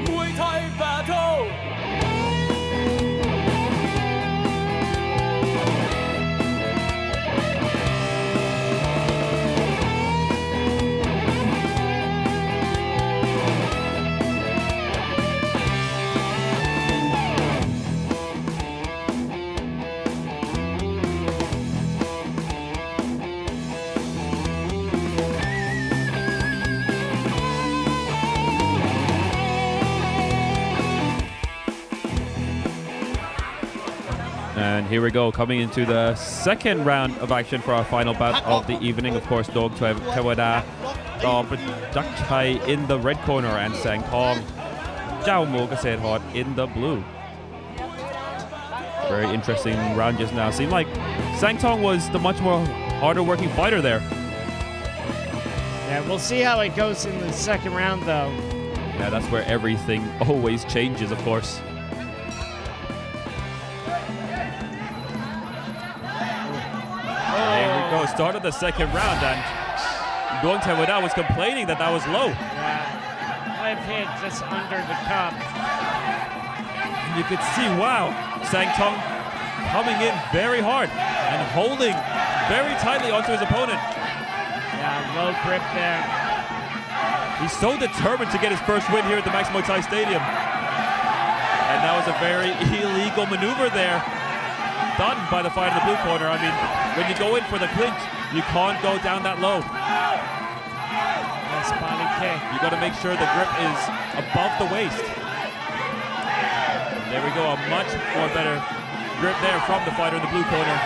Muay Thai battle. And here we go, coming into the second round of action for our final bout of the evening. Of course, Duong Tewada, Duck Chai in the red corner, and Sangtong, Zhao Mo Kasehot in the blue. Very interesting round just now. Seemed like Sangtong was the much more harder working fighter there. Yeah, we'll see how it goes in the second round, though. Yeah, that's where everything always changes, of course. There we go, start of the second round, and Duong Tewada was complaining that was low. Yeah, I've hit just under the cup. And you could see, wow, Sangtong coming in very hard and holding very tightly onto his opponent. Yeah, low grip there. He's so determined to get his first win here at the Max Muay Thai Stadium. And that was a very illegal maneuver there, done by the fighter in the blue corner. I mean, when you go in for the clinch, you can't go down that low. Nice body kick. You got to make sure the grip is above the waist. There we go, a much more better grip there from the fighter in the blue corner.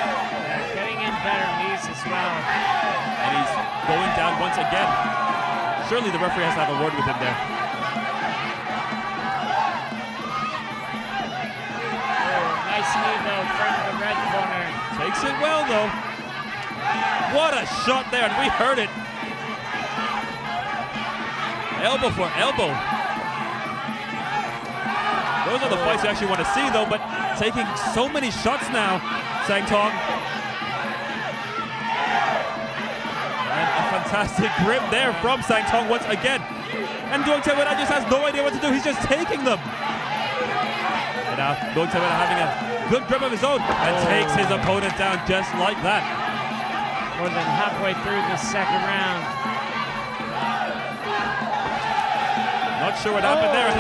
Getting in better knees as well. And he's going down once again. Surely the referee has to have a word with him there. Nice knee though from the red corner. Takes it well though. What a shot there, and we heard it. Elbow for elbow. Those are the fights you actually want to see though, but taking so many shots now, Sang Tong. And a fantastic grip there from Sang Tong once again. And Doing Teweda just has no idea what to do, he's just taking them. And now Doing Teweda having a good grip of his own and takes his opponent down just like that. More than halfway through the second round. Not sure what happened there.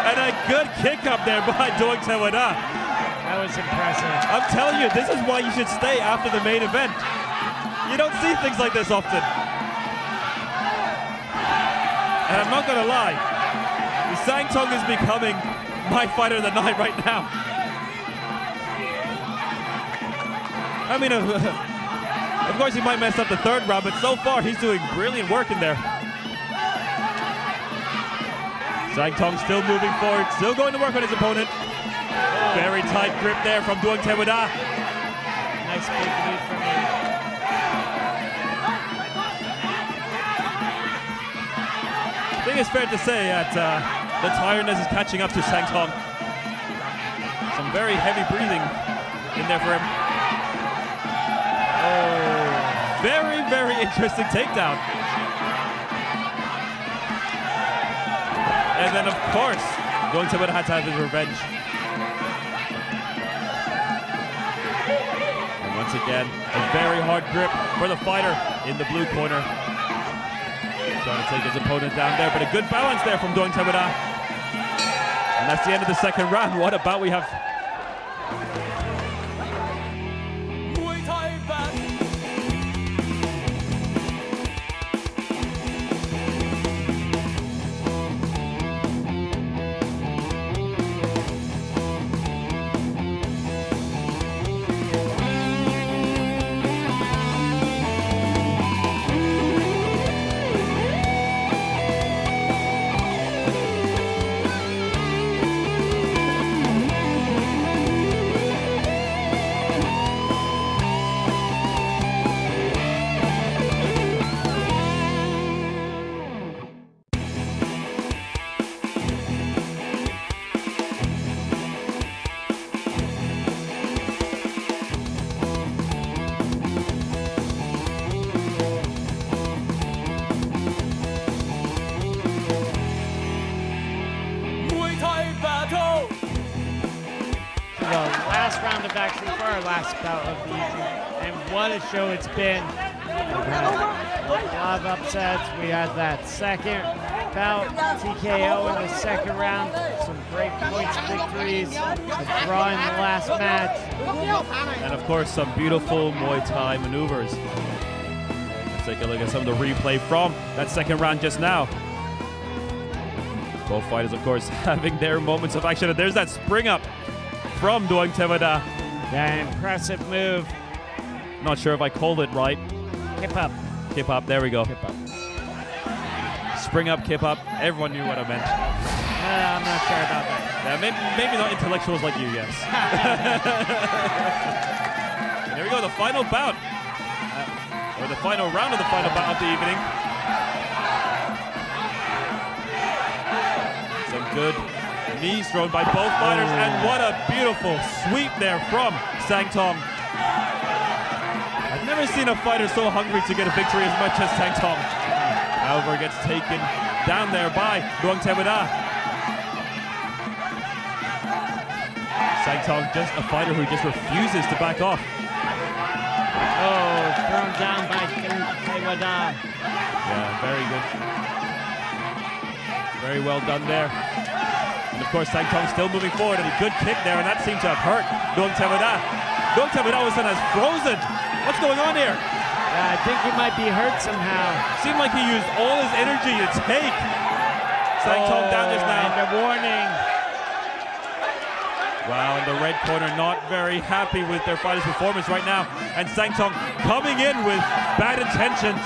And a good kick up there by Doing Teweda. That was impressive. I'm telling you, this is why you should stay after the main event. You don't see things like this often. And I'm not gonna lie, Sang Tong is becoming my fighter of the night right now. I mean, of course he might mess up the third round, but so far he's doing brilliant work in there. Sang Tong still moving forward, still going to work on his opponent. Very tight grip there from Doing Teweda. Nice big knee from him. I think it's fair to say that the tiredness is catching up to Sang Tong. Some very heavy breathing in there for him. Oh, very, very interesting takedown. And then, of course, Doing Teweda had to have his revenge. And once again, a very hard grip for the fighter in the blue corner. Trying to take his opponent down there, but a good balance there from Doing Teweda. And that's the end of the second round. What about we have... Muay Thai Battle. The last round of action for our last bout of the evening, and what a show it's been. We had a lot of upsets. We had that second bout, TKO in the second round, some great points victories, a draw in the last match. And of course, some beautiful Muay Thai maneuvers. Let's take a look at some of the replay from that second round just now. Both fighters, of course, having their moments of action. And there's that spring up from Doing Teweda. Yeah, impressive move. Not sure if I called it right. Kip up. Kip up, there we go. Kip up. Spring up, kip up. Everyone knew what I meant. I'm not sure about that. Yeah, maybe not intellectuals like you, yes. And here we go, the final bout. Or the final round of the final bout of the evening. Some good knees thrown by both fighters, and what a beautiful sweep there from Sang Tong. I've never seen a fighter so hungry to get a victory as much as Sang Tong. However, gets taken down there by Doing Teweda. Sang Tong, just a fighter who just refuses to back off. Oh, thrown down by Teweda. Yeah, very good. Very well done there. And of course, Sang Tong still moving forward, and a good kick there, and that seemed to have hurt Doing Teweda. Doing Teweda all of a sudden has frozen. What's going on here? I think he might be hurt somehow. Seemed like he used all his energy to take Sang Tong down just now. And a warning. Wow, and the red corner not very happy with their fighter's performance right now. And Sang Tong coming in with bad intentions.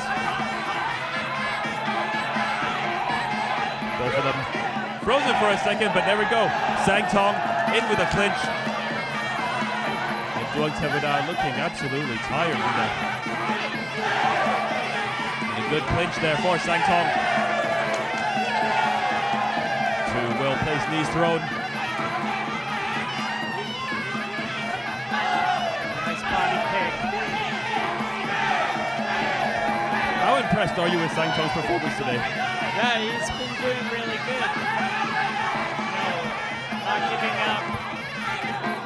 Both of them frozen for a second, but there we go. Sang Tong in with a clinch. And Duong Tevada looking absolutely tired with that. And a good clinch there for Sang Tong. Two well-placed knees thrown. Body kick. How impressed are you with Sang Tong's performance today? Yeah, he's been doing really good. Not giving up.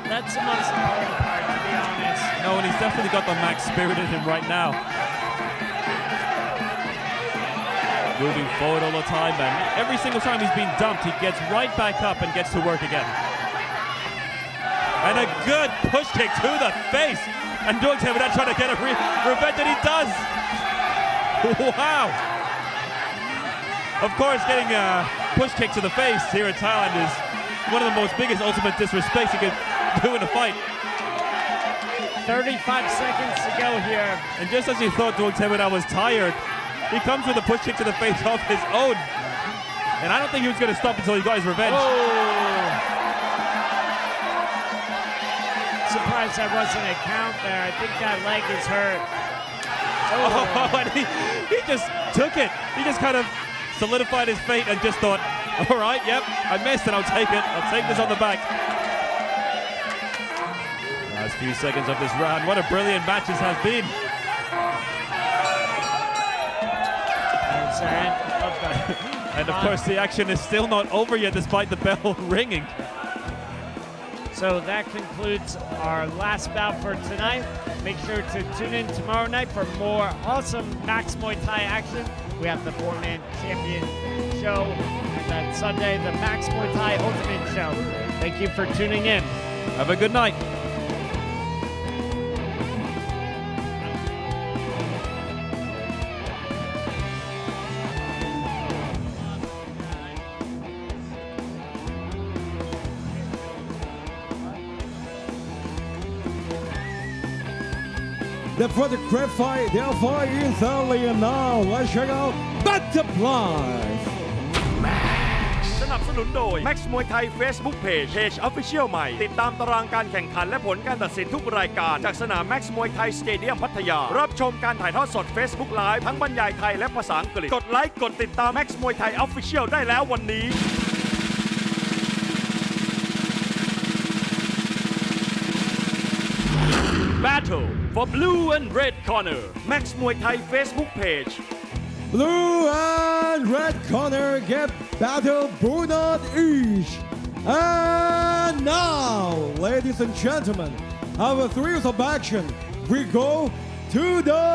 That's the most important part, to be honest. No, and he's definitely got the max spirit in him right now. Moving forward all the time, and every single time he's been dumped, he gets right back up and gets to work again. And a good push kick to the face. And Duong Tevada trying to get a revenge, and he does. Wow. Of course, getting a push kick to the face here in Thailand is one of the most biggest ultimate disrespects you could do in a fight. 35 seconds to go here. And just as you thought Duong Tevada was tired, he comes with a push kick to the face of his own. And I don't think he was going to stop until he got his revenge. Surprised that wasn't a count there. I think that leg is hurt. Oh, and he just took it. He just kind of solidified his fate and just thought, all right, yep, I missed and I'll take it. I'll take this on the back. Last few seconds of this round. What a brilliant match this has been. And of course, the action is still not over yet despite the bell ringing. So that concludes our last bout for tonight. Make sure to tune in tomorrow night for more awesome Max Muay Thai action. We have the four-man champion show, and then Sunday, the Max Muay Thai Ultimate show. Thank you for tuning in. Have a good night. The for the great fight, their fight is early and now. Let's check out Butterfly. สนับสนุนโดย Max Muay Thai Facebook Page Official ใหม่ ติดตามตารางการแข่งขันและผลการตัดสินทุกรายการจากสนาม Max Muay Thai Stadium พัทยา รับชมการถ่ายทอดสด Facebook Live ทั้งบรรยายไทยและภาษาอังกฤษ กดไลค์กดติดตาม Max Muay Thai Official ได้แล้ววันนี้ Battle for blue and red corner Max Muay Thai Facebook Page Blue and red corner get battle Brunot each. And now, ladies and gentlemen, our thrills of action. We go to the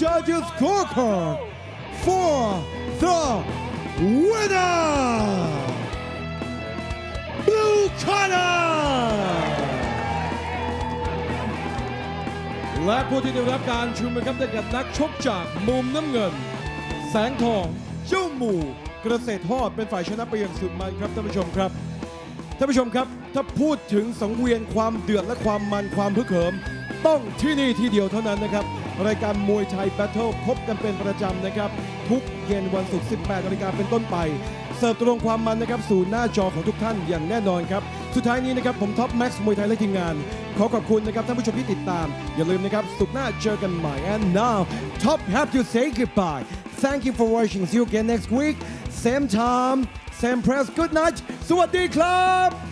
judges' scorecard for the winner, Blue corner. และผู้ที่ได้รับการชูมือครับได้แก่นักชกจากมุมน้ำเงินแสงทองเจ้าหมู่เกษตรทอดเป็นฝ่ายชนะไปอย่างสุดมันครับท่านผู้ชมครับท่านผู้ชมครับถ้าพูดถึงสังเวียนความเดือดและความมันความพึกเหิมต้องที่นี่ที่เดียวเท่านั้นนะครับรายการมวยไทยแบทเทิลพบกันเป็นประจำนะครับทุกเย็นวันศุกร์ 18 นาฬิกาเป็นต้นไปเสิร์ฟตรงความมันนะครับสู่หน้าจอของทุกท่านอย่างแน่นอนครับสุดท้ายนี้นะครับผมท็อปแม็กซ์มวยไทยและทีมงานขอขอบคุณนะครับท่านผู้ชมที่ติดตามอย่าลืมนะครับศุกร์หน้าเจอกันใหม่ and now Top have to say goodbye thank you for watching see you again next week same time same press good night สวัสดีครับ